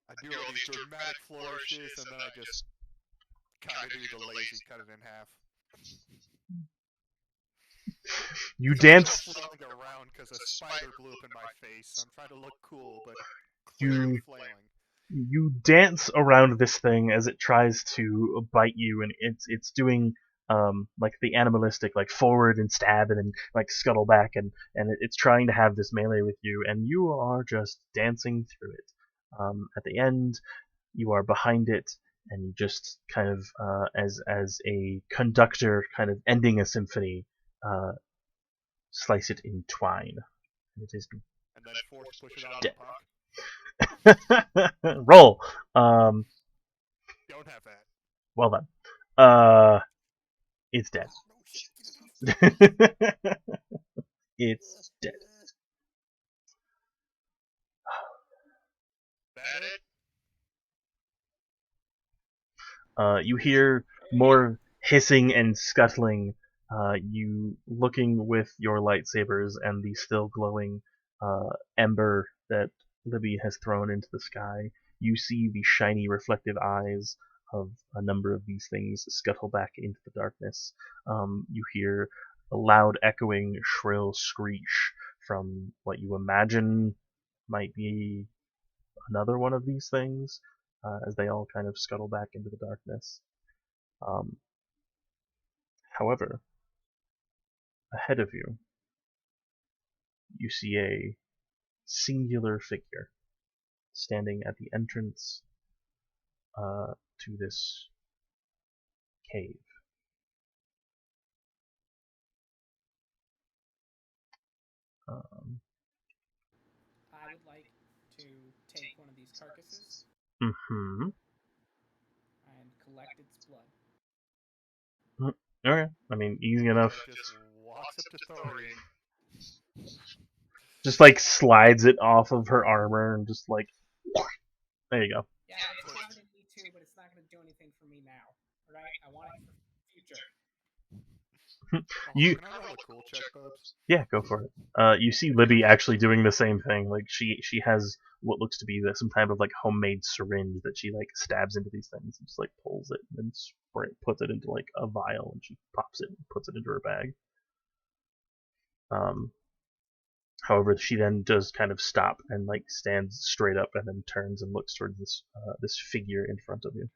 I do all these dramatic flourishes, and then I just kind of do the lazy cut it in half. You I'm dance. flailing around because a spider blew up in my face. I'm trying to look cool, but You- clearly flailing. You dance around this thing as it tries to bite you, and it's doing like the animalistic, like forward and stab, and then like scuttle back, and it's trying to have this melee with you, and you are just dancing through it. At the end, you are behind it, and you just kind of as a conductor, kind of ending a symphony, slice it in twine. It is And then force push it out Dead. of the puck. roll. Don't have that. Well done. It's dead. Oh, no, shit, get it off. It's dead. That it? You hear more hissing and scuttling. You looking with your lightsabers and the still glowing ember that Libby has thrown into the sky. You see the shiny reflective eyes of a number of these things scuttle back into the darkness. You hear a loud echoing shrill screech from what you imagine might be another one of these things as they all kind of scuttle back into the darkness. However, ahead of you, you see a singular figure standing at the entrance to this cave. I would like to take one of these carcasses Mm-hmm. and collect its blood. Okay. I mean, easy enough. Just walks up to Thorian. Just like slides it off of her armor and just like, there you go. Yeah, it's targeting me too, but it's not going to do anything for me now. Alright? I want it for future. You Can I roll a cool check, Bubs? Yeah, go for it. You see Libby actually doing the same thing. Like she has what looks to be some type of like homemade syringe that she like stabs into these things and just like pulls it and then puts it into like a vial and she pops it and puts it into her bag. However, she then does kind of stop and like stands straight up and then turns and looks towards this figure in front of you.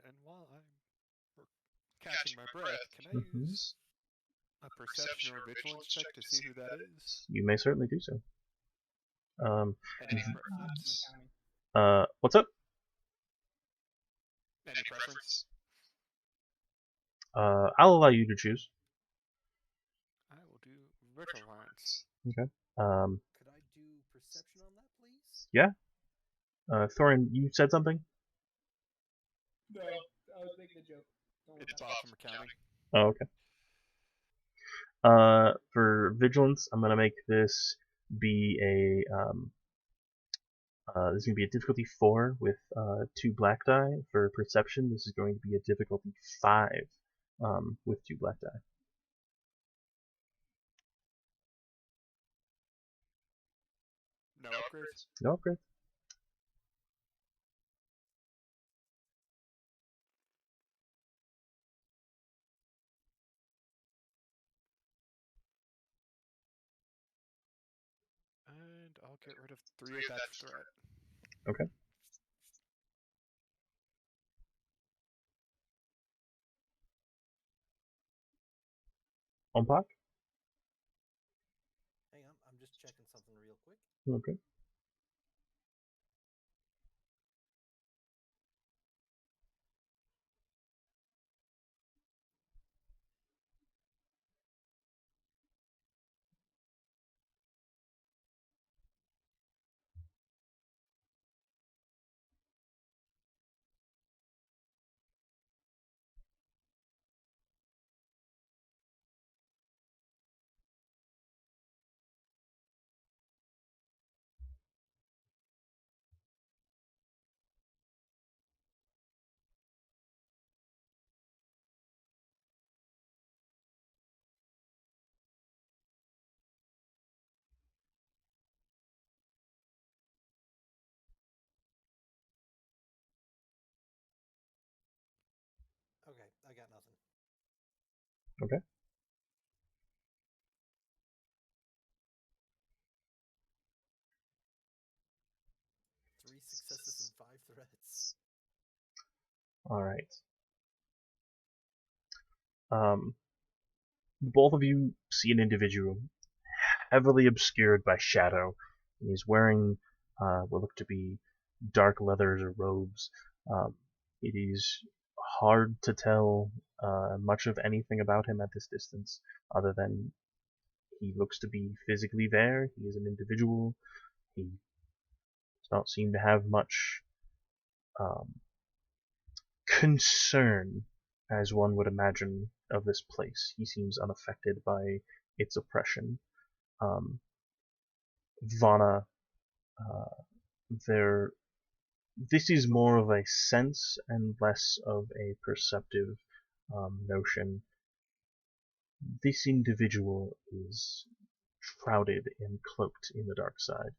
And while I'm catching my breath, can I use a perception or vigilance check to see who that is? You may certainly do so. Any preference? What's up? Any preference? I'll allow you to choose. I will do vigilance. Okay. Could I do perception on that, please? Yeah. Thorin, you said something? No, I was making a joke. It's Bob from accounting. Oh, okay. For vigilance, I'm gonna make this be a this is gonna be a difficulty 4 with 2 black die. For perception, this is going to be a difficulty 5 with 2 black die. No upgrades? No upgrade. And I'll get rid of 3 of that threat. Okay. Unpack? Hang on, I'm just checking something real quick. Okay. Okay, I got nothing. Okay. Three successes and 5 threats. All right. Both of you see an individual heavily obscured by shadow. He's wearing what look to be dark leathers or robes. It is hard to tell much of anything about him at this distance, other than he looks to be physically there. He is an individual. He does not seem to have much concern, as one would imagine, of this place. He seems unaffected by its oppression. Vana, this is more of a sense and less of a perceptive notion. This individual is shrouded and cloaked in the dark side.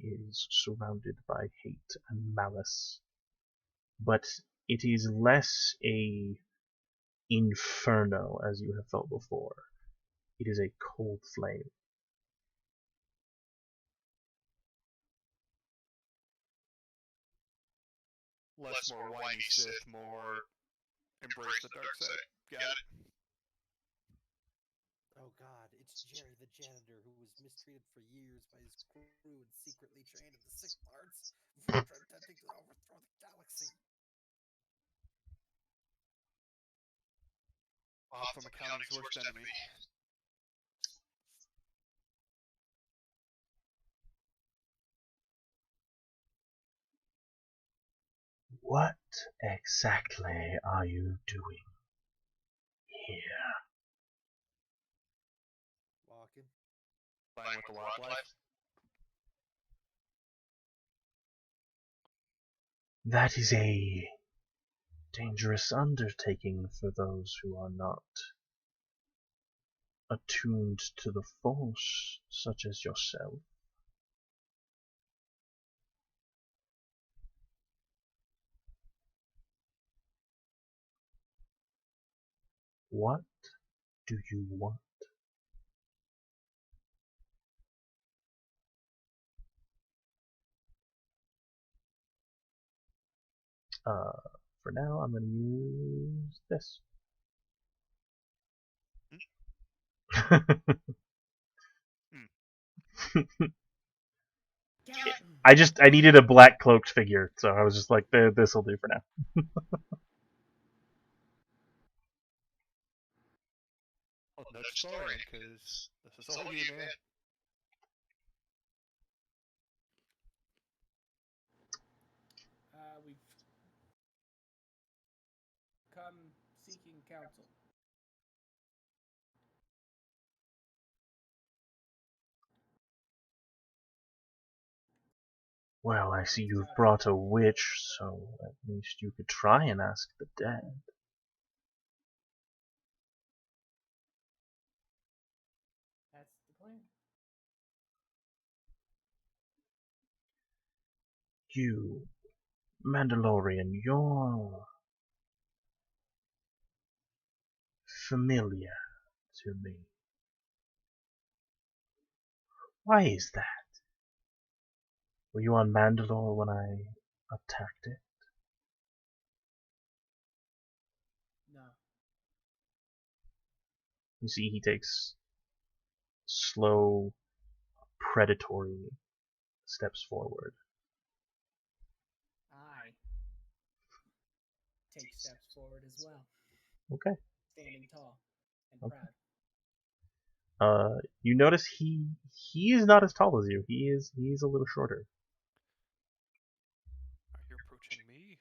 He is surrounded by hate and malice. But it is less a inferno as you have felt before. It is a cold flame. Less more whiny Sith, more embrace the dark side. Got it? Oh god, it's Jerry the janitor who was mistreated for years by his crew and secretly trained in the sick arts before attempting to overthrow the galaxy. Bob from accounting's worst enemy. What exactly are you doing here? playing with the wildlife. That is a dangerous undertaking for those who are not attuned to the Force, such as yourself. What do you want? For now, I'm going to use this. I needed a black cloaked figure, so I was just like, this will do for now. Oh, no story, because this is all you, man. We've come seeking counsel. Well, I see you've brought a witch, so at least you could try and ask the dead. That's the plan. You, Mandalorian, you're familiar to me. Why is that? Were you on Mandalore when I attacked it? No. You see, he takes slow, predatory steps forward. I take steps forward as well. Okay. Standing tall and Okay. proud. You notice he is not as tall as you. He's a little shorter. Are you approaching me?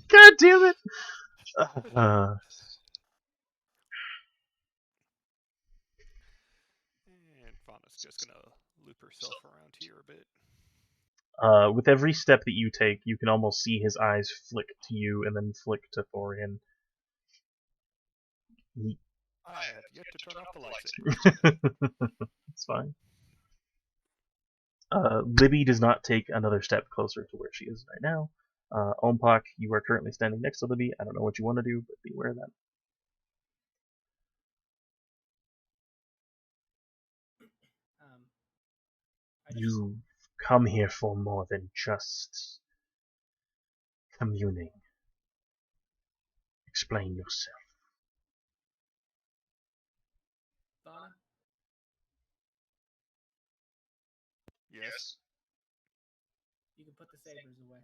God damn it! And Fauna's just gonna loop herself around here a bit. With every step that you take, you can almost see his eyes flick to you and then flick to Thorian. I have yet to turn off the lightsaber. It's fine. Libby does not take another step closer to where she is right now. Ompak, you are currently standing next to Libby. I don't know what you want to do, but be aware of that. You've come here for more than just communing. Explain yourself. Fauna? Yes. You can put the sabers away.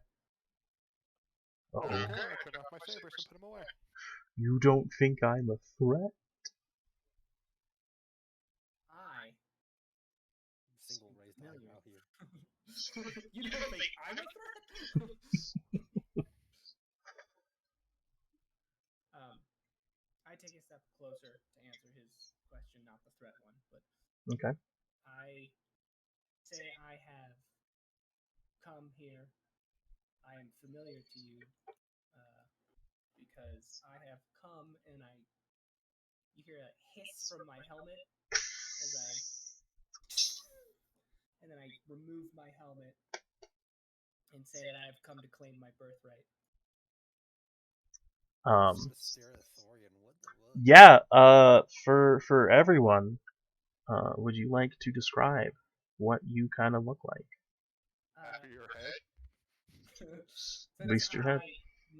Okay, I turn off my sabers and put them away. You don't think I'm a threat? I Single raised familiar. eyebrow here. You don't think I'm a threat? I take a step closer to answer his question, not the threat one, but Okay. I say I have come here. I am familiar to you because I have come and you hear a hiss from my helmet and then I remove my helmet and say that I have come to claim my birthright. Yeah, for everyone, would you like to describe what you kind of look like? Your head? At least your head. I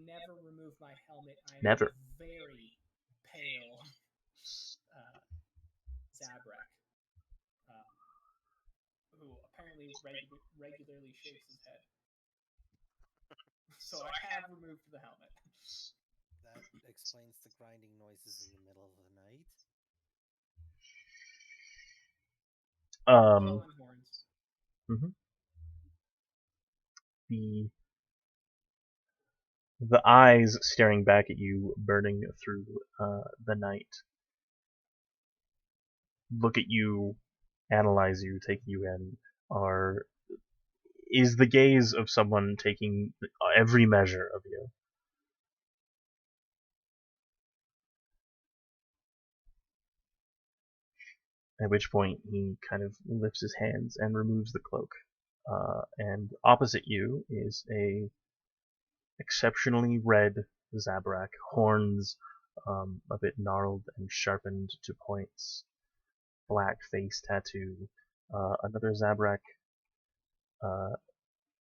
never remove my helmet. I'm Never. a very pale Zabrak, who apparently regularly shaves his head. So I have removed the helmet. That explains the grinding noises in the middle of the night. Horns. Mm-hmm. The eyes staring back at you, burning through the night. look at you, analyze you, take you in, is the gaze of someone taking every measure of you. At which point he kind of lifts his hands and removes the cloak. And opposite you is a exceptionally red Zabrak, horns a bit gnarled and sharpened to points, black face tattoo. Another Zabrak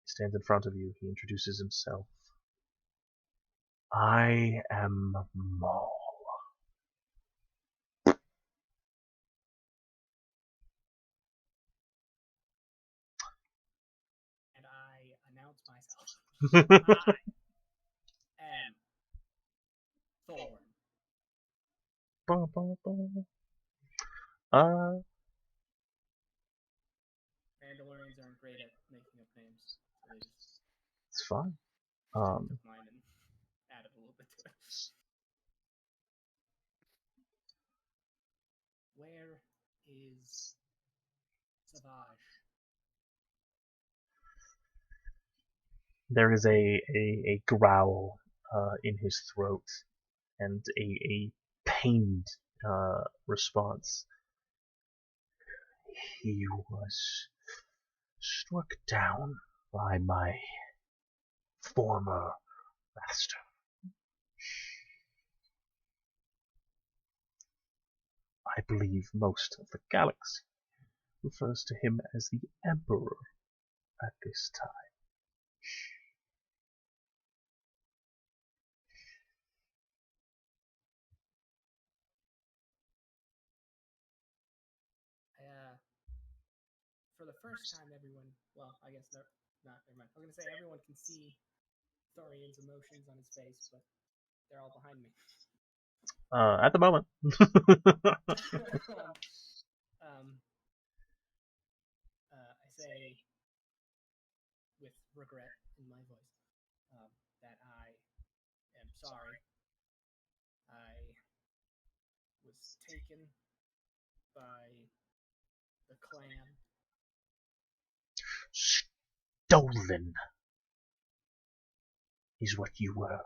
stands in front of you. He introduces himself. I am Maul. And I announce myself. I am Thorn. Mandalorians aren't great at making up names, so they just It's fine. took mine and added a little bit to it. Where is Savage? There is a growl in his throat and a pained response. He was struck down by my former master. I believe most of the galaxy refers to him as the Emperor at this time. For the first time, everyone, well, I guess not, never mind. I was going to say everyone can see Thorian's emotions on his face, but they're all behind me. At the moment. I say, with regret in my voice, that I am sorry. I was taken by the clan. Stolen is what you were.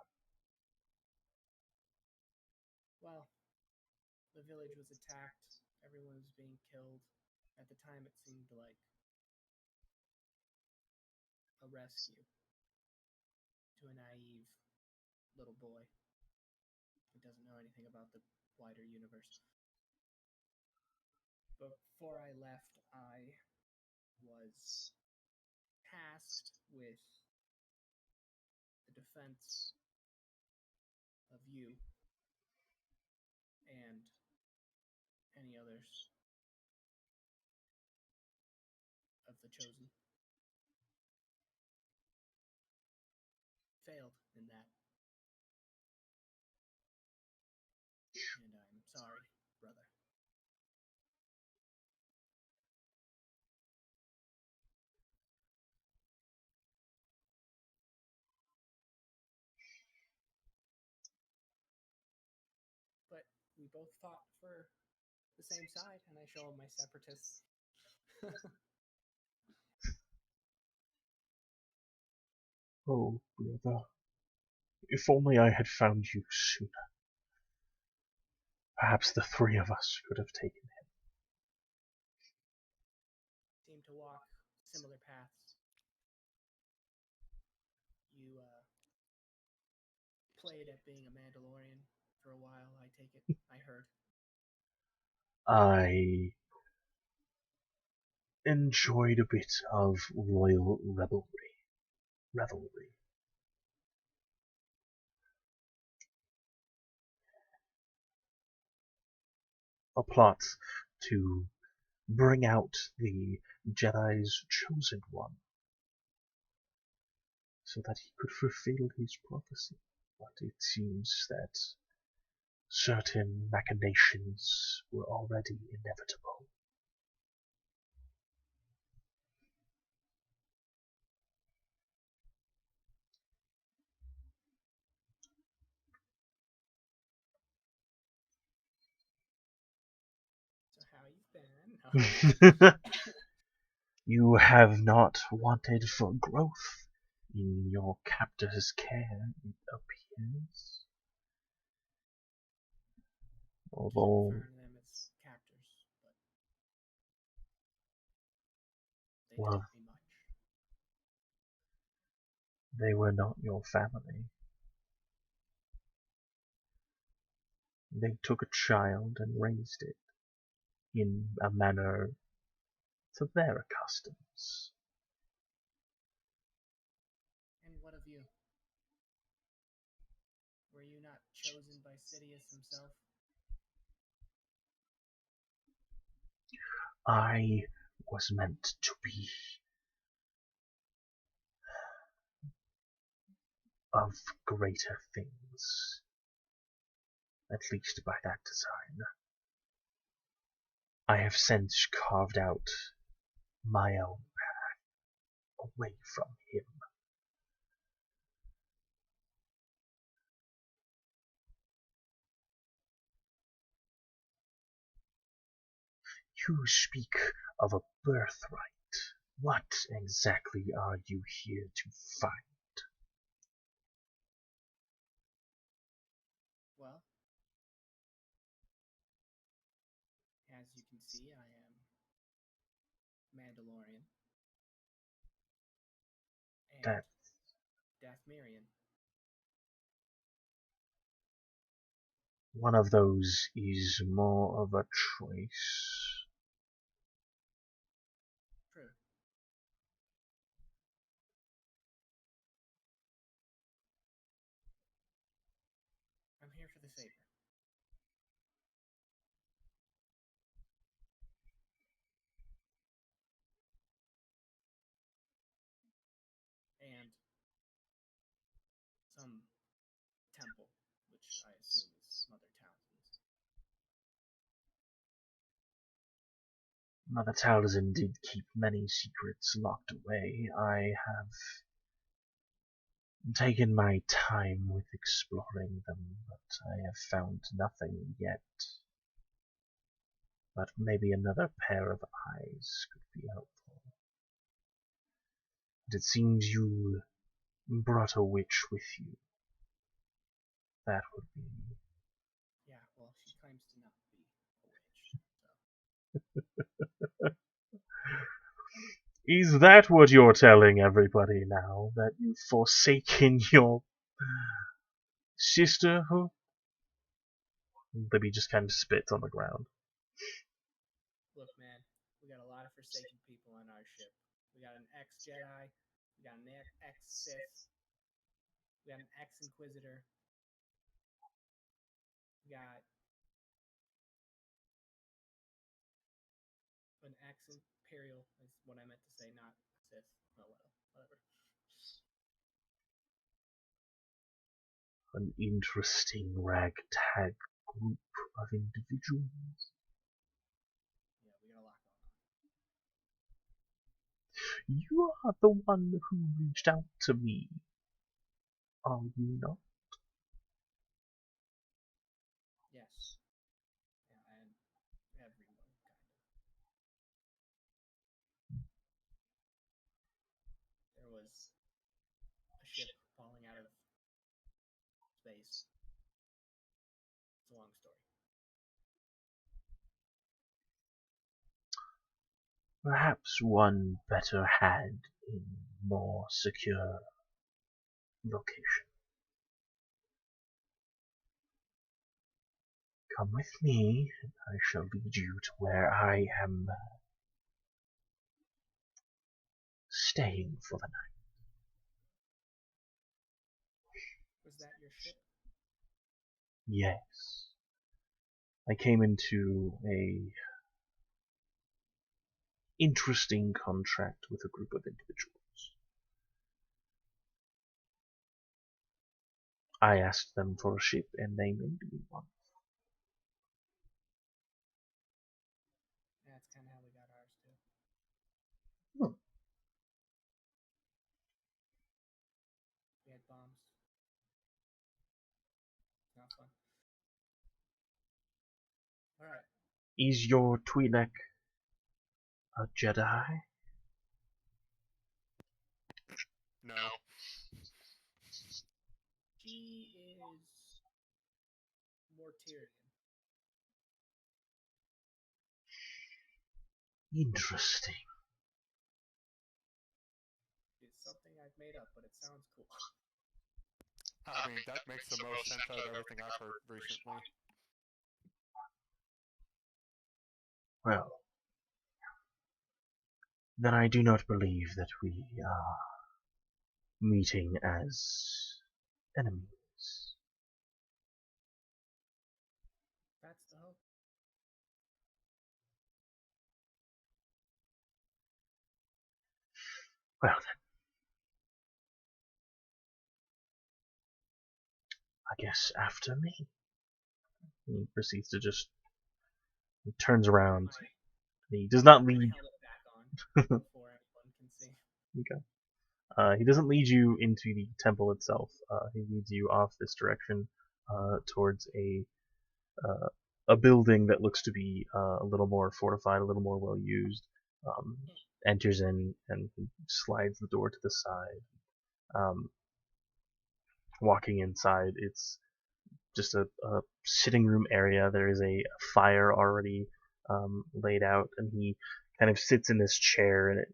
Well, the village was attacked. Everyone was being killed. At the time, it seemed like a rescue to a naive little boy who doesn't know anything about the wider universe. Before I left, I was tasked with the defense of you and any others of the Chosen. Failed in that. And I'm sorry, brother. But we both fought for the same side, and I show him my separatists. Oh, brother. If only I had found you sooner. Perhaps the three of us could have taken him. Seem to walk similar paths. You played at being a Mandalorian for a while, I take it. I heard. I enjoyed a bit of royal revelry. A plot to bring out the Jedi's chosen one, so that he could fulfill his prophecy. But it seems that certain machinations were already inevitable. So how you've been? no. You have not wanted for growth in your captor's care, it appears. Although Referring to them as captors, but they Well- taught me much. they were not your family. They took a child and raised it in a manner to their customs. And what of you? Were you not chosen by Sidious himself? I was meant to be of greater things, at least by that design. I have since carved out my own path away from him. You speak of a birthright. What exactly are you here to find? Well, as you can see, I am Mandalorian and That Dathmerian. one of those is more of a choice. True. I'm here for the saber. And some temple, which I assume is Mother Talzin's. Mother Talzin did keep many secrets locked away. I have taken my time with exploring them, but I have found nothing yet. But maybe another pair of eyes could be helpful. And it seems you brought a witch with you. That would be... Yeah, well, she claims to not be a witch, so. Is that what you're telling everybody now? That you've forsaken your sisterhood? Libby just kind of spits on the ground. Look, man, we got a lot of Forsaken people on our ship. We got an ex-Jedi, we got an ex-Sith, we got an ex-Inquisitor, we got an ex-Imperial, is what I meant to say, not Sith. Oh, well, whatever. An interesting ragtag group of individuals. Yeah, we got a lot going on. You are the one who reached out to me, are you not? Yes. Yeah, and everyone, kind of. There was a ship falling out of space. It's a long story. Perhaps one better had in more secure location. Come with me, and I shall lead you to where I am staying for the night. Was that your ship? Yes. I came into a interesting contract with a group of individuals. I asked them for a ship and they made me one. That's kind of how we got ours, too. Hmm. We had bombs. Not fun. Alright. Is your Twi'lek a Jedi? No. She is Mortarian. Interesting. It's something I've made up, but it sounds cool. I mean, that makes the most sense out of everything I've heard recently. Well, then I do not believe that we are meeting as enemies. That's the hope. Well then. I guess after me. He proceeds to just... He turns around. He does not lead... Held it back on before anyone can see. Okay. He doesn't lead you into the temple itself. He leads you off this direction towards a building that looks to be a little more fortified, a little more well used. Enters in and slides the door to the side. Walking inside, it's just a sitting room area. There is a fire already laid out, and he kind of sits in this chair, and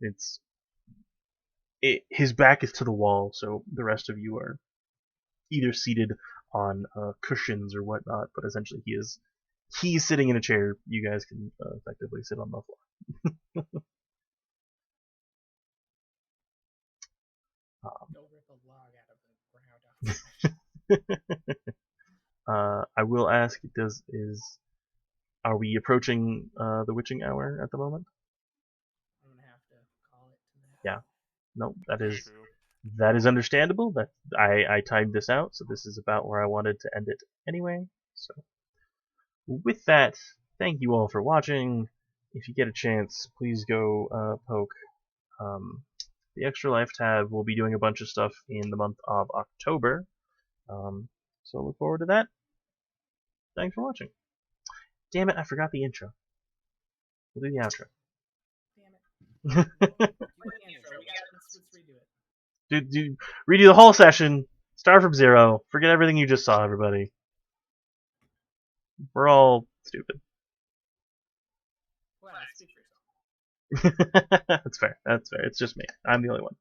his back is to the wall, so the rest of you are either seated on cushions or whatnot, but essentially he's sitting in a chair. You guys can effectively sit on the floor. Go rip a log out of the ground outside. I will ask, are we approaching the witching hour at the moment? I'm gonna have to call it to that. Yeah. No, True. that is understandable. That I timed this out, so this is about where I wanted to end it anyway. So with that, thank you all for watching. If you get a chance, please go poke the Extra Life tab. We'll be doing a bunch of stuff in the month of October. So look forward to that. Thanks for watching. Damn it, I forgot the intro. We'll do the outro. Damn it. Do the intro. Let's redo it. Dude, redo the whole session. Start from zero. Forget everything you just saw, everybody. We're all stupid. Well, speak for yourself. That's fair. That's fair. It's just me. I'm the only one.